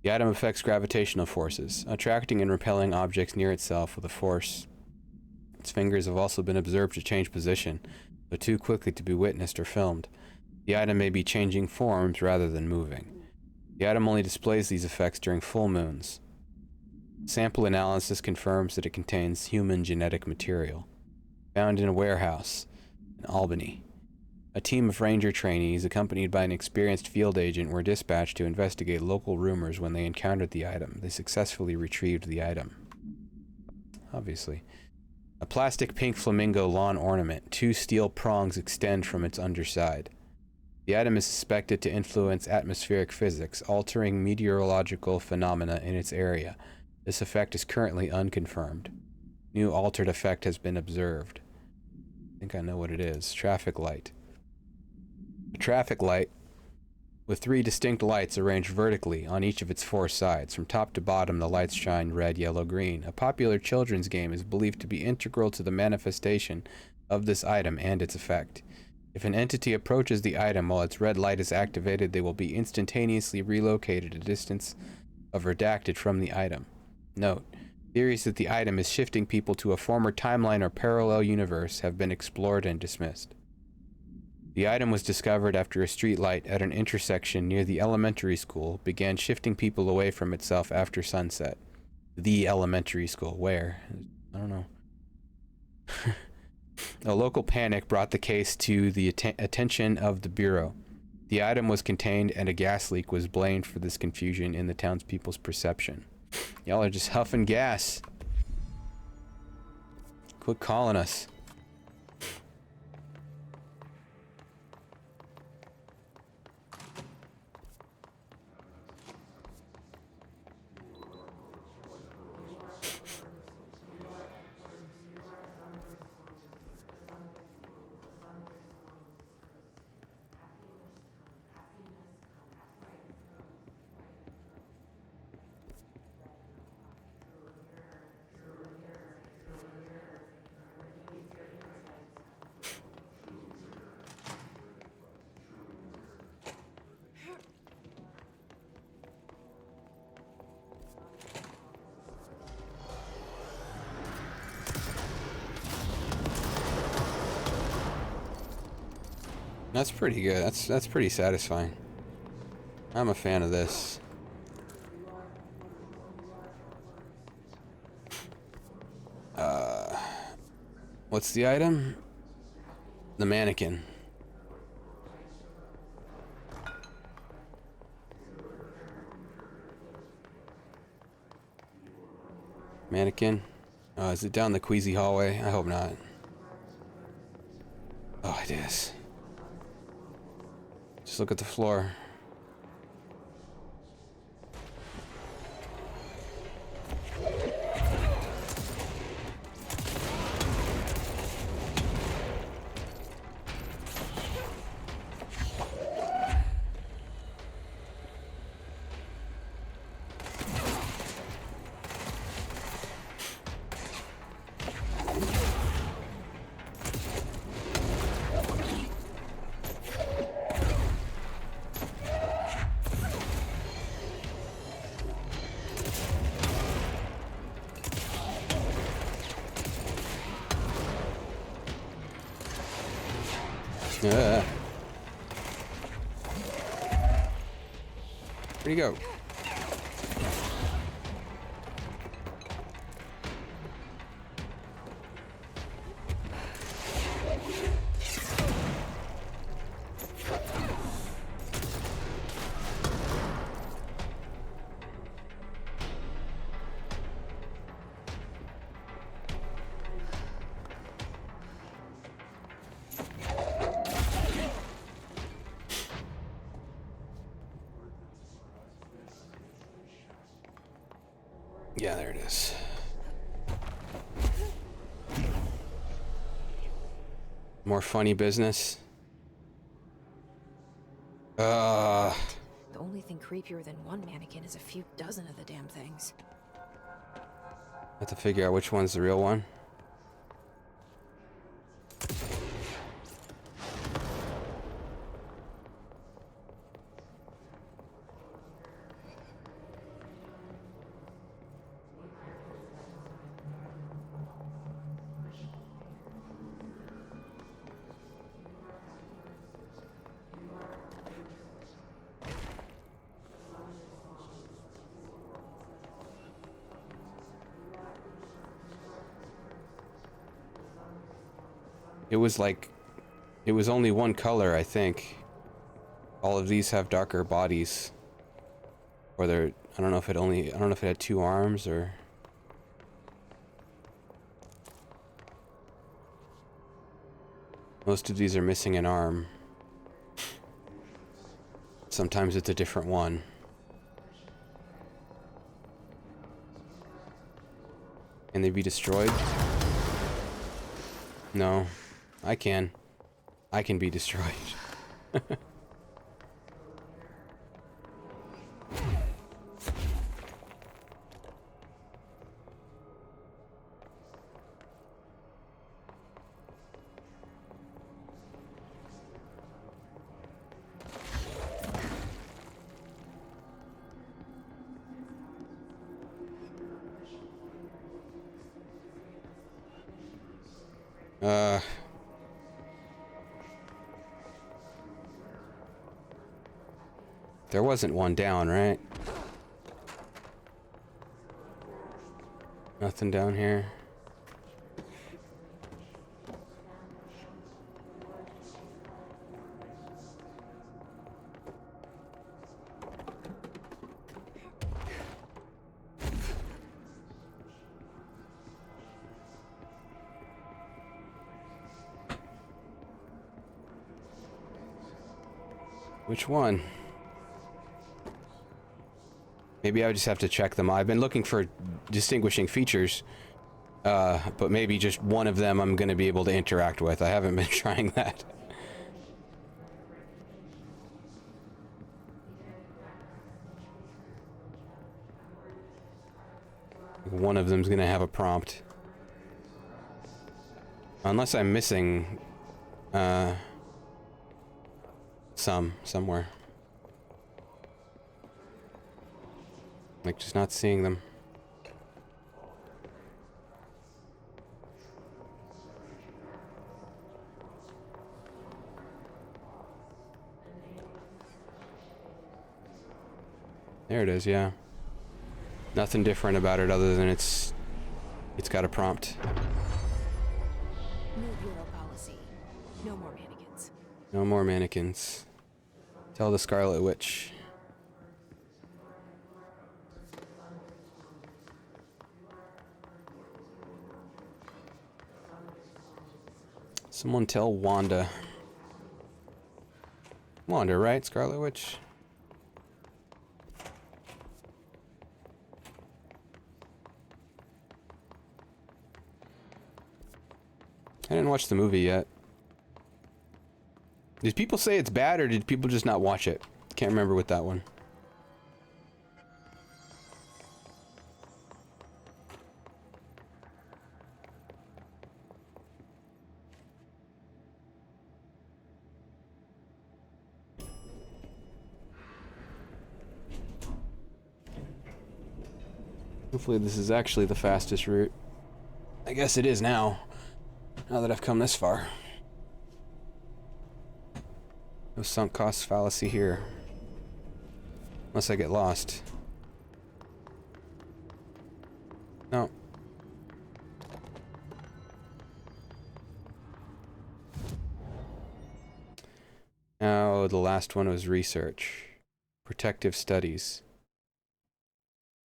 The item affects gravitational forces, attracting and repelling objects near itself with a force. Its fingers have also been observed to change position, but too quickly to be witnessed or filmed. The item may be changing forms rather than moving. The item only displays these effects during full moons. Sample analysis confirms that it contains human genetic material. Found in a warehouse in Albany. A team of ranger trainees, accompanied by an experienced field agent, were dispatched to investigate local rumors when they encountered the item. They successfully retrieved the item. Obviously. A plastic pink flamingo lawn ornament. 2 steel prongs extend from its underside. The item is suspected to influence atmospheric physics, altering meteorological phenomena in its area. This effect is currently unconfirmed. New altered effect has been observed. I think I know what it is. Traffic light. A traffic light with 3 distinct lights arranged vertically on each of its 4 sides. From top to bottom, the lights shine red, yellow, green. A popular children's game is believed to be integral to the manifestation of this item and its effect. If an entity approaches the item while its red light is activated, they will be instantaneously relocated a distance of redacted from the item. Note: theories that the item is shifting people to a former timeline or parallel universe have been explored and dismissed. The item was discovered after a street light at an intersection near the elementary school began shifting people away from itself after sunset. The elementary school. Where? I don't know. A local panic brought the case to the attention of the Bureau. The item was contained and a gas leak was blamed for this confusion in the townspeople's perception. Y'all are just huffing gas. Quit calling us. That's pretty good. That's pretty satisfying. I'm a fan of this. What's the item? The mannequin. Mannequin? Is it down the queasy hallway? I hope not. Oh, it is. Just look at the floor. Where'd he go? Yeah, there it is. More funny business. The only thing creepier than one mannequin is a few dozen of the damn things. Have to figure out which one's the real one. It was only one color, I think. All of these have darker bodies. Or they're, I don't know if it had 2 arms or... Most of these are missing an arm. Sometimes it's a different one. Can they be destroyed? No. I can be destroyed. There wasn't one down, right? Nothing down here. Which one? Maybe I would just have to check them. I've been looking for distinguishing features, but maybe just one of them I'm going to be able to interact with. I haven't been trying that. One of them's going to have a prompt. Unless I'm missing somewhere. Like, just not seeing them. There it is, yeah. Nothing different about it other than it's got a prompt. New bureau policy. No more mannequins. No more mannequins. Tell the Scarlet Witch. Someone tell Wanda. Wanda, right? Scarlet Witch? I didn't watch the movie yet. Did people say it's bad, or did people just not watch it? Can't remember with that one. Hopefully this is actually the fastest route. I guess it is now that I've come this far. No sunk cost fallacy here. Unless I get lost. No. Now the last one was research. Protective studies.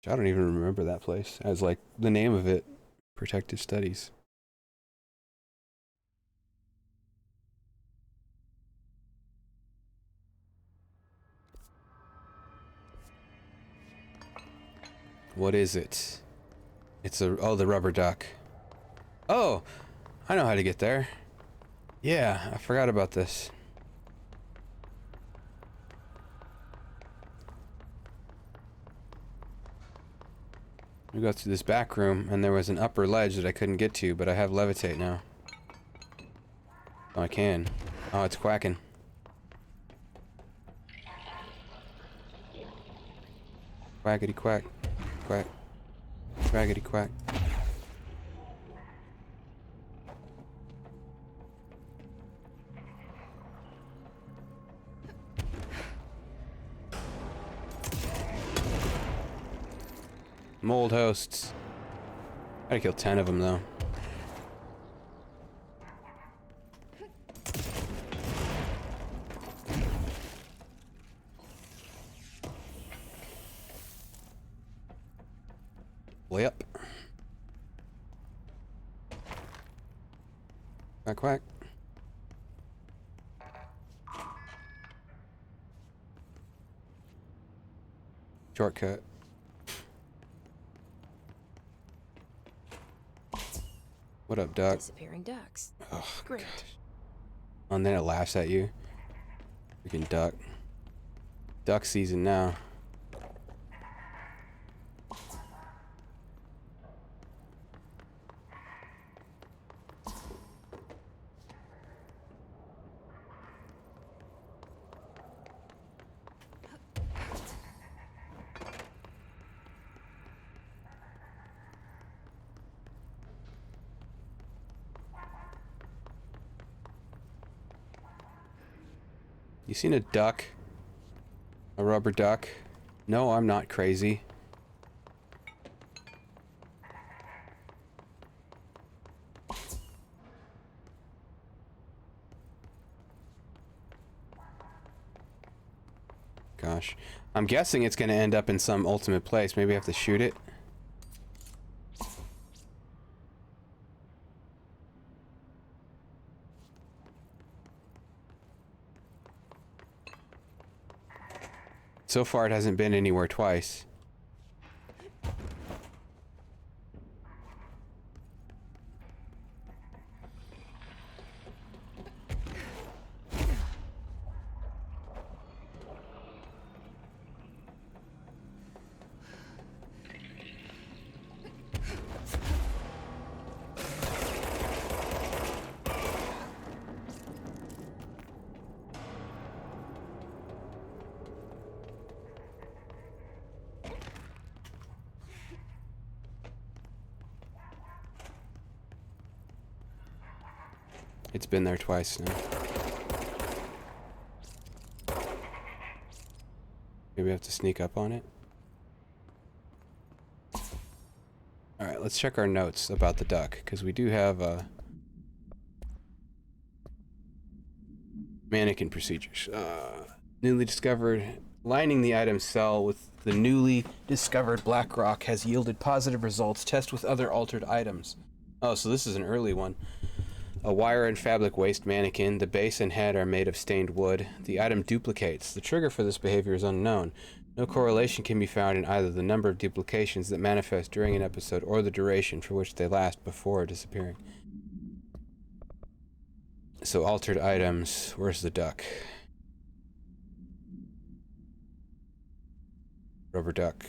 I don't even remember that place. As like the name of it. Protective studies. What is it? It's a... Oh, the rubber duck. Oh! I know how to get there. Yeah, I forgot about this. We got through this back room, and there was an upper ledge that I couldn't get to, but I have levitate now. Oh, I can. Oh, it's quacking. Quackity quack. Quack. Quackity quack. Mold hosts. I gotta kill 10 of them though. Way up. Quack quack. Shortcut. What up, duck? Disappearing ducks. Oh, great. Gosh. And then it laughs at you. Freaking duck. Duck season now. You seen a duck? A rubber duck? No, I'm not crazy. Gosh. I'm guessing it's gonna end up in some ultimate place. Maybe I have to shoot it. So far, it hasn't been anywhere twice. It's been there twice now. Maybe I have to sneak up on it. Alright, let's check our notes about the duck, because we do have mannequin procedures. Newly discovered. Lining the item cell with the newly discovered black rock has yielded positive results. Test with other altered items. Oh, so this is an early one. A wire and fabric waste mannequin. The base and head are made of stained wood. The item duplicates. The trigger for this behavior is unknown. No correlation can be found in either the number of duplications that manifest during an episode or the duration for which they last before disappearing. So altered items. Where's the duck? Rubber duck.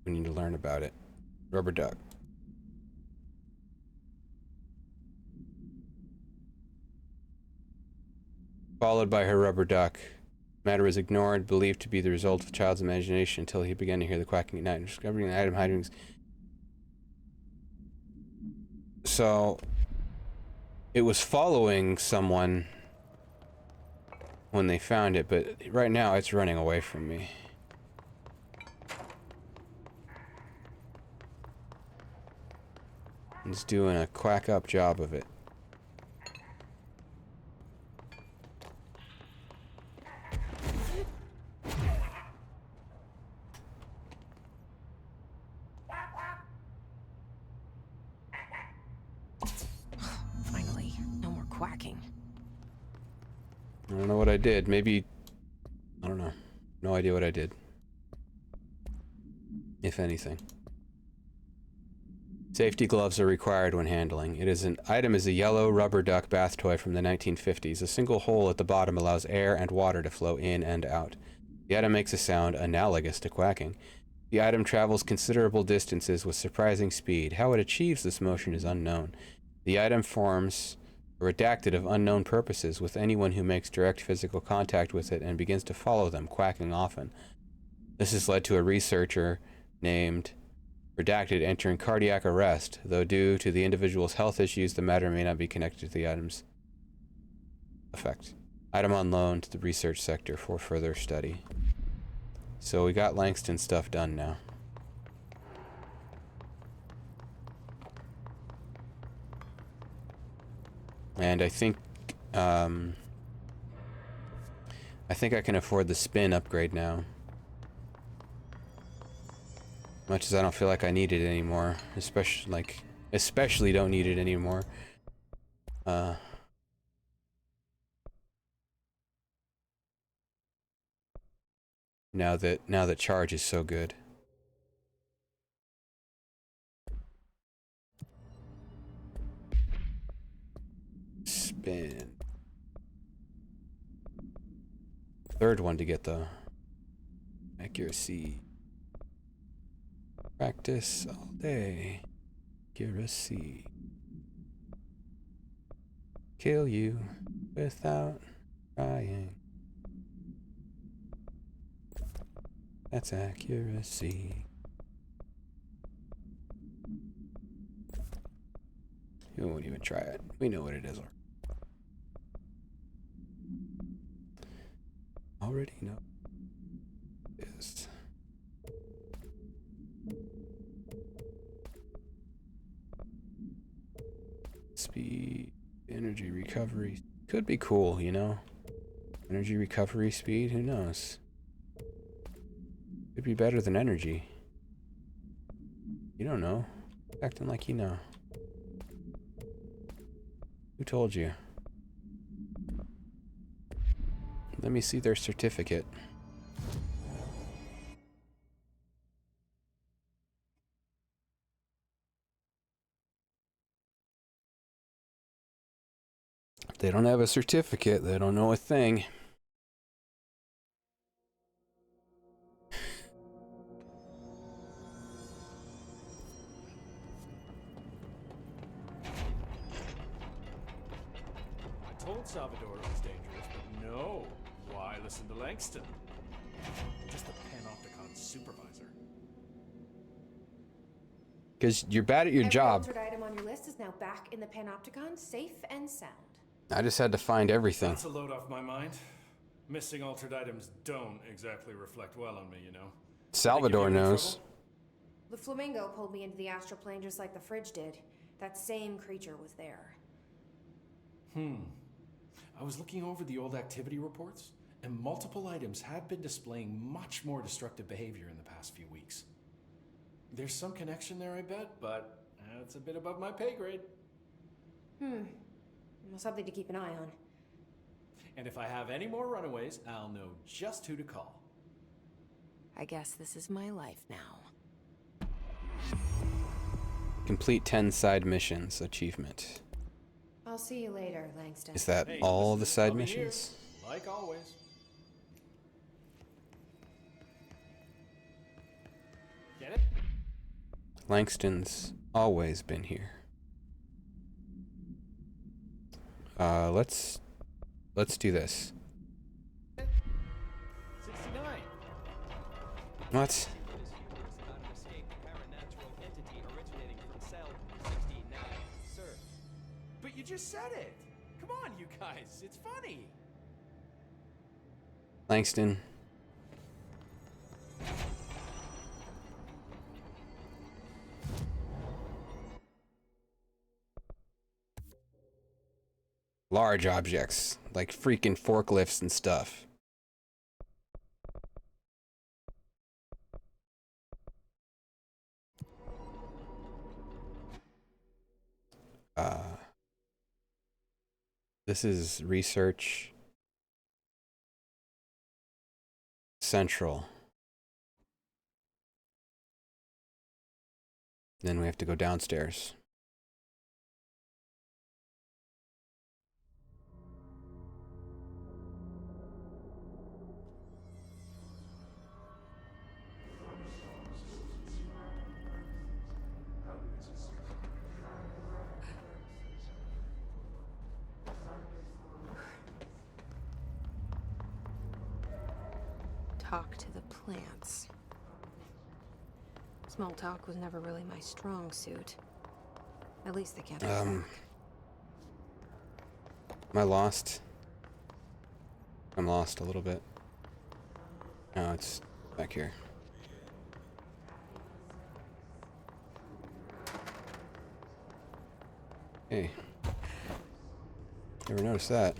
We need to learn about it. Rubber duck. Followed by her rubber duck. Matter is ignored, believed to be the result of a child's imagination until he began to hear the quacking at night. Discovering the item hiding. So, it was following someone when they found it, but right now it's running away from me. It's doing a quack up job of it. Finally, no more quacking. I don't know what I did. Maybe, I don't know. No idea what I did. If anything. Safety gloves are required when handling. Item is a yellow rubber duck bath toy from the 1950s. A single hole at the bottom allows air and water to flow in and out. The item makes a sound analogous to quacking. The item travels considerable distances with surprising speed. How it achieves this motion is unknown. The item forms a redacted of unknown purposes with anyone who makes direct physical contact with it and begins to follow them, quacking often. This has led to a researcher named Redacted entering cardiac arrest, though due to the individual's health issues, the matter may not be connected to the item's effect. Item on loan to the research sector for further study. So we got Langston stuff done now. And I think I can afford the spin upgrade now. Much as I don't feel like I need it anymore. Especially don't need it anymore. Now that charge is so good. Spin. Third one to get the accuracy. Practice all day. Accuracy. Kill you without trying. That's accuracy. You won't even try it. We know what it is. Already know. Yes. Speed, energy recovery. Could be cool, you know? Energy recovery speed, who knows? Could be better than energy. You don't know. Acting like you know. Who told you? Let me see their certificate. If they don't have a certificate, they don't know a thing. I told Salvador it was dangerous, but no. Why listen to Langston? Just the Panopticon supervisor. Because you're bad at your job. Every altered item on your list is now back in the Panopticon, safe and sound. I just had to find everything. That's a load off my mind. Missing altered items don't exactly reflect well on me, you know. Salvador knows. The flamingo pulled me into the astral plane just like the fridge did. That same creature was there. I was looking over the old activity reports, and multiple items have been displaying much more destructive behavior in the past few weeks. There's some connection there, I bet, but it's a bit above my pay grade. Well, something to keep an eye on. And if I have any more runaways, I'll know just who to call. I guess this is my life now. Complete 10 side missions achievement. I'll see you later, Langston. Is that all the side missions? Here, like always. Get it? Langston's always been here. Let's do this. 69. What? But you just said it. Come on, you guys. It's funny. Langston. Large objects, like freaking forklifts and stuff. This is Research Central. Then we have to go downstairs. Talk to the plants. Small talk was never really my strong suit. At least they can't. Am I lost? I'm lost a little bit. No, it's back here. Hey. Never noticed that.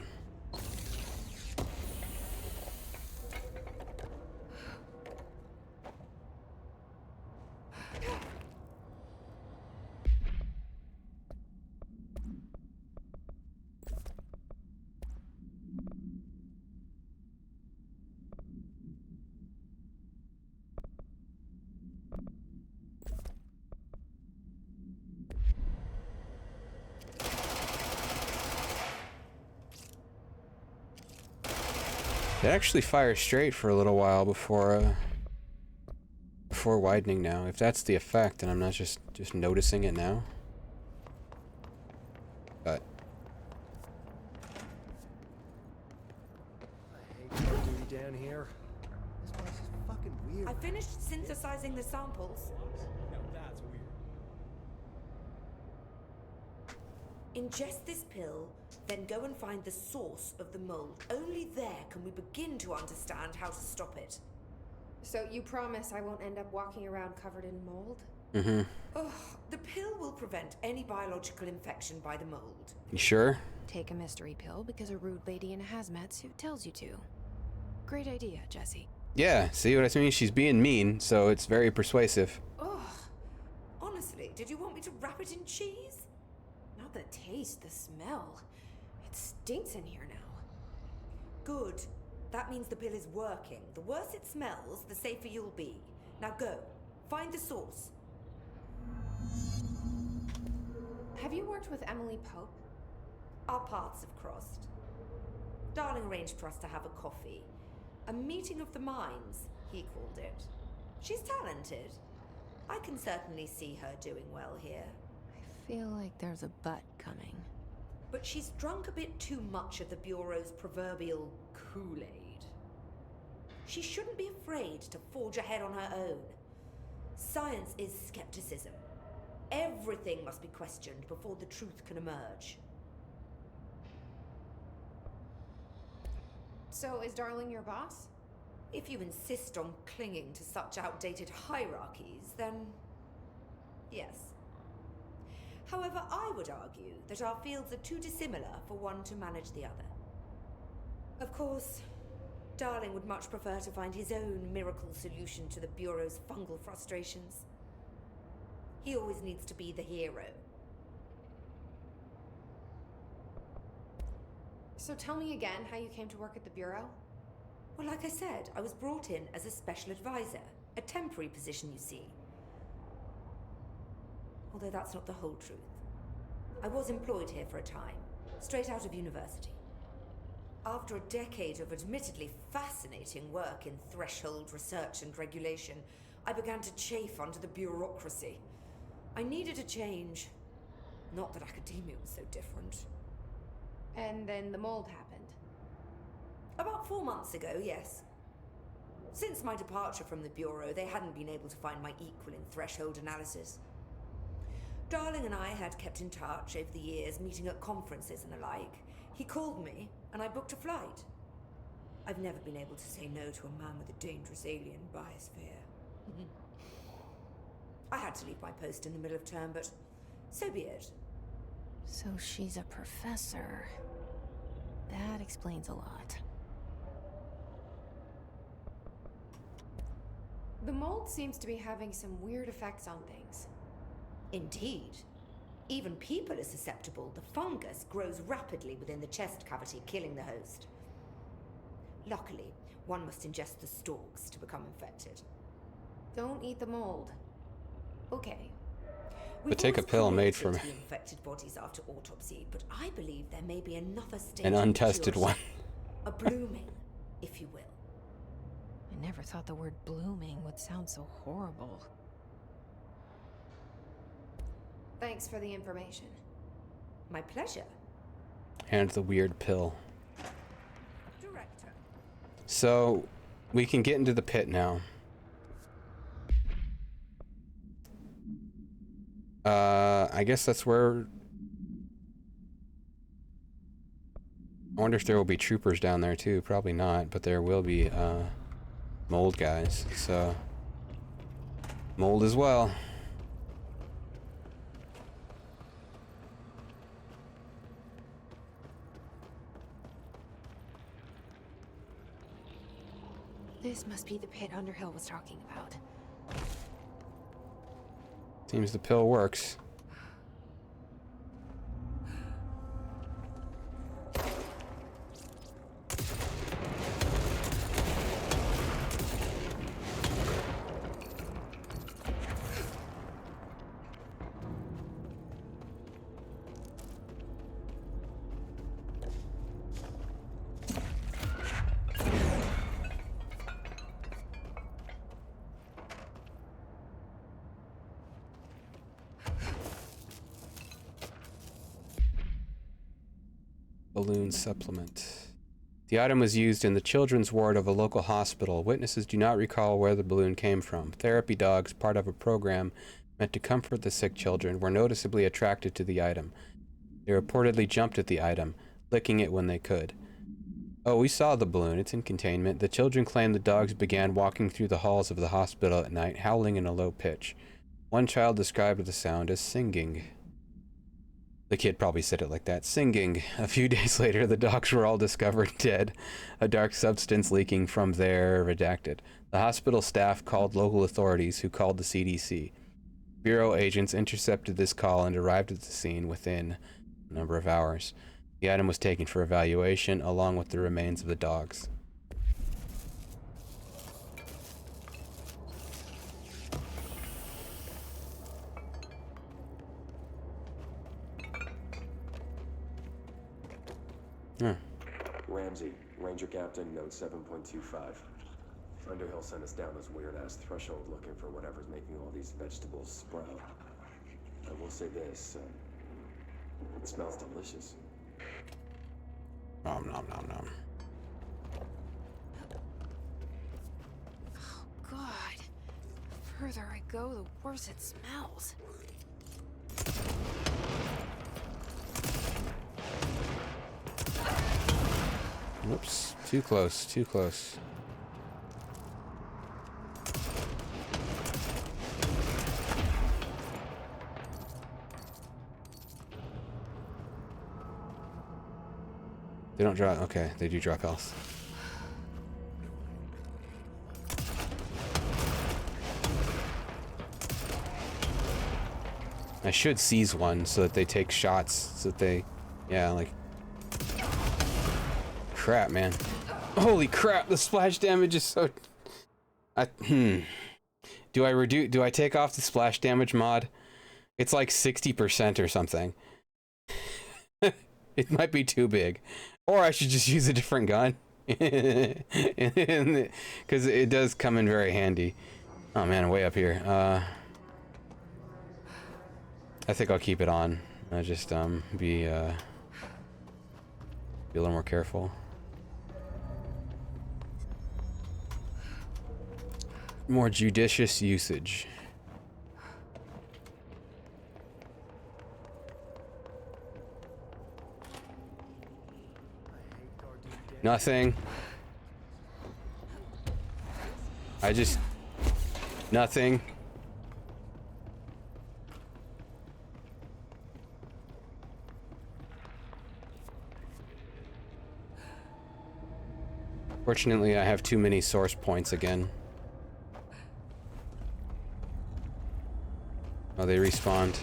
It actually fires straight for a little while before widening now. If that's the effect, and I'm not just noticing it now. But I hate duty down here. This place is fucking weird. I finished synthesizing the samples. No, that's weird. Ingest this pill, then go and find the source of the mold. Only there can we begin to understand how to stop it. So you promise I won't end up walking around covered in mold? Mm-hmm. Oh, the pill will prevent any biological infection by the mold. You sure? Take a mystery pill because a rude lady in a hazmat suit tells you to. Great idea, Jesse. Yeah, see what I mean? She's being mean, so it's very persuasive. Oh, honestly, did you want me to wrap it in cheese? Not the taste, the smell. It stinks in here now. Good. That means the pill is working. The worse it smells, the safer you'll be. Now go. Find the source. Have you worked with Emily Pope? Our paths have crossed. Darling arranged for us to have a coffee. A meeting of the minds, he called it. She's talented. I can certainly see her doing well here. I feel like there's a but coming. But she's drunk a bit too much of the Bureau's proverbial Kool-Aid. She shouldn't be afraid to forge ahead on her own. Science is skepticism. Everything must be questioned before the truth can emerge. So is Darling your boss? If you insist on clinging to such outdated hierarchies, then yes. However, I would argue that our fields are too dissimilar for one to manage the other. Of course, Darling would much prefer to find his own miracle solution to the Bureau's fungal frustrations. He always needs to be the hero. So tell me again how you came to work at the Bureau? Well, like I said, I was brought in as a special advisor. A temporary position, you see. Although that's not the whole truth. I was employed here for a time, straight out of university. After a decade of admittedly fascinating work in threshold research and regulation, I began to chafe under the bureaucracy. I needed a change. Not that academia was so different. And then the mold happened. About 4 months ago, yes. Since my departure from the Bureau, they hadn't been able to find my equal in threshold analysis. Darling and I had kept in touch over the years, meeting at conferences and the like. He called me, and I booked a flight. I've never been able to say no to a man with a dangerous alien biosphere. I had to leave my post in the middle of term, but so be it. So she's a professor. That explains a lot. The mold seems to be having some weird effects on things. Indeed. Even people are susceptible. The fungus grows rapidly within the chest cavity, killing the host. Luckily, one must ingest the stalks to become infected. Don't eat the mold. Okay. But take a pill made from the infected bodies after autopsy, but I believe there may be another stage. an untested of one. A blooming, if you will. I never thought the word blooming would sound so horrible. Thanks for the information. My pleasure. And the weird pill. Director. So, we can get into the pit now. I guess that's where... I wonder if there will be troopers down there too. Probably not, but there will be mold guys. So, mold as well. This must be the pit Underhill was talking about. Seems the pill works. Balloon supplement. The item was used in the children's ward of a local hospital. Witnesses do not recall where the balloon came from. Therapy dogs, part of a program meant to comfort the sick children, were noticeably attracted to the item. They reportedly jumped at the item, licking it when they could. Oh, we saw the balloon. It's in containment. The children claim the dogs began walking through the halls of the hospital at night, howling in a low pitch. One child described the sound as singing. The kid probably said it like that. Singing. A few days later, the dogs were all discovered dead. A dark substance leaking from there, redacted. The hospital staff called local authorities, who called the CDC. Bureau agents intercepted this call and arrived at the scene within a number of hours. The item was taken for evaluation, along with the remains of the dogs. Ramsey, Ranger Captain, note 7.25. Underhill sent us down this weird-ass threshold looking for whatever's making all these vegetables sprout. I will say this, it smells delicious. Nom nom nom nom. Oh, God. The further I go, the worse it smells. Whoops. Too close, too close. They don't drop. Okay, they do drop health. I should seize one so that they take shots, so that they, yeah, like. Crap, man. Holy crap, the splash damage is so... Do I take off the splash damage mod? It's like 60% or something. It might be too big. Or I should just use a different gun. Because it does come in very handy. Oh man, way up here. I think I'll keep it on. I'll just be a little more careful. More judicious usage. Nothing. I just... Nothing. Fortunately, I have too many source points again. Oh, they respawned.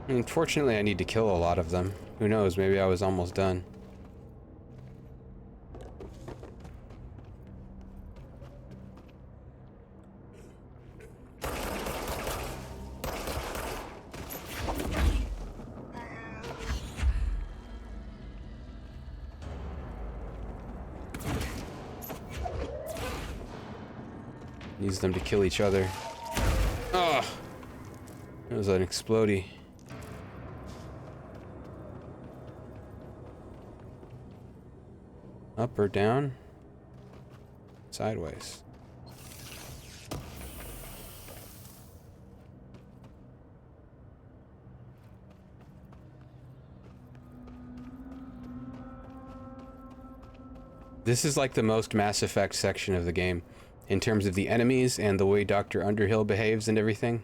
Unfortunately, I need to kill a lot of them. Who knows, maybe I was almost done. Use them to kill each other. Ugh! That was an explodey. Up or down? Sideways. This is like the most Mass Effect section of the game, in terms of the enemies and the way Dr. Underhill behaves and everything.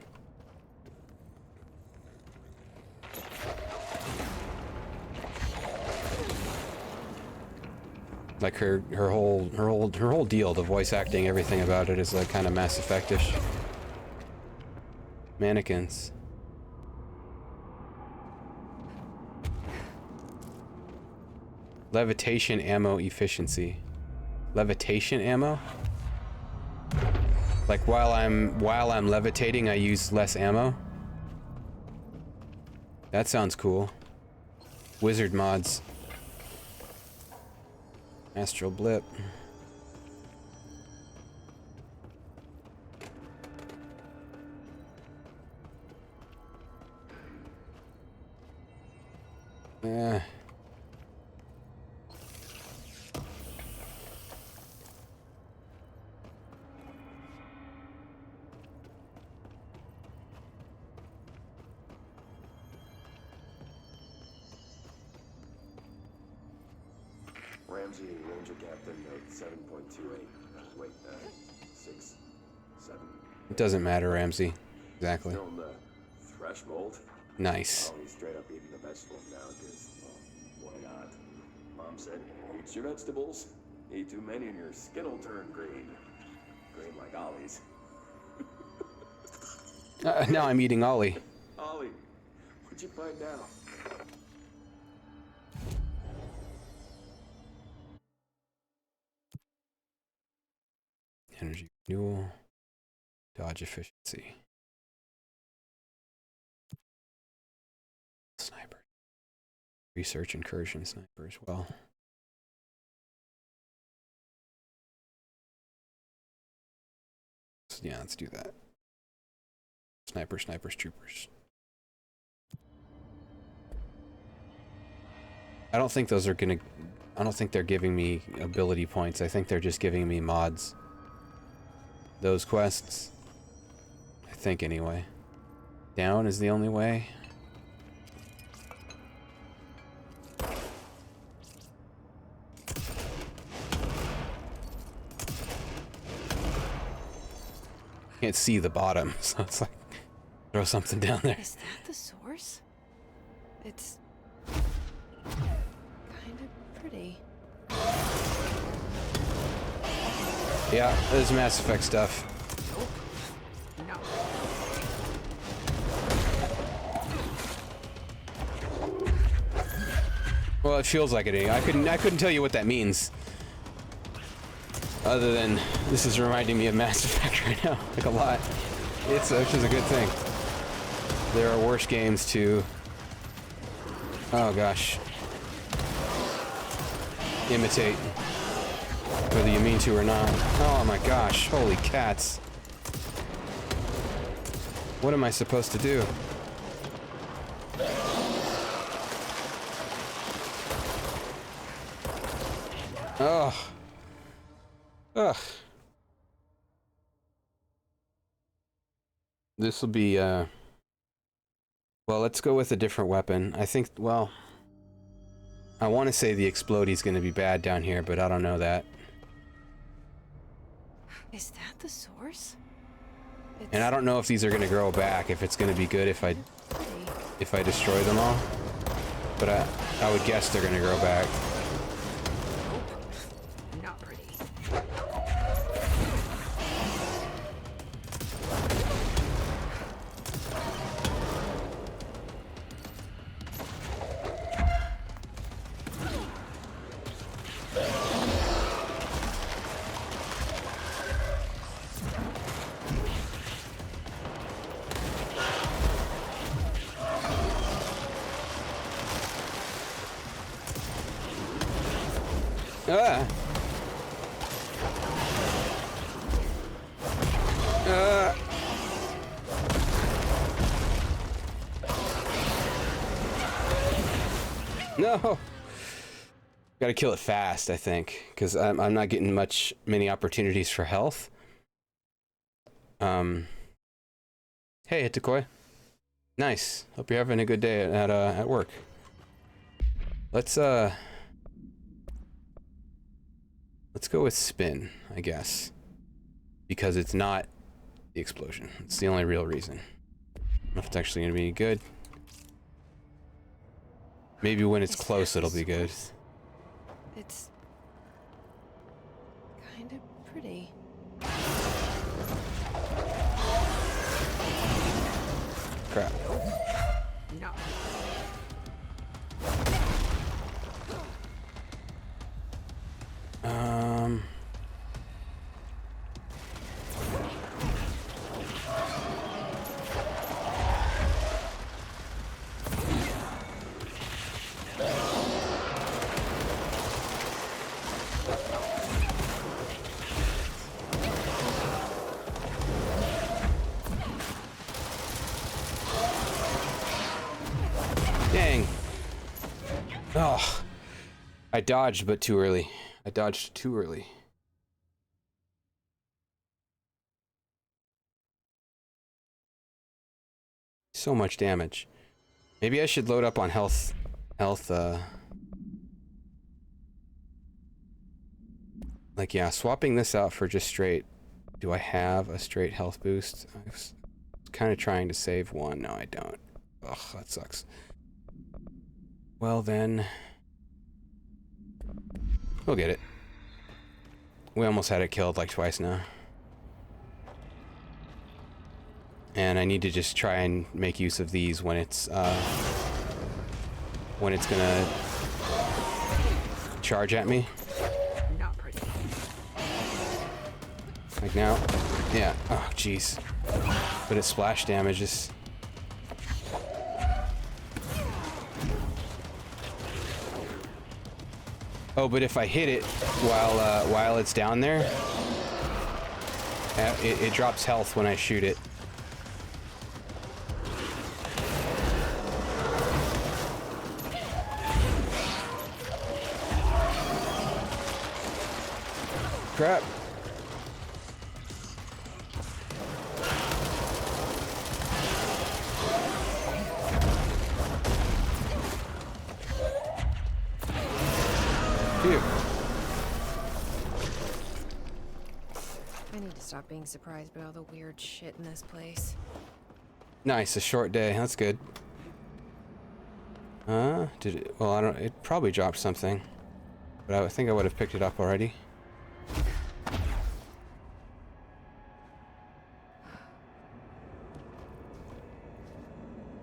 Like her whole deal, the voice acting, everything about it is like kind of Mass Effect-ish. Mannequins. Levitation ammo efficiency. Levitation ammo? Like while I'm levitating, I use less ammo? That sounds cool. Wizard mods. Astral blip. Yeah. Ramsey, Ranger Captain, note 7.28. Wait, 6, 7. It doesn't matter, Ramsey. Exactly. Still in the thresh mold? Nice. Oh, he's straight up eating the vegetables now, because, well, why not? Mom said, eat your vegetables. Eat too many and your skin will turn green. Green like Ollie's. Now I'm eating Ollie. Ollie, what'd you find now? Energy renewal. Dodge efficiency. Sniper. Research incursion sniper as well. So yeah, let's do that. Snipers, troopers. I don't think those are gonna... I don't think they're giving me ability points. I think they're just giving me mods. Those quests. I think anyway. Down is the only way. Can't see the bottom, so it's like throw something down there. Is that the source? It's kind of pretty. Yeah, there's Mass Effect stuff. No. Well, it feels like it. I couldn't tell you what that means. Other than this is reminding me of Mass Effect right now, like a lot. Which is a good thing. There are worse games to, oh gosh, imitate, whether you mean to or not. Oh my gosh, holy cats. What am I supposed to do? Oh. Ugh. This will be Well, let's go with a different weapon. I think, well, I want to say the Explodey's going to be bad down here, but I don't know that. Is that the source? And I don't know if these are going to grow back, if it's going to be good if I destroy them all. But I would guess they're going to grow back. Not pretty. Ah. No. Gotta kill it fast, I think, because I'm not getting many opportunities for health. Hey, Hitakoi. Nice. Hope you're having a good day at work. Let's go with spin, I guess. Because it's not the explosion. It's the only real reason. I don't know if it's actually gonna be good. Maybe when it's close it'll be good. It's kind of pretty. Crap. No. Dang. Oh. I dodged, but too early. I dodged too early. So much damage. Maybe I should load up on health, like, yeah, swapping this out for just straight. Do I have a straight health boost? I was kind of trying to save one. No, I don't. Ugh, that sucks. Well then, we'll get it. We almost had it killed like twice now. And I need to just try and make use of these when it's gonna charge at me. Not pretty. Like now. Yeah. Oh, jeez. But it splash damages. Oh, but if I hit it while it's down there, it drops health when I shoot it. Crap. Phew. I need to stop being surprised by all the weird shit in this place. Nice, a short day. That's good. Did it? Well, I don't. It probably dropped something, but I think I would have picked it up already.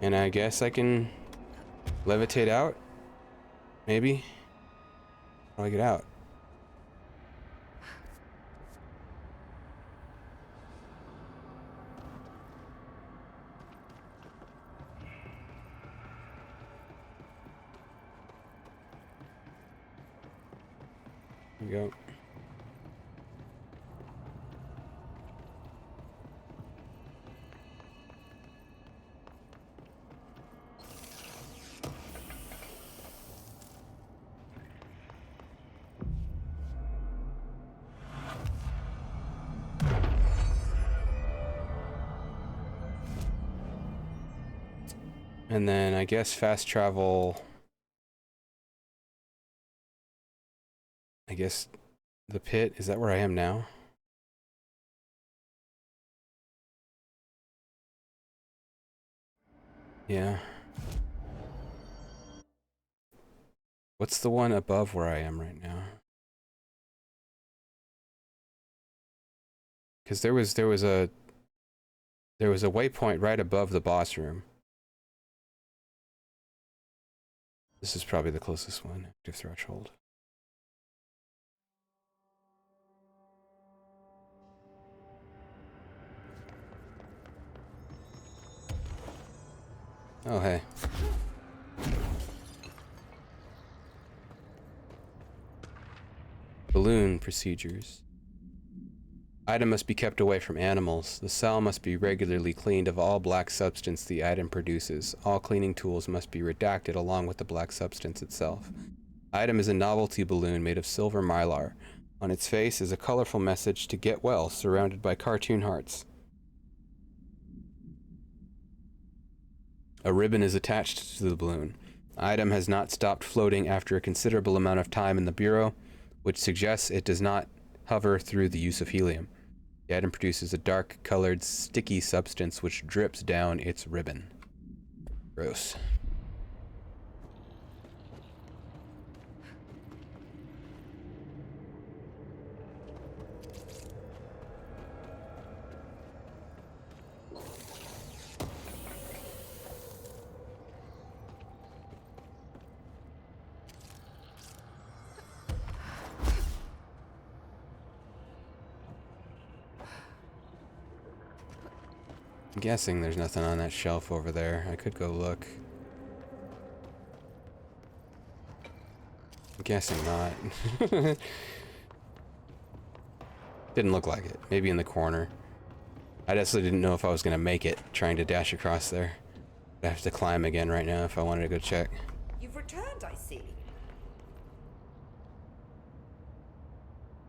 And I guess I can levitate out? Maybe? How do I get out? There we go. And then I guess fast travel. I guess the pit, is that where I am now? Yeah. What's the one above where I am right now? Because there was a waypoint right above the boss room. This is probably the closest one. Active threshold. Oh, hey. Balloon procedures. Item must be kept away from animals. The cell must be regularly cleaned of all black substance the item produces. All cleaning tools must be redacted along with the black substance itself. Item is a novelty balloon made of silver mylar. On its face is a colorful message to get well, surrounded by cartoon hearts. A ribbon is attached to the balloon. Item has not stopped floating after a considerable amount of time in the Bureau, which suggests it does not hover through the use of helium. The item produces a dark-colored, sticky substance which drips down its ribbon. Gross. I'm guessing there's nothing on that shelf over there. I could go look. I'm guessing not. Didn't look like it. Maybe in the corner. I just didn't know if I was going to make it trying to dash across there. I have to climb again right now if I wanted to go check. You've returned, I see.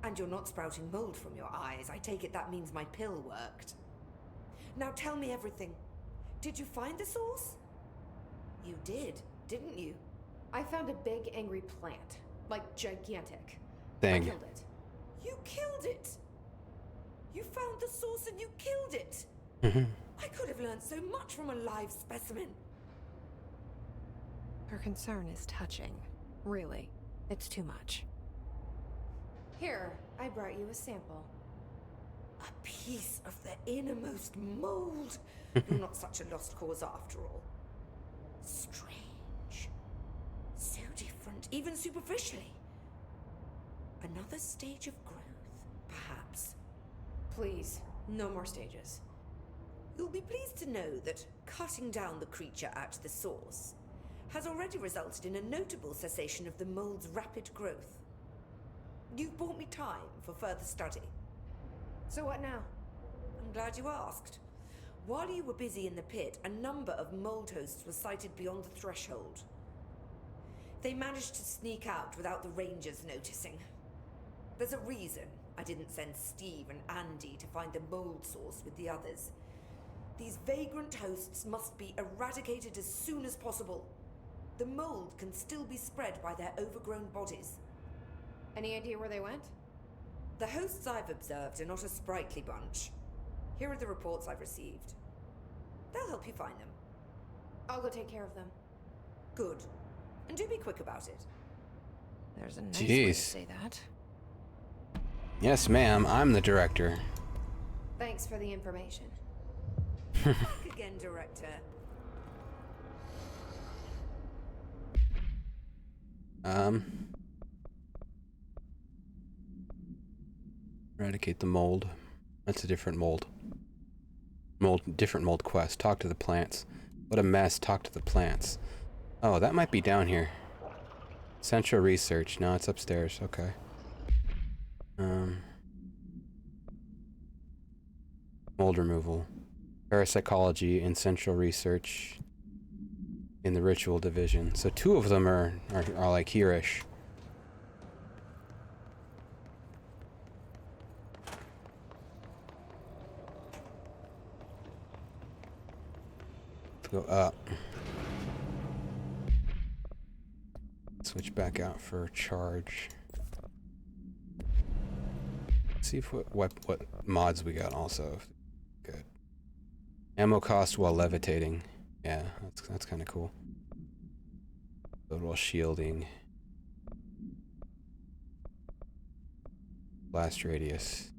And you're not sprouting mold from your eyes. I take it that means my pill worked. Now tell me everything. Did you find the source? You did, didn't you? I found a big, angry plant. Like, gigantic. Dang. I killed it. You killed it! You found the source and you killed it! I could have learned so much from a live specimen. Her concern is touching. Really, it's too much. Here, I brought you a sample. A piece of the innermost mold. You're not such a lost cause after all. Strange. So different, even superficially. Another stage of growth, perhaps. Please, no more stages. You'll be pleased to know that cutting down the creature at the source has already resulted in a notable cessation of the mold's rapid growth. You've bought me time for further study. So what now? I'm glad you asked. While you were busy in the pit, a number of mold hosts were sighted beyond the threshold. They managed to sneak out without the Rangers noticing. There's a reason I didn't send Steve and Andy to find the mold source with the others. These vagrant hosts must be eradicated as soon as possible. The mold can still be spread by their overgrown bodies. Any idea where they went? The hosts I've observed are not a sprightly bunch. Here are the reports I've received. They'll help you find them. I'll go take care of them. Good. And do be quick about it. There's a nice way to say that. Yes, ma'am. I'm the director. Thanks for the information. Back again, Director. Eradicate the mold. That's a different mold. Different mold quest. Talk to the plants. What a mess. Talk to the plants. Oh, that might be down here. Central research. No, it's upstairs. Okay. Mold removal. Parapsychology and central research in the ritual division. So two of them are like here-ish. Let's go up. Switch back out for charge. See if what mods we got also. Good. Ammo cost while levitating. Yeah, that's kind of cool. Load while shielding. Blast radius.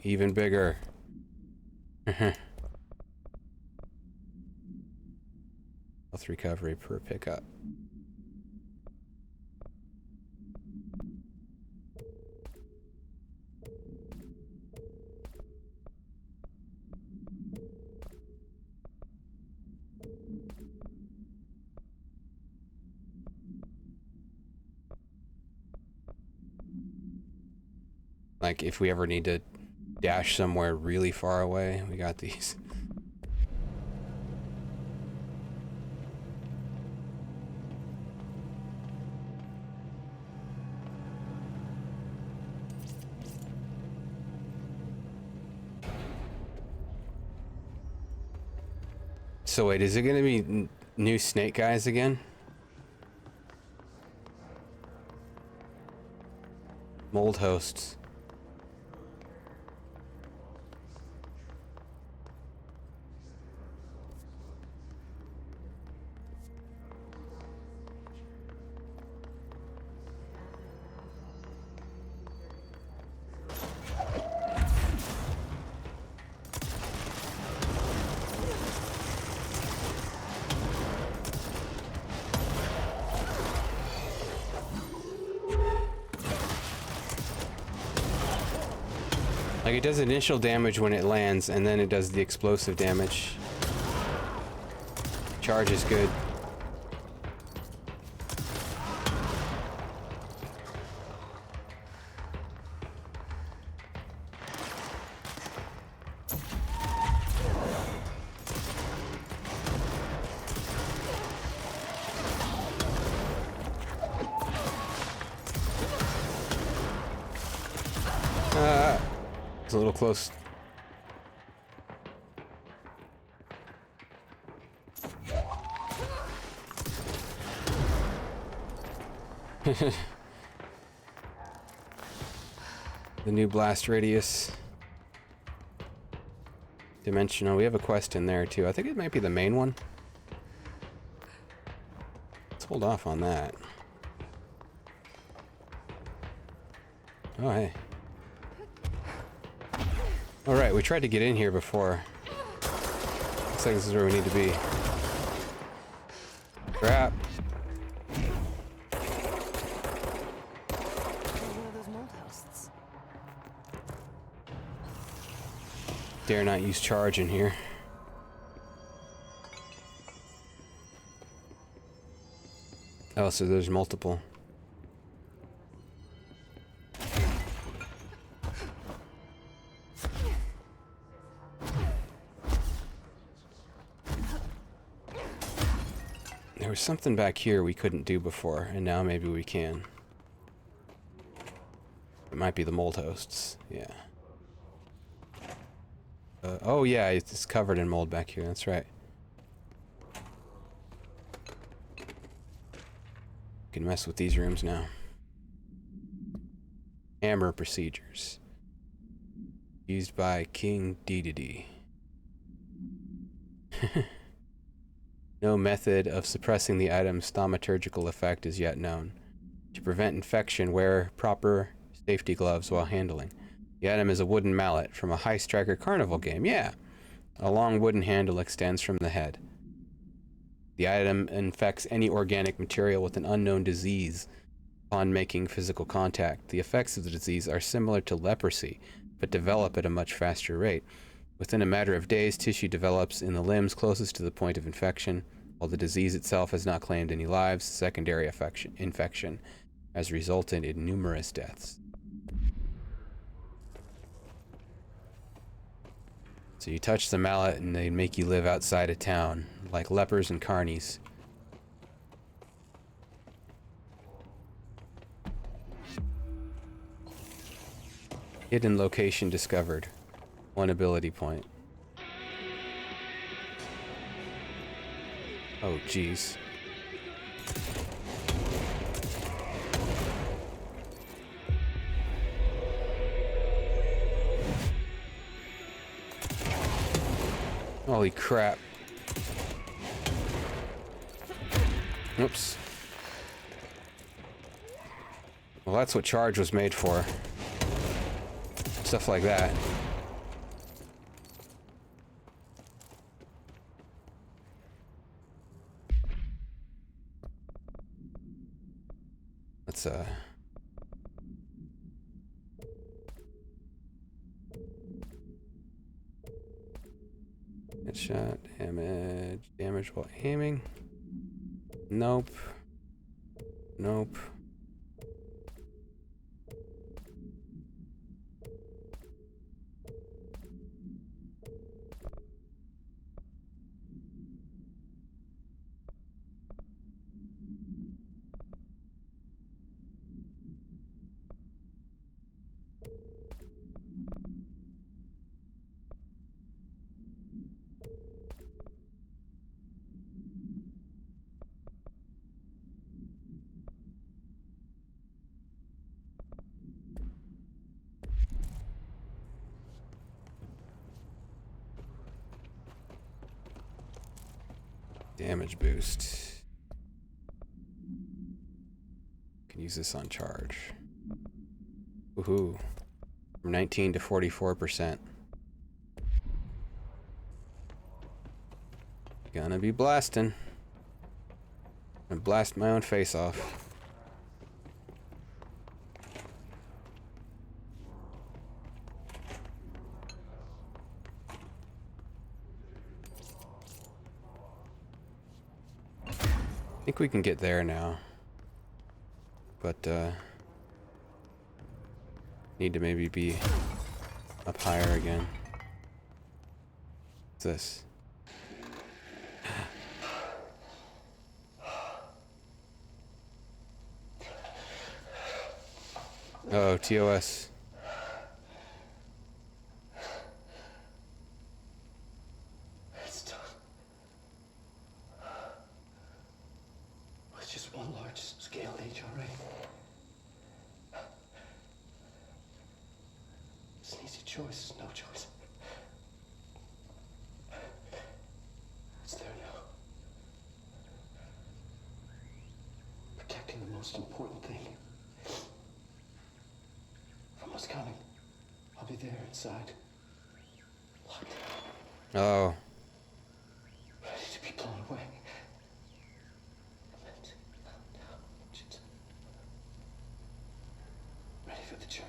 Even bigger. Health recovery per pickup. Like, if we ever need to dash somewhere really far away, we got these. So wait, is it gonna be new snake guys again? Mold hosts. Like, it does initial damage when it lands, and then it does the explosive damage. Charge is good. It's a little close. The new blast radius. Dimensional. We have a quest in there too. I think it might be the main one. Let's hold off on that. Oh, hey. Alright, we tried to get in here before. Looks like this is where we need to be. Crap. Dare not use charge in here. Oh, so there's multiple. There was something back here we couldn't do before, and now maybe we can. It might be the mold hosts, yeah. Oh yeah, it's covered in mold back here, that's right. Can mess with these rooms now. Hammer procedures. Used by King Dedede. No method of suppressing the item's thaumaturgical effect is yet known. To prevent infection, wear proper safety gloves while handling. The item is a wooden mallet from a High Striker Carnival game. Yeah. A long wooden handle extends from the head. The item infects any organic material with an unknown disease upon making physical contact. The effects of the disease are similar to leprosy, but develop at a much faster rate. Within a matter of days, tissue develops in the limbs closest to the point of infection. While the disease itself has not claimed any lives, secondary infection has resulted in numerous deaths. So you touch the mallet and they make you live outside of town, like lepers and carnies. Hidden location discovered. 1 ability point. Oh, jeez. Holy crap. Oops. Well, that's what charge was made for. Stuff like that. Let's headshot, damage while aiming. Nope. Nope. Damage boost. Can use this on charge. Woohoo. From 19 to 44%. Gonna be blasting. Gonna blast my own face off. I think we can get there now, but need to maybe be up higher again. What's this? Oh, TOS. Choice, no choice. It's there now. Protecting the most important thing. Someone's coming. I'll be there inside. Locked down. Oh. Ready to be blown away. Ready for the journey.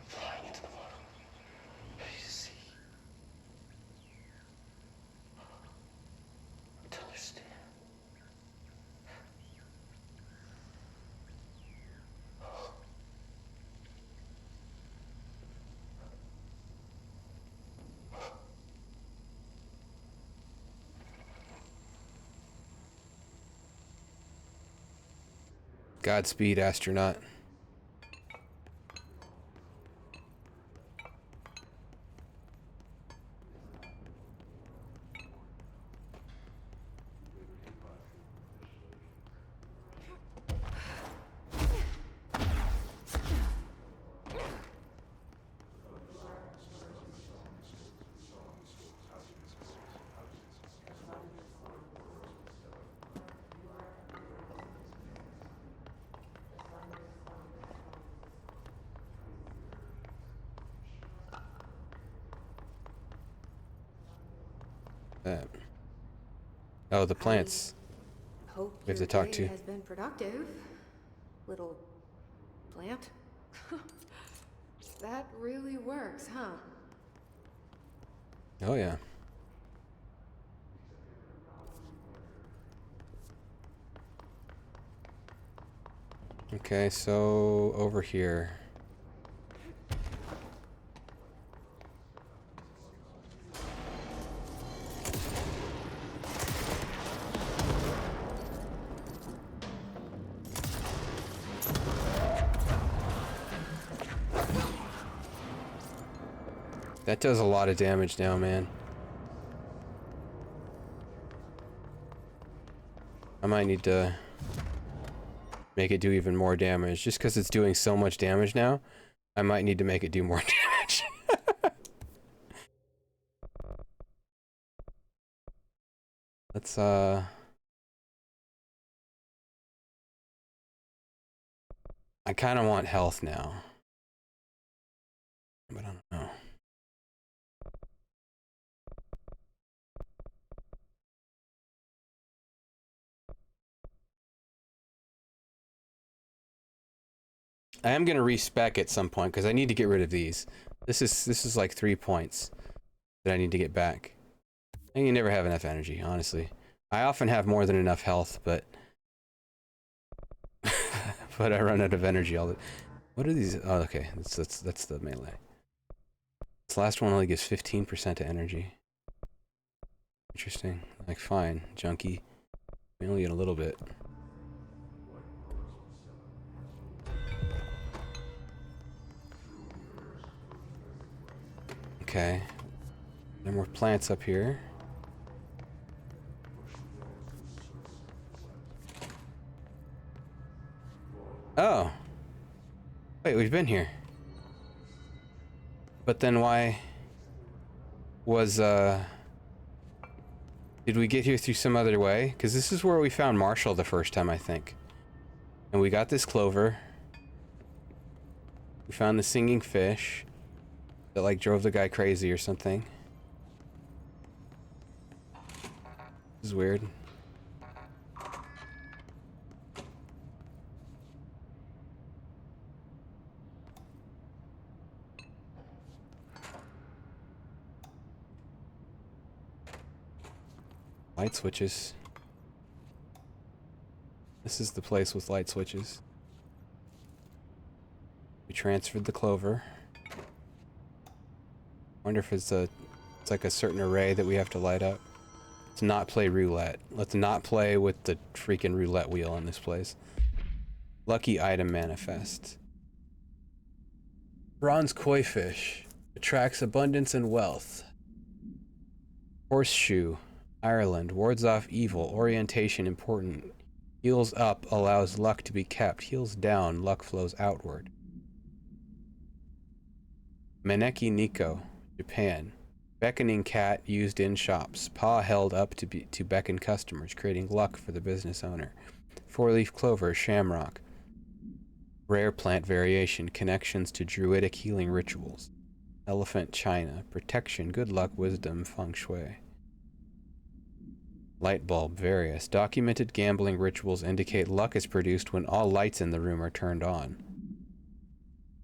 Flying into the water. Ready to see. To understand. Godspeed, astronaut. Oh, the plants. Hope We have to your talk day to. has been productive, little plant. That really works, huh? Oh yeah. Okay, so over here. That does a lot of damage now, man. I might need to make it do even more damage. Just because it's doing so much damage now, I might need to make it do more damage. Let's, I kind of want health now. But I don't know. I am gonna respec at some point because I need to get rid of these. This is like 3 points that I need to get back. And you never have enough energy, honestly. I often have more than enough health, but but I run out of energy all the. What are these? Oh, okay. That's the melee. This last one only gives 15% to energy. Interesting. Like, fine, junkie. We only get a little bit. Okay. There are more plants up here. Oh. Wait, we've been here. But then why was, did we get here through some other way? Because this is where we found Marshall the first time, I think. And we got this clover. We found the singing fish that, like, drove the guy crazy or something. This is weird. Light switches. This is the place with light switches. We transferred the clover. Wonder if it's like a certain array that we have to light up. Let's not play roulette. Let's not play with the freaking roulette wheel in this place. Lucky item manifest. Bronze koi fish attracts abundance and wealth. Horseshoe. Ireland, wards off evil, orientation important. Heals up, allows luck to be kept. Heals down, luck flows outward. Maneki Nico, Japan. Beckoning cat used in shops. Paw held up to beckon customers, creating luck for the business owner. Four-leaf clover, shamrock. Rare plant variation, connections to druidic healing rituals. Elephant China, protection, good luck, wisdom, feng shui. Light bulb, various. Documented gambling rituals indicate luck is produced when all lights in the room are turned on.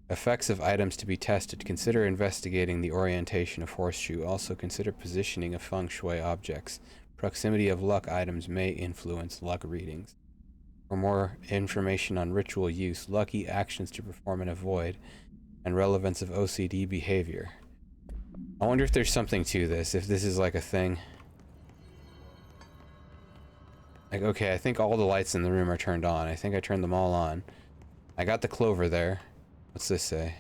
Effects of items to be tested. Consider investigating the orientation of horseshoe. Also consider positioning of feng shui objects. Proximity of luck items may influence luck readings. For more information on ritual use, lucky actions to perform and avoid, and relevance of OCD behavior. I wonder if there's something to this, if this is like a thing. Like, okay, I think all the lights in the room are turned on. I think I turned them all on. I got the clover there. What's this say?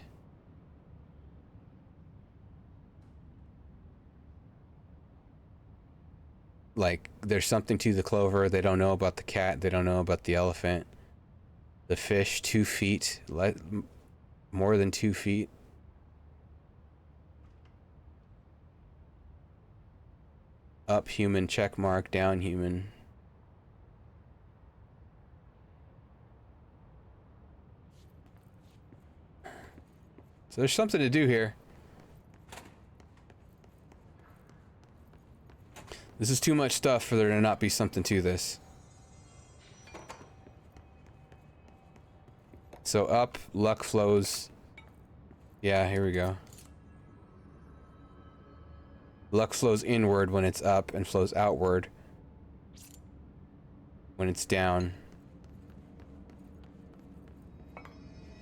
Like, there's something to the clover. They don't know about the cat. They don't know about the elephant. The fish, 2 feet. More than 2 feet. Up human, check mark. Down human. So there's something to do here. This is too much stuff for there to not be something to this. So up, luck flows. Yeah, here we go. Luck flows inward when it's up and flows outward when it's down.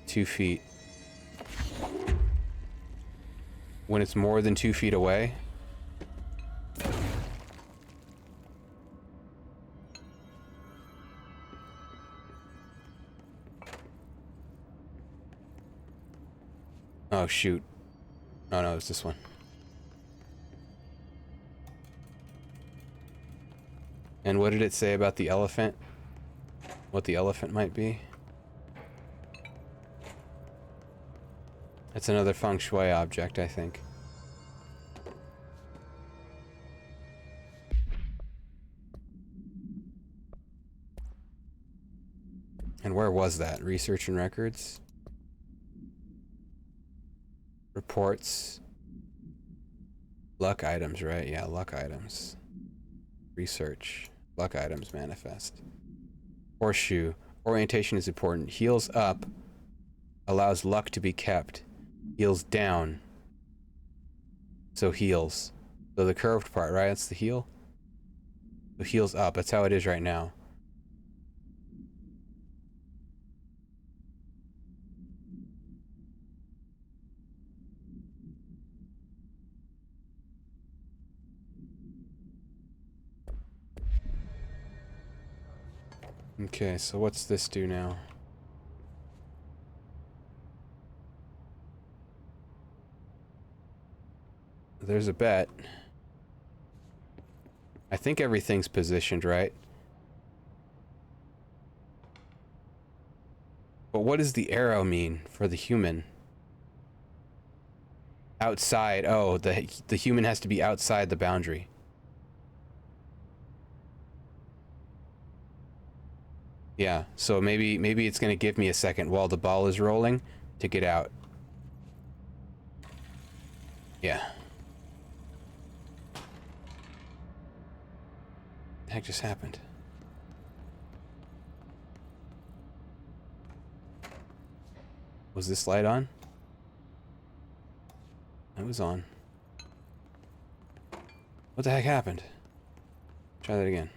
2 feet. When it's more than 2 feet away. Oh shoot. Oh no, it's this one. And what did it say about the elephant? What the elephant might be? That's another feng shui object, I think. And where was that? Research and records? Reports. Luck items, right? Yeah, luck items. Research. Luck items manifest. Horseshoe. Orientation is important. Heels up allows luck to be kept. Heels down. So heels. So the curved part, right? That's the heel? So heels up. That's how it is right now. Okay, so what's this do now? There's a bet. I think everything's positioned right. But what does the arrow mean for the human? Outside. Oh, the human has to be outside the boundary. Yeah, so maybe it's gonna give me a second while the ball is rolling to get out. Yeah. What the heck just happened? Was this light on? It was on. What the heck happened? Try that again.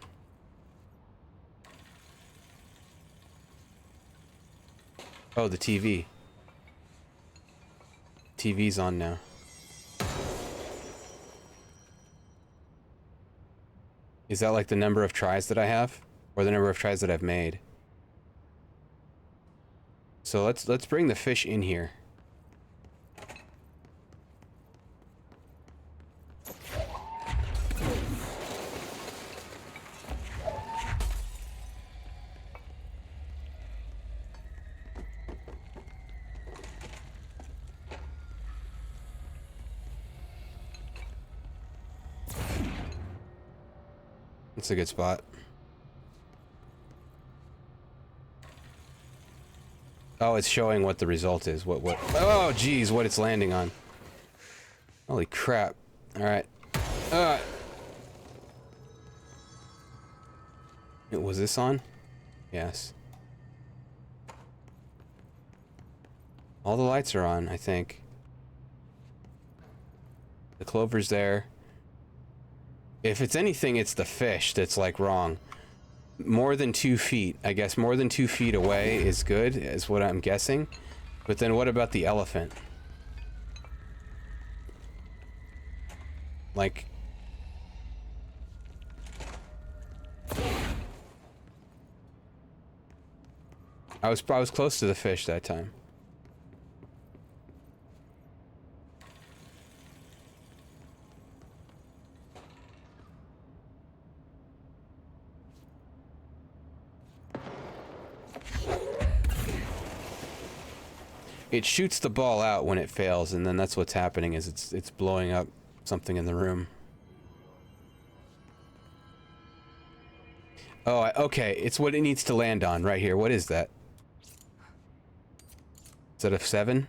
Oh, the TV. TV's on now. Is that like the number of tries that I have? Or the number of tries that I've made? So let's bring the fish in here. That's a good spot. Oh, it's showing what the result is. What? Oh, geez, what it's landing on. Holy crap. All right. Was this on? Yes. All the lights are on, I think. The clover's there. If it's anything, it's the fish that's like wrong. More than 2 feet. I guess more than 2 feet away is good, is what I'm guessing. But then what about the elephant? Like... I was close to the fish that time. It shoots the ball out when it fails, and then that's what's happening, is it's blowing up something in the room. Oh, okay, it's what it needs to land on right here. What is that? Is that a 7?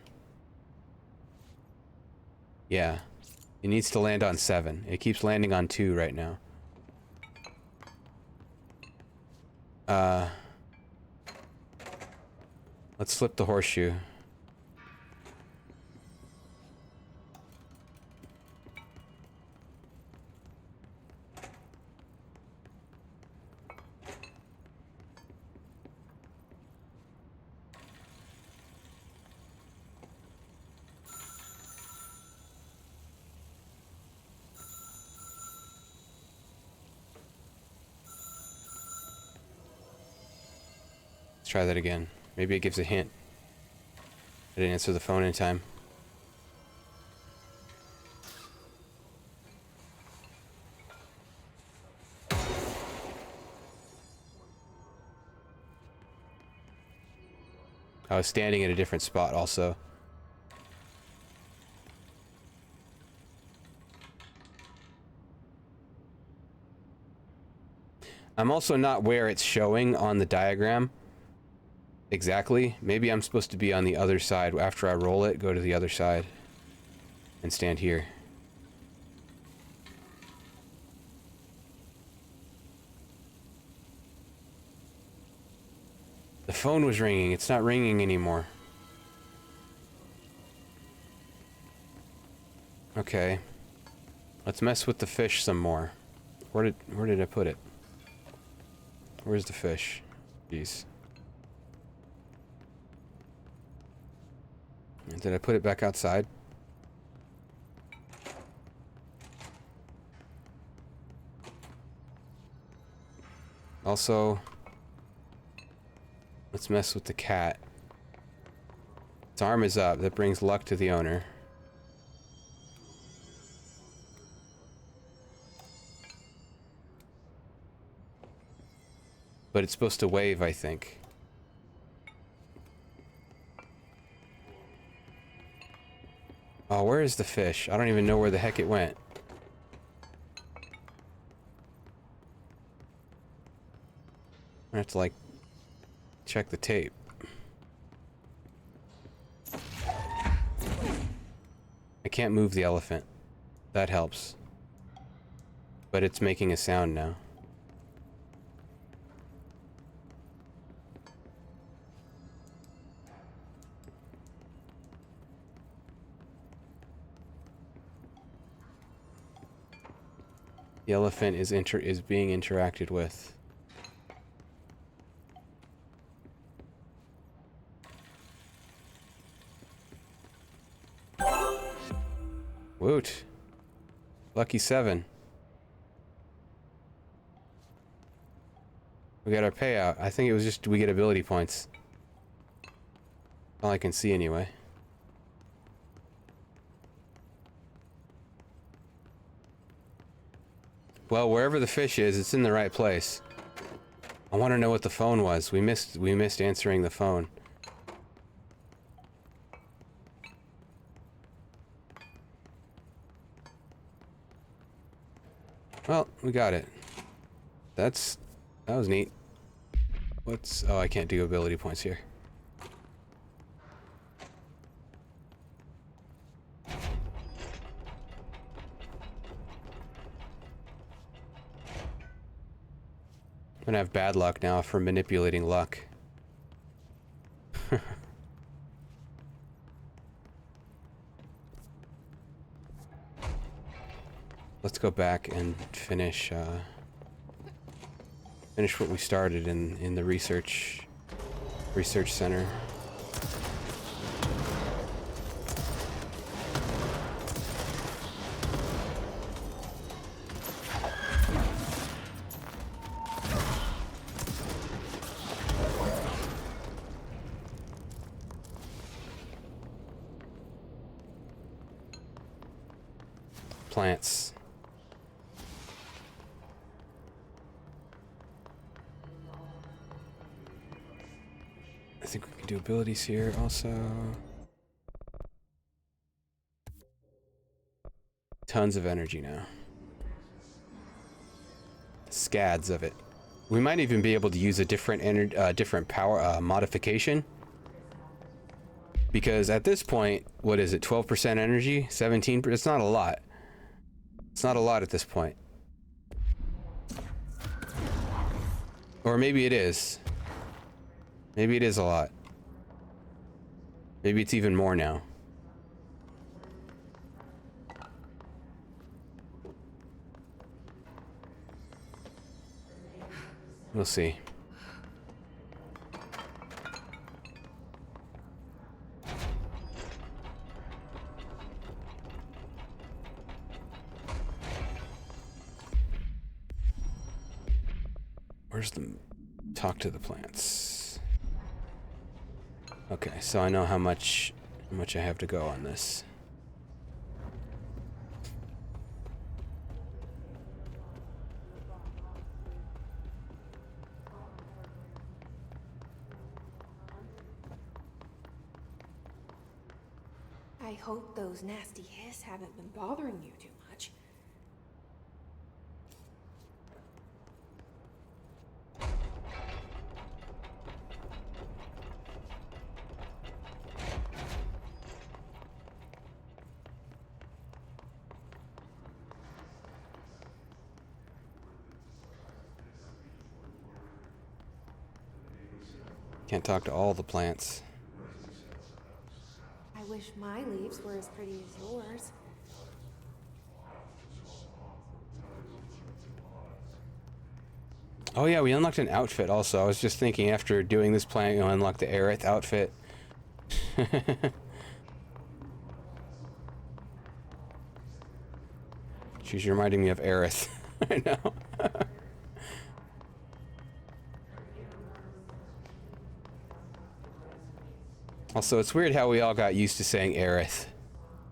Yeah. It needs to land on 7. It keeps landing on 2 right now. Let's flip the horseshoe. Let's try that again. Maybe it gives a hint. I didn't answer the phone in time. I was standing at a different spot also. I'm also not where it's showing on the diagram. Exactly. Maybe I'm supposed to be on the other side. After I roll it, go to the other side. And stand here. The phone was ringing. It's not ringing anymore. Okay. Let's mess with the fish some more. Where did I put it? Where's the fish? Jeez. Did I put it back outside? Also, let's mess with the cat. Its arm is up. That brings luck to the owner. But it's supposed to wave, I think. Oh, where is the fish? I don't even know where the heck it went. I have to, like, check the tape. I can't move the elephant. That helps. But it's making a sound now. The elephant is being interacted with. Woot. Lucky 7. We got our payout. I think it was just we get ability points. All I can see anyway. Well, wherever the fish is, it's in the right place. I want to know what the phone was. We missed answering the phone. Well, we got it. That was neat. Oh, I can't do ability points here. I'm gonna have bad luck now for manipulating luck. Let's go back and finish what we started in the research center. Plants. I think we can do abilities here also. Tons of energy now. Scads of it. We might even be able to use a different power modification. Because at this point, what is it? 12% energy? 17%? It's not a lot. It's not a lot at this point. Or maybe it is. Maybe it is a lot. Maybe it's even more now. We'll see. Where's the talk to the plants? Okay, so I know how much I have to go on this. I hope those nasty hiss haven't been bothering you too much. Can't talk to all the plants. I wish my leaves were as pretty as yours. Oh yeah, we unlocked an outfit also. I was just thinking after doing this plan, you know, unlock the Aerith outfit. She's reminding me of Aerith. I know. Also, it's weird how we all got used to saying Aerith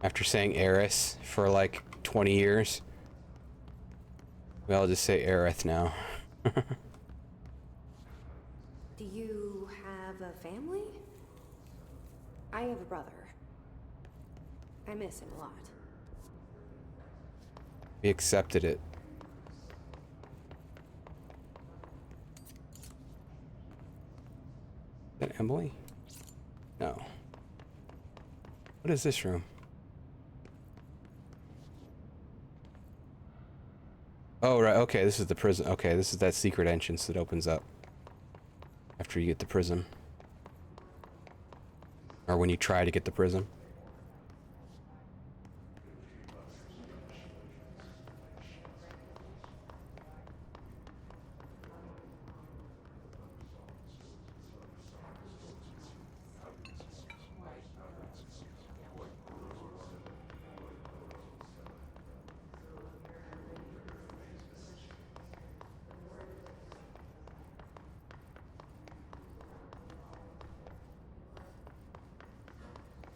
after saying Aeris for like 20 years. We all just say Aerith now. Do you have a family? I have a brother. I miss him a lot. We accepted it. Is that Emily? No. What is this room? Oh, right. Okay, this is the prison. Okay, this is that secret entrance that opens up after you get the prism. Or when you try to get the prism.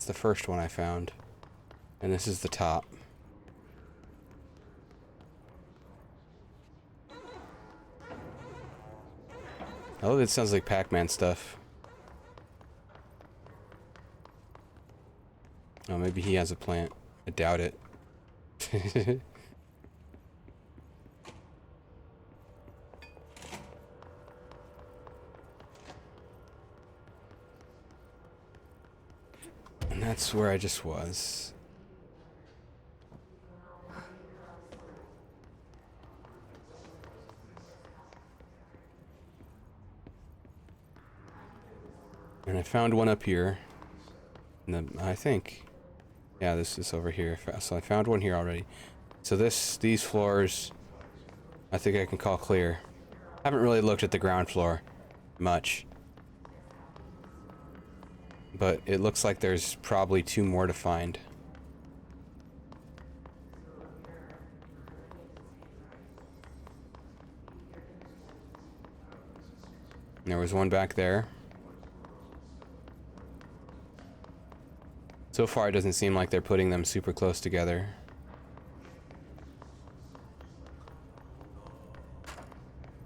The first one I found, and this is the top. Oh, that sounds like Pac-Man stuff. Oh, maybe he has a plant. I doubt it. And that's where I just was. And I found one up here. And I think, yeah, this is over here. So I found one here already. So these floors, I think I can call clear. Haven't really looked at the ground floor much. But it looks like there's probably 2 more to find. And there was one back there. So far, it doesn't seem like they're putting them super close together.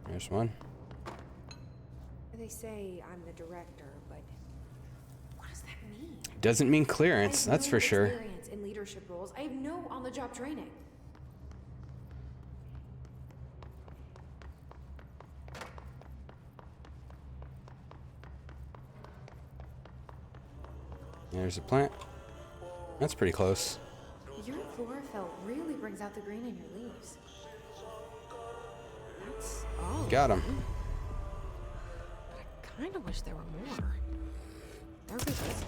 There's one. They say I'm the director, but what does that mean? Doesn't mean clearance, that's for sure. Experience in leadership roles. I have no on-the-job training. There's a plant. That's pretty close. Your chlorophyll really brings out the green in your leaves. That's all. Got him. But I kind of wish there were more. They're good listeners.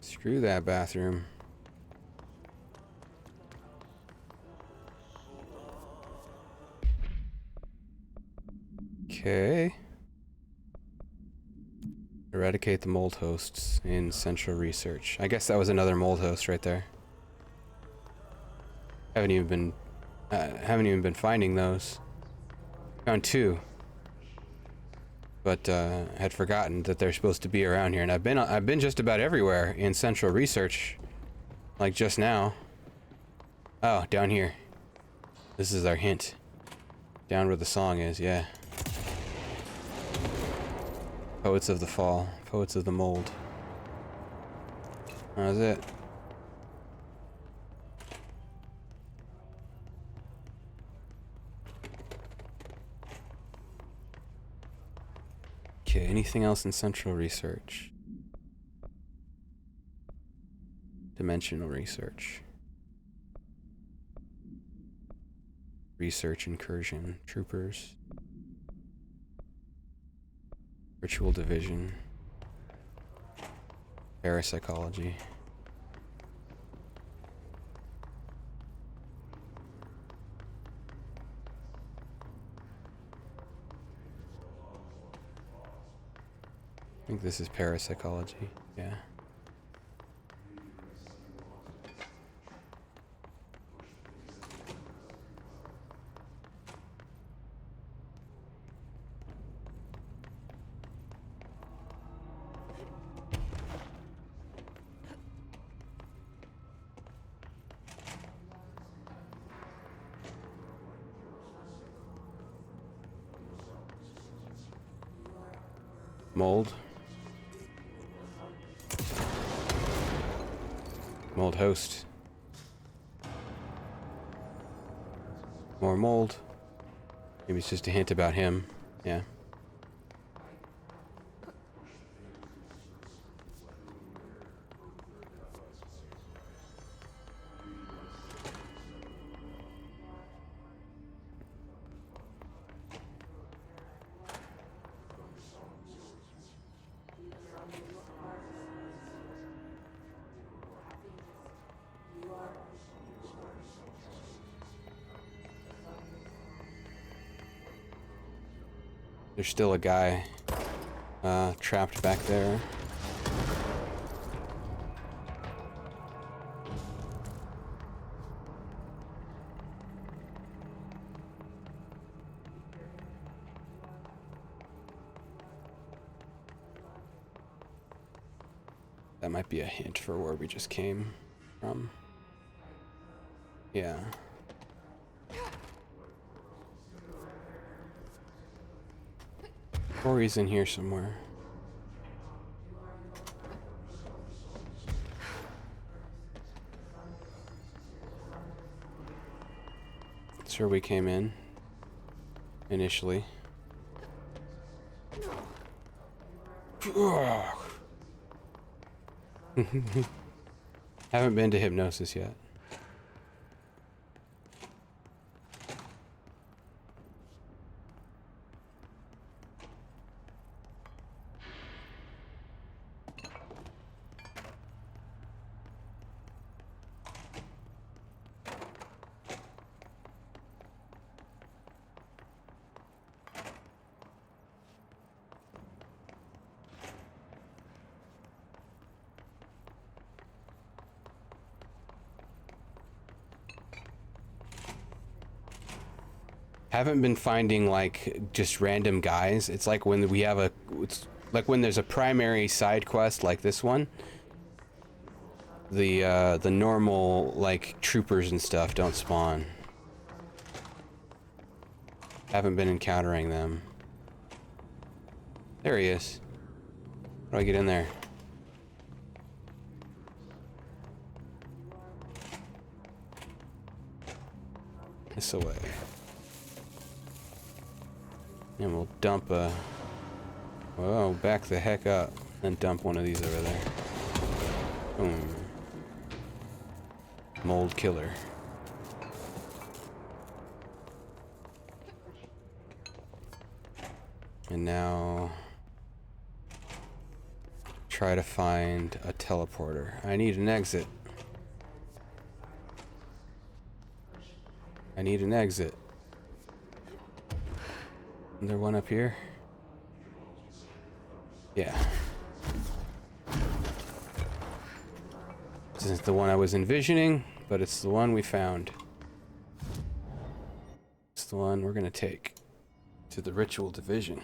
Screw that bathroom. Okay. Eradicate the mold hosts in central research. I guess that was another mold host right there. Haven't even been finding those. Found 2. But had forgotten that they're supposed to be around here, and I've been just about everywhere in central research, like just now. Oh, down here. This is our hint. Down where the song is, yeah. Poets of the Fall, Poets of the Mold. That was it. Okay, anything else in central research? Dimensional research. Research incursion. Troopers. Ritual division. Parapsychology. I think this is parapsychology, yeah. Mold. Mold host. More mold. Maybe it's just a hint about him. Yeah. There's still a guy trapped back there. That might be a hint for where we just came from. Yeah. Or he's in here somewhere. That's where we came in initially. Haven't been to hypnosis yet. Haven't been finding like just random guys. It's like when we have a, it's like when there's a primary side quest like this one. The normal like troopers and stuff don't spawn. Haven't been encountering them. There he is. How do I get in there? This away. And we'll dump a... Whoa, back the heck up. And dump one of these over there. Boom. Mold killer. And now... try to find a teleporter. I need an exit. I need an exit. Is there one up here? Yeah. This isn't the one I was envisioning, but it's the one we found. It's the one we're gonna take to the ritual division.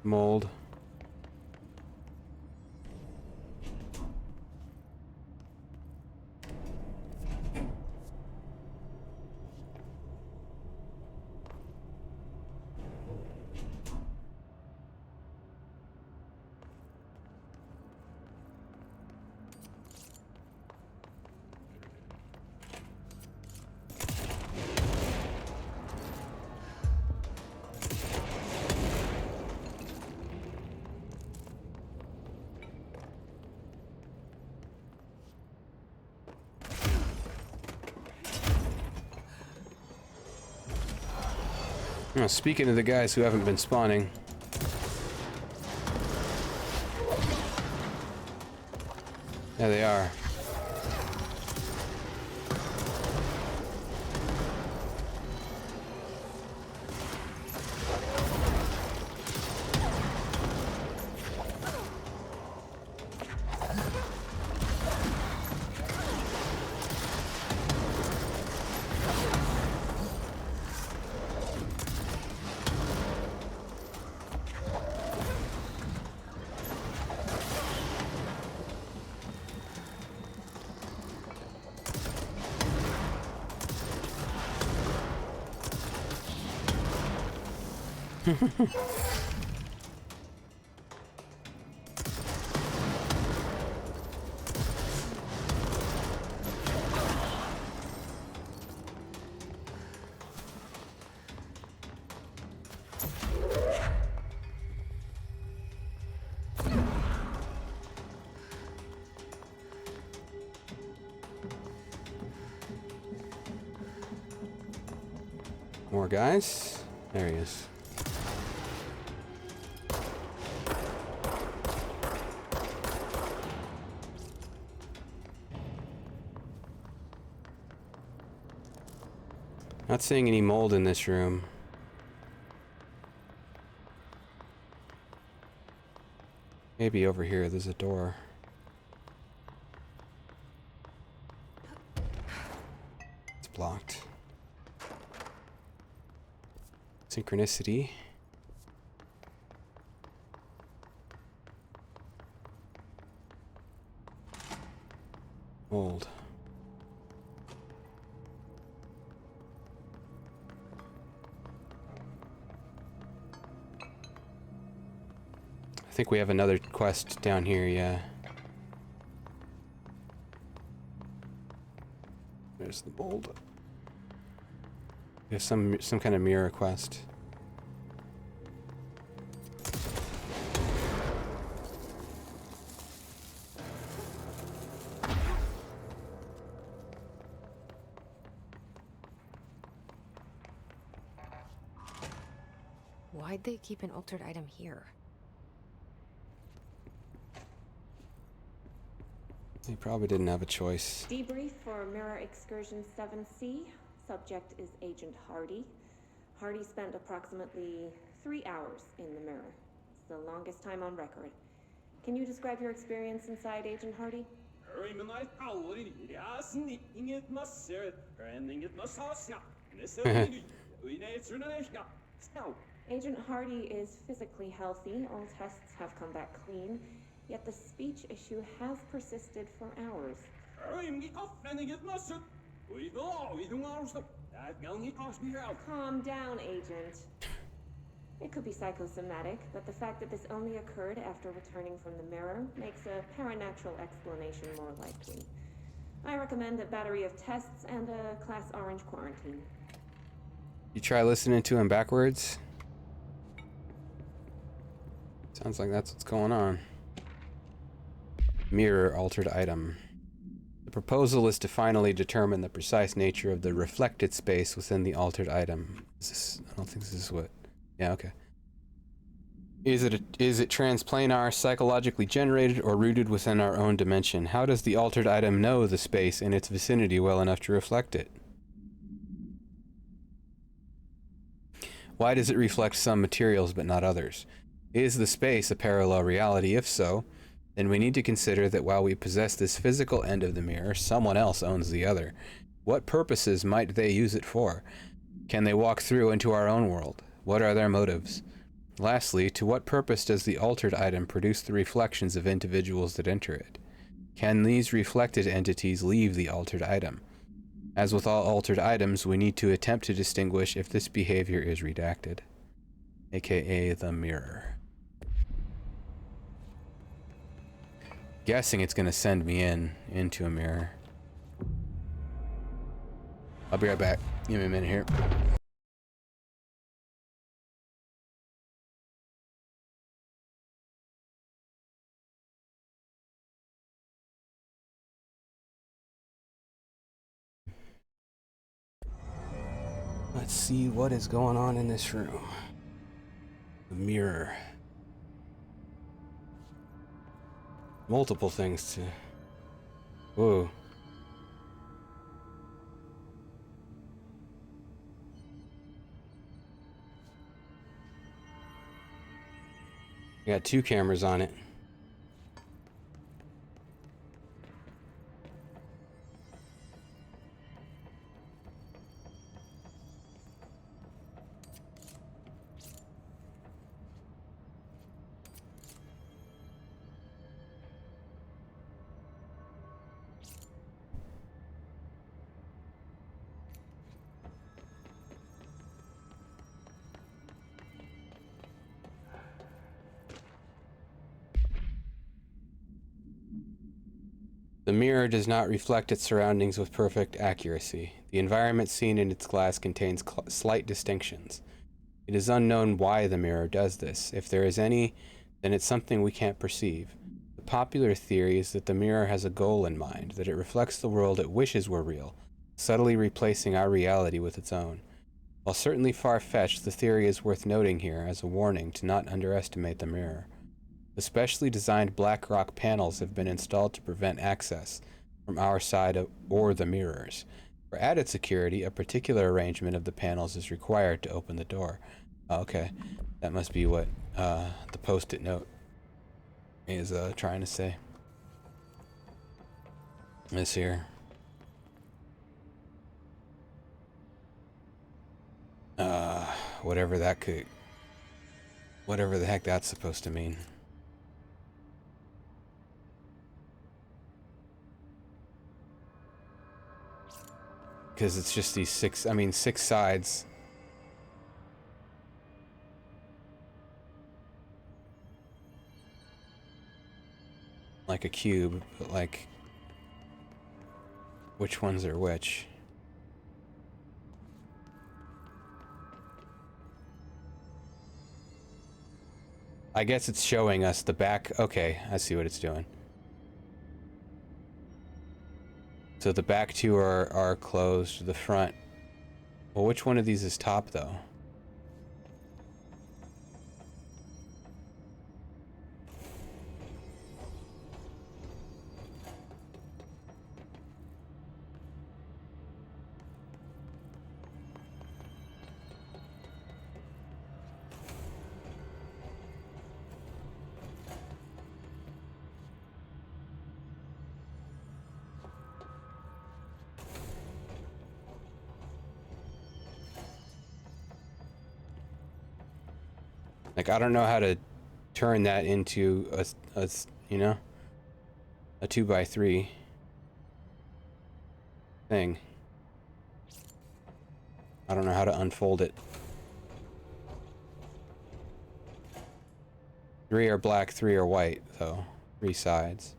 Mold. Oh, speaking of the guys who haven't been spawning. There they are. More guys. There he is. Not seeing any mold in this room. Maybe over here there's a door. It's blocked. Synchronicity. Mold. I think we have another quest down here, yeah. There's the mold. We have some kind of mirror quest. Why'd they keep an altered item here? They probably didn't have a choice. Debrief for Mirror Excursion 7C. Subject is Agent Hardy. Hardy spent approximately 3 hours in the mirror. It's the longest time on record. Can you describe your experience inside, Agent Hardy? Agent Hardy is physically healthy. All tests have come back clean. Yet the speech issue has persisted for hours. Calm down, Agent. It could be psychosomatic, but the fact that this only occurred after returning from the mirror makes a paranatural explanation more likely. I recommend a battery of tests and a Class Orange quarantine. You try listening to him backwards? Sounds like that's what's going on. Mirror altered item. The proposal is to finally determine the precise nature of the reflected space within the altered item. Is this, I don't think this is what... Yeah, okay. Is it transplanar, psychologically generated, or rooted within our own dimension? How does the altered item know the space in its vicinity well enough to reflect it? Why does it reflect some materials but not others? Is the space a parallel reality? If so, then we need to consider that while we possess this physical end of the mirror, someone else owns the other. What purposes might they use it for? Can they walk through into our own world? What are their motives? Lastly, to what purpose does the altered item produce the reflections of individuals that enter it? Can these reflected entities leave the altered item? As with all altered items, we need to attempt to distinguish if this behavior is redacted, aka the mirror. Guessing it's gonna send me into a mirror. I'll be right back. Give me a minute here. Let's see what is going on in this room. The mirror. Multiple things to... Whoa. We got 2 cameras on it. The mirror does not reflect its surroundings with perfect accuracy. The environment seen in its glass contains slight distinctions. It is unknown why the mirror does this. If there is any, then it's something we can't perceive. The popular theory is that the mirror has a goal in mind, that it reflects the world it wishes were real, subtly replacing our reality with its own. While certainly far-fetched, the theory is worth noting here as a warning to not underestimate the mirror. The specially designed black rock panels have been installed to prevent access from our side or the mirrors. For added security, a particular arrangement of the panels is required to open the door. Oh, okay, that must be what the post-it note is trying to say. This here. Whatever the heck that's supposed to mean. Because it's just these 6 sides. Like a cube, but like, which ones are which? I guess it's showing us the back. Okay, I see what it's doing. So the back 2 are closed, the front... Well, which one of these is top, though? Like, I don't know how to turn that into a you know, a 2x3 thing. I don't know how to unfold it. 3 are black, 3 are white, though. 3 sides.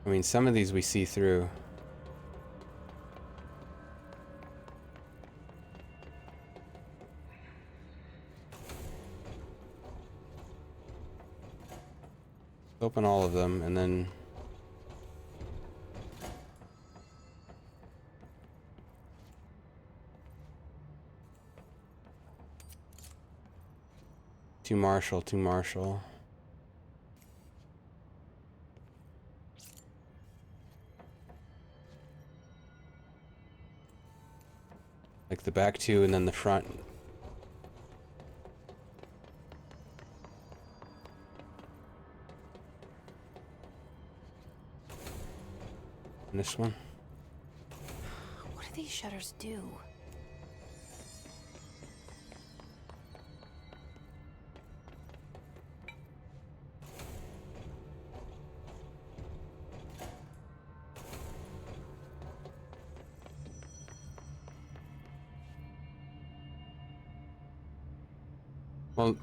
I mean, some of these we see through. Open all of them, and then... to Marshall. Like the back 2 and then the front. And this one. What do these shutters do? Well,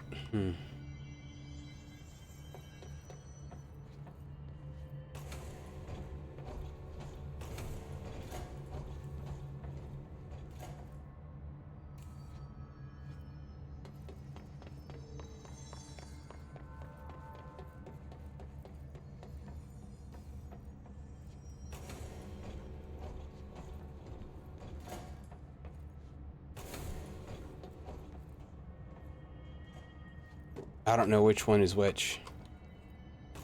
I don't know which one is which.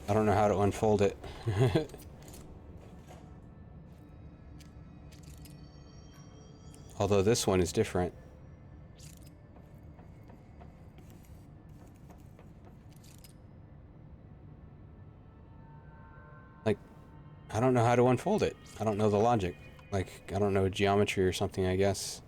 I don't know how to unfold it. Although this one is different. Like, I don't know how to unfold it. I don't know the logic. Like, I don't know geometry or something, I guess.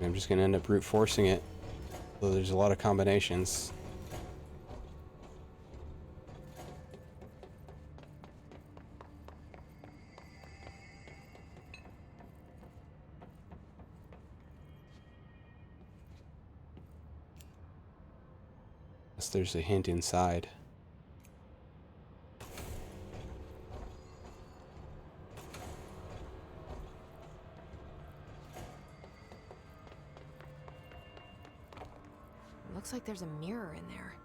I'm just gonna end up brute forcing it. So there's a lot of combinations. Unless there's a hint inside. Looks like there's a mirror in there.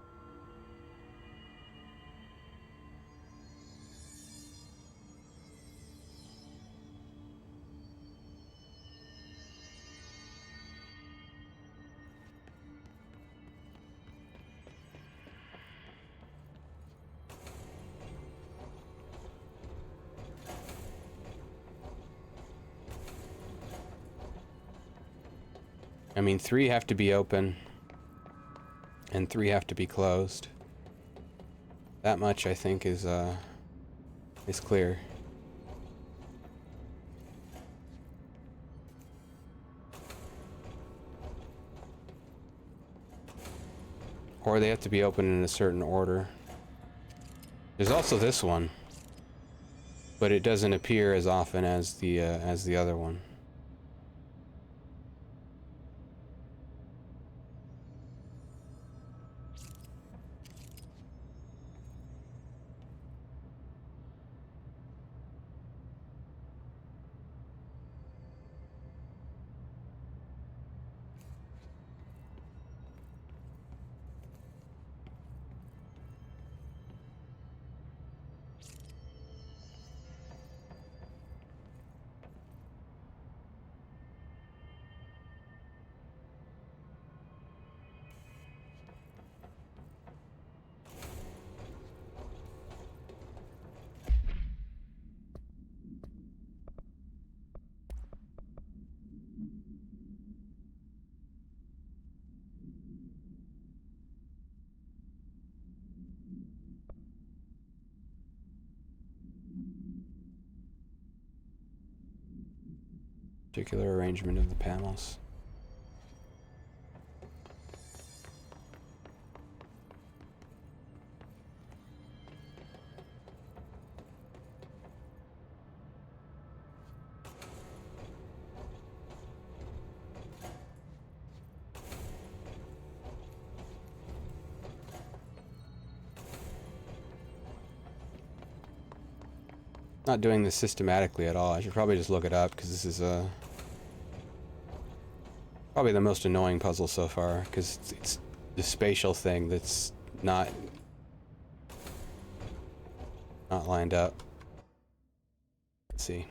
I mean, 3 have to be open. And 3 have to be closed. That much, I think, is clear. Or they have to be open in a certain order. There's also this one, but it doesn't appear as often as the other one. Particular arrangement of the panels. Not doing this systematically at all. I should probably just look it up because this is probably the most annoying puzzle so far, because it's the spatial thing that's not lined up. Let's see.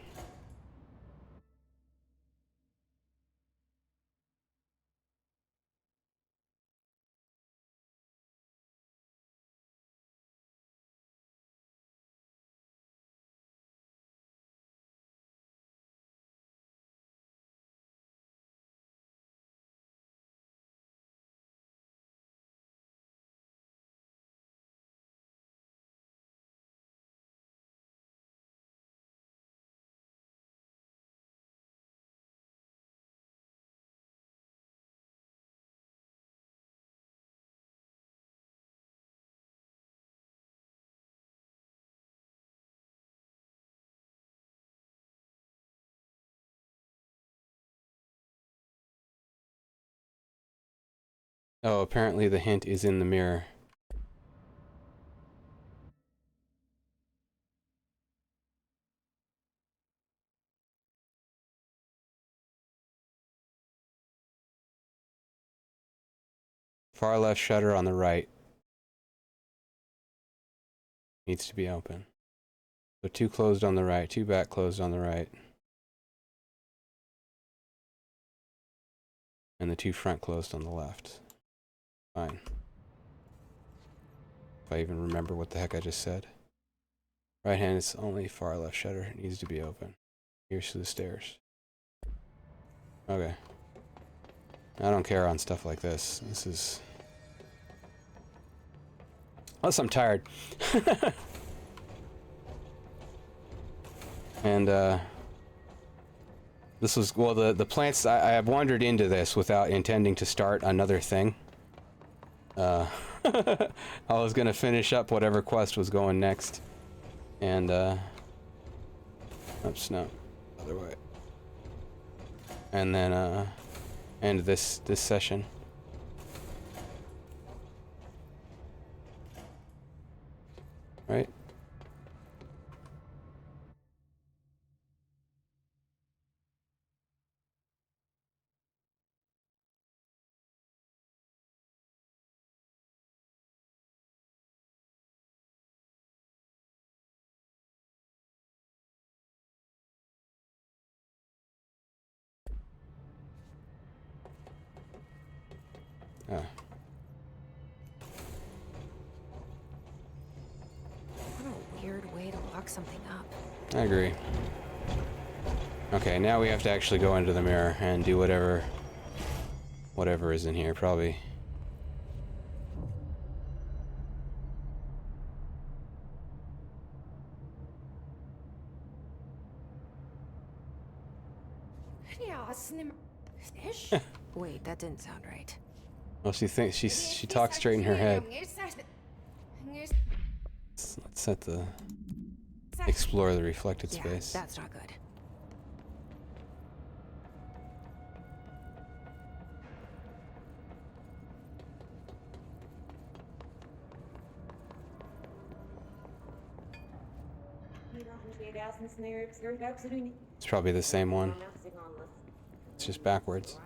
Oh, apparently the hint is in the mirror. Far left shutter on the right. needs to be open. So 2 closed on the right, 2 back closed on the right. And the 2 front closed on the left. Fine. If I even remember what the heck I just said. Right hand is only far left shutter. It needs to be open. Here's to the stairs. Okay. I don't care on stuff like this. This is... Unless I'm tired. And, this was... Well, the plants... I have wandered into this without intending to start another thing. I was gonna finish up whatever quest was going next. And, oops, no. Other way. And then, end this session. Right? Ah. What a weird way to lock something up. I agree. Okay, now we have to actually go into the mirror and do whatever is in here, probably. Wait, that didn't sound right. Well, she thinks she talks straight in her head. Let's set the explore the reflected space. That's not good. It's probably the same one. It's just backwards.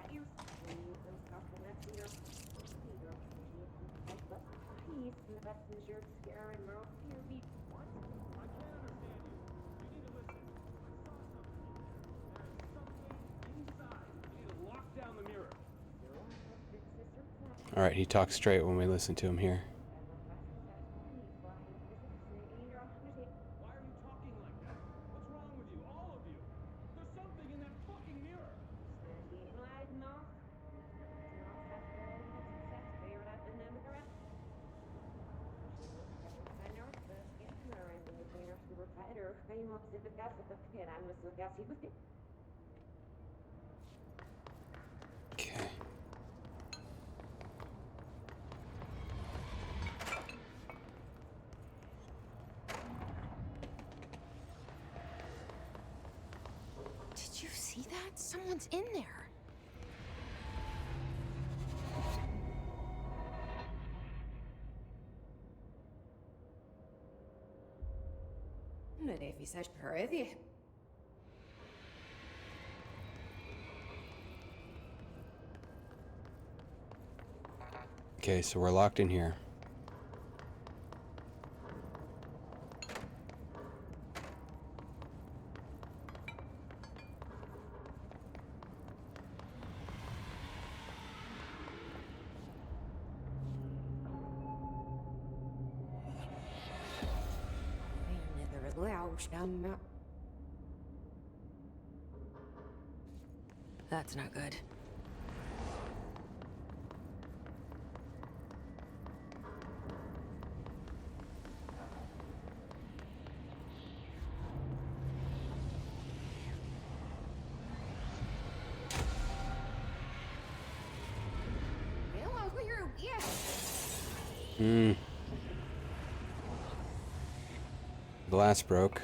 Alright, he talks straight when we listen to him here. Okay. Did you see that? Someone's in there. Okay, so we're locked in here. That's not good. Glass broke.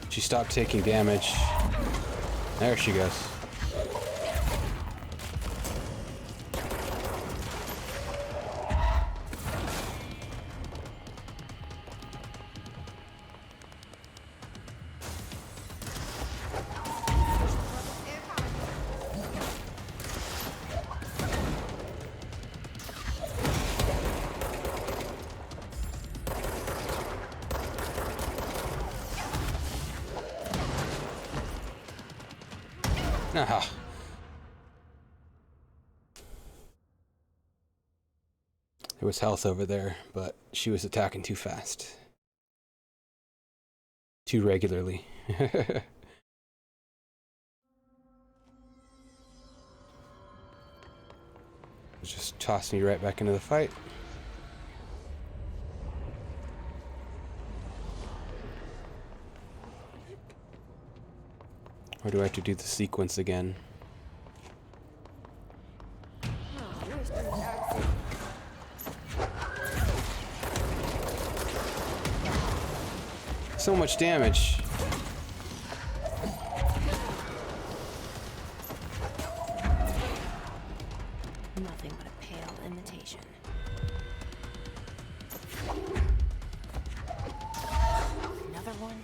She stopped taking damage. There she goes. Ah. There was health over there, but she was attacking too fast. Too regularly. Just tossed me right back into the fight. Or do I have to do the sequence again? So much damage. Nothing but a pale imitation. Another one?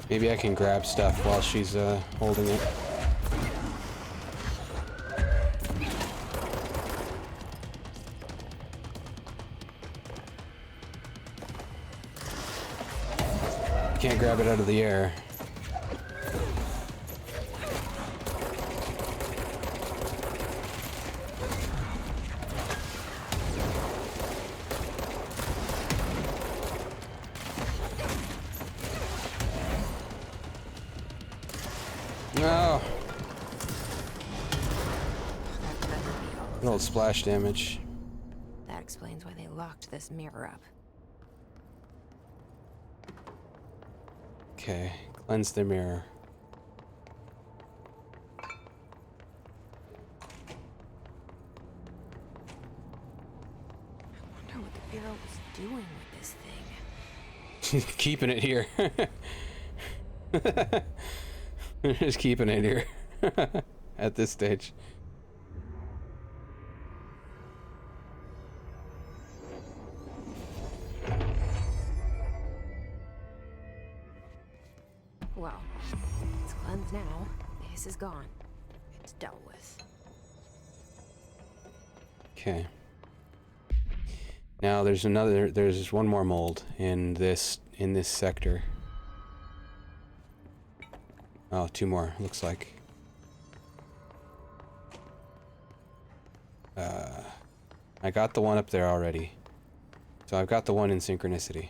Maybe I can grab stuff while she's holding it. Can't grab it out of the air. No. Little splash damage. That explains why they locked this mirror up. Okay, cleanse the mirror. I wonder what the Bureau was doing with this thing. Keeping it here. Just keeping it here at this stage. Well, it's cleansed now. This is gone. It's dealt with. Okay. Now there's one more mold in this sector. Oh, two more, looks like. I got the one up there already. So I've got the one in Synchronicity.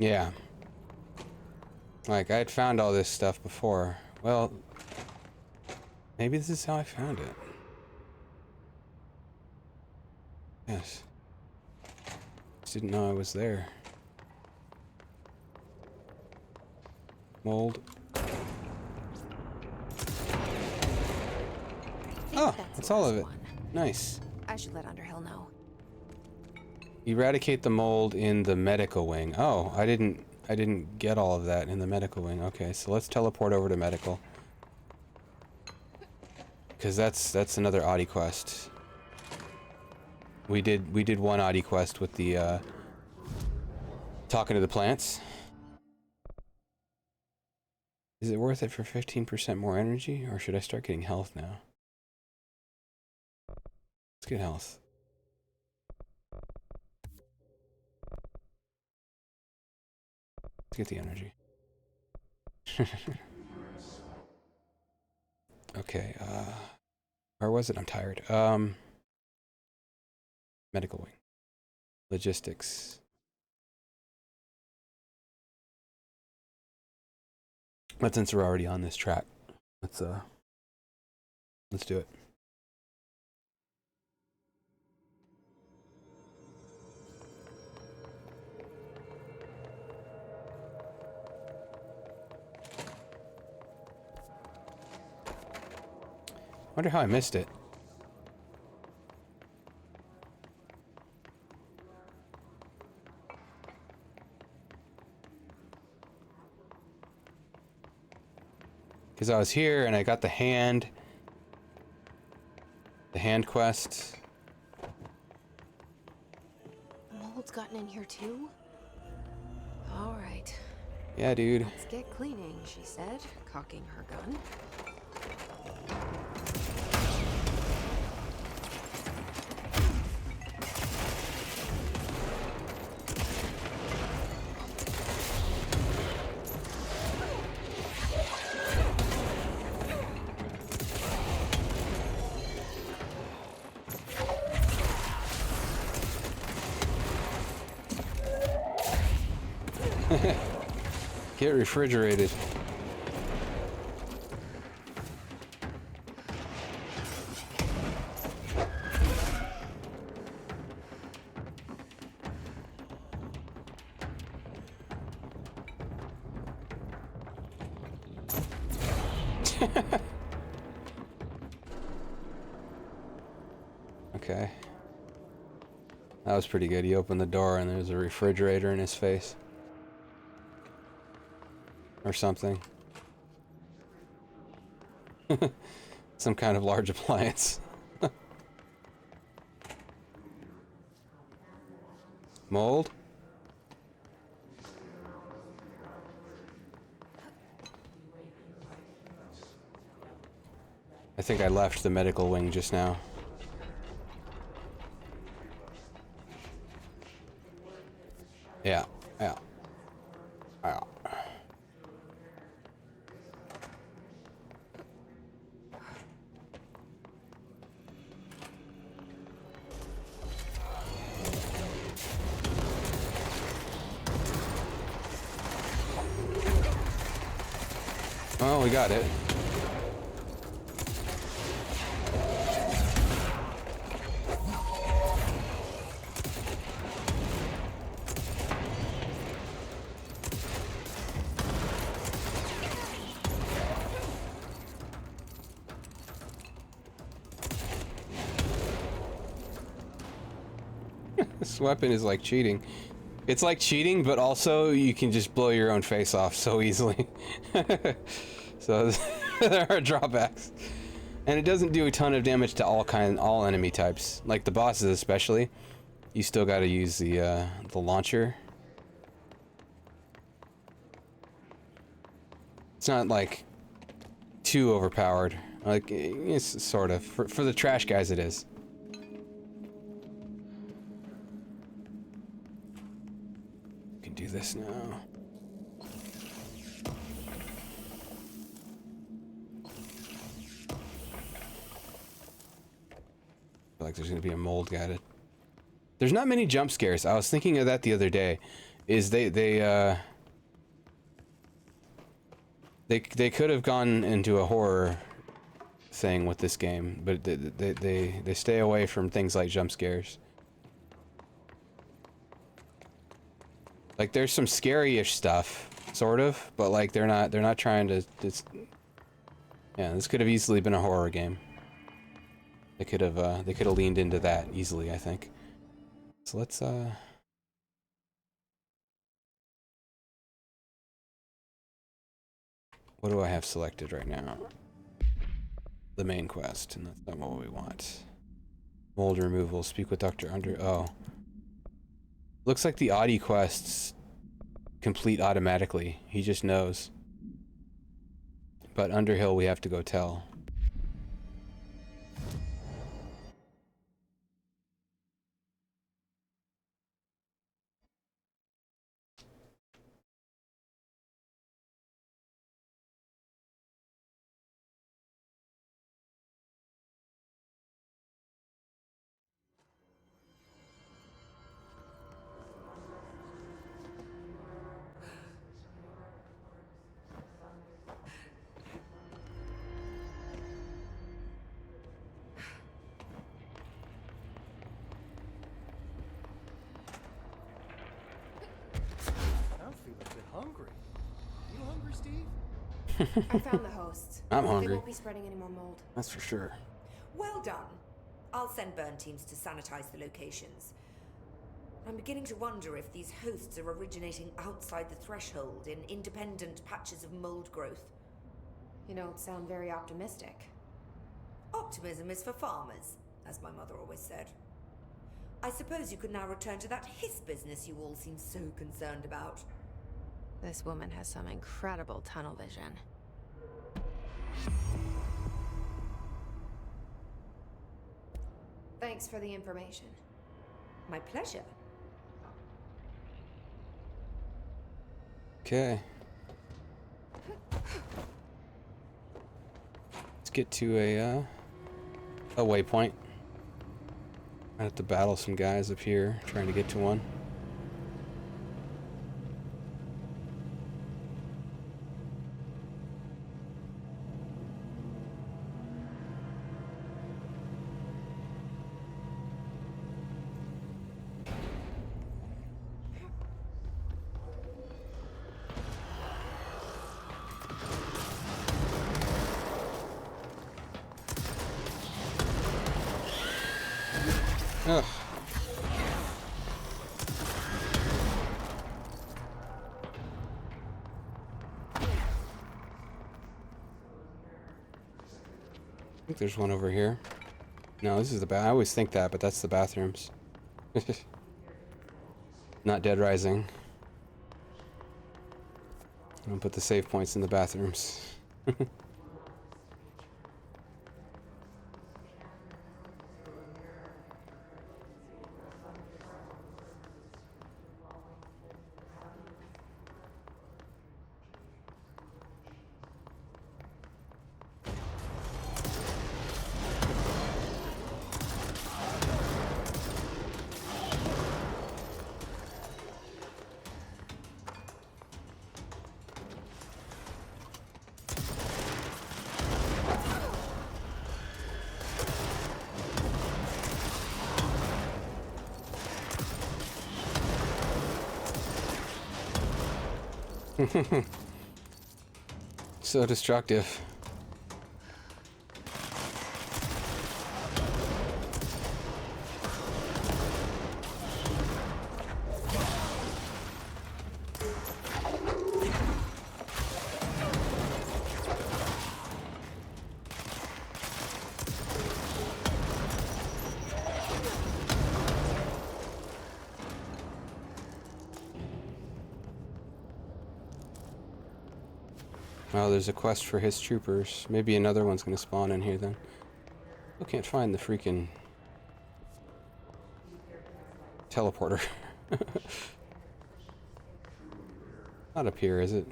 Yeah. Like, I had found all this stuff before. Well, maybe this is how I found it. Yes. Just didn't know I was there. Mold. Oh, that's all of it. Nice. I should let Underhill know. Eradicate the mold in the medical wing. Oh, I didn't get all of that in the medical wing. Okay, so let's teleport over to medical. Cause that's another Audi quest. We did one Audi quest with the talking to the plants. Is it worth it for 15% more energy, or should I start getting health now? Let's get health. Let's get the energy. Okay, where was it? I'm tired. Medical wing. Logistics. But since we're already on this track, let's do it. Wonder how I missed it. Because I was here and I got the hand quest. Mold's gotten in here too? Alright. Yeah, dude. Let's get cleaning, she said, cocking her gun. Get refrigerated. Okay. That was pretty good. He opened the door and there's a refrigerator in his face. Or something. Some kind of large appliance. Mold? I think I left the medical wing just now. Yeah, yeah. Yeah. Oh, we got it. This weapon is like cheating. It's like cheating, but also you can just blow your own face off so easily. So there are drawbacks. And it doesn't do a ton of damage to all enemy types. Like the bosses especially. You still gotta use the launcher. It's not like too overpowered. Like, it's sort of. For the trash guys it is. Do this now. I feel like there's gonna be a mold guided. There's not many jump scares. I was thinking of that the other day. Is they They could have gone into a horror thing with this game, but they stay away from things like jump scares. Like there's some scary-ish stuff, sort of, but like they're not trying to. Yeah, this could have easily been a horror game. They could have leaned into that easily, I think. So let's what do I have selected right now? The main quest, and that's not what we want. Mold removal, speak with Dr. Oh. Looks like the Audi quests complete automatically. He just knows. But Underhill we have to go tell. I found the hosts. I'm hungry. They won't be spreading any more mold. That's for sure. Well done. I'll send burn teams to sanitize the locations. I'm beginning to wonder if these hosts are originating outside the threshold in independent patches of mold growth. You don't sound very optimistic. Optimism is for farmers, as my mother always said. I suppose you could now return to that hiss business you all seem so concerned about. This woman has some incredible tunnel vision. Thanks for the information. My pleasure. Okay. Let's get to a waypoint. I have to battle some guys up here, trying to get to one. Ugh. I think there's one over here. No, this is the I always think that, but that's the bathrooms. Not Dead Rising. I'm gonna put the save points in the bathrooms. So destructive. Oh, there's a quest for his troopers. Maybe another one's gonna spawn in here then. Still can't find the freaking teleporter. Not up here, is it?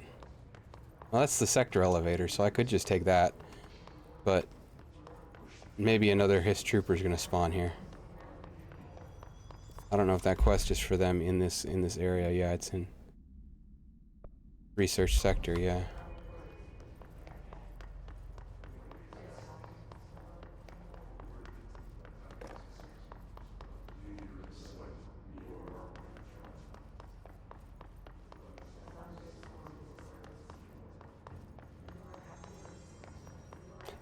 Well, that's the sector elevator, so I could just take that. But maybe another Hiss trooper is gonna spawn here. I don't know if that quest is for them in this area. Yeah, it's in research sector. Yeah.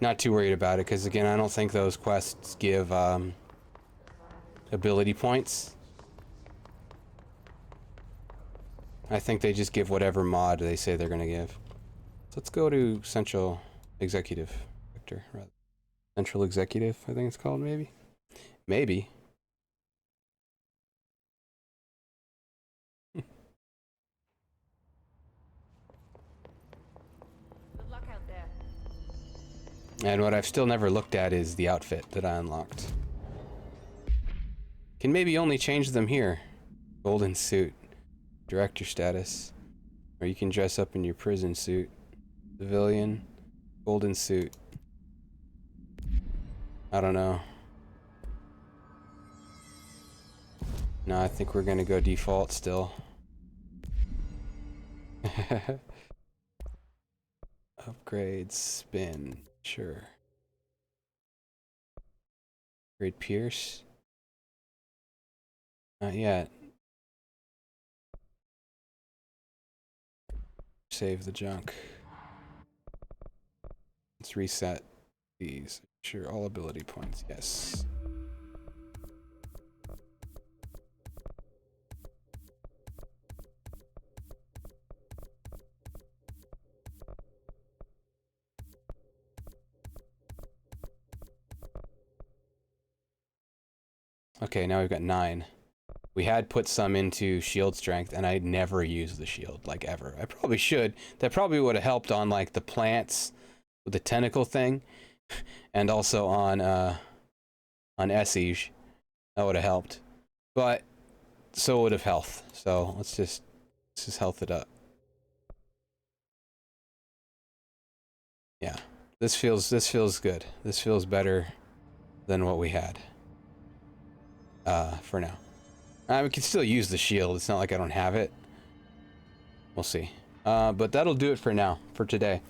not too worried about it, because again, I don't think those quests give ability points. I think they just give whatever mod they say they're gonna give. So let's go to Central Executive, Victor, rather. Central Executive, I think it's called, maybe? Maybe. Good luck out there. And what I've still never looked at is the outfit that I unlocked. Can maybe only change them here. Golden suit. Director status. Or you can dress up in your prison suit. Civilian. Golden suit. I don't know. No, I think we're gonna go default still. Upgrade, spin, sure. Upgrade Pierce. Not yet. Save the junk. Let's reset these. Sure, all ability points, yes. Okay, now we've got 9. We had put some into shield strength, and I never used the shield, like, ever. I probably should. That probably would have helped on, like, the plants with the tentacle thing, and also on Esige. That would have helped. But, so would have health. So, let's just health it up. Yeah. This feels good. This feels better than what we had. For now. We can still use the shield. It's not like I don't have it. We'll see. But that'll do it for now, for today.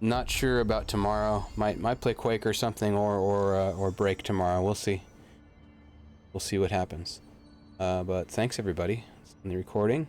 Not sure about tomorrow. Might play Quake or something, or break tomorrow. We'll see. We'll see what happens. But thanks everybody in the recording.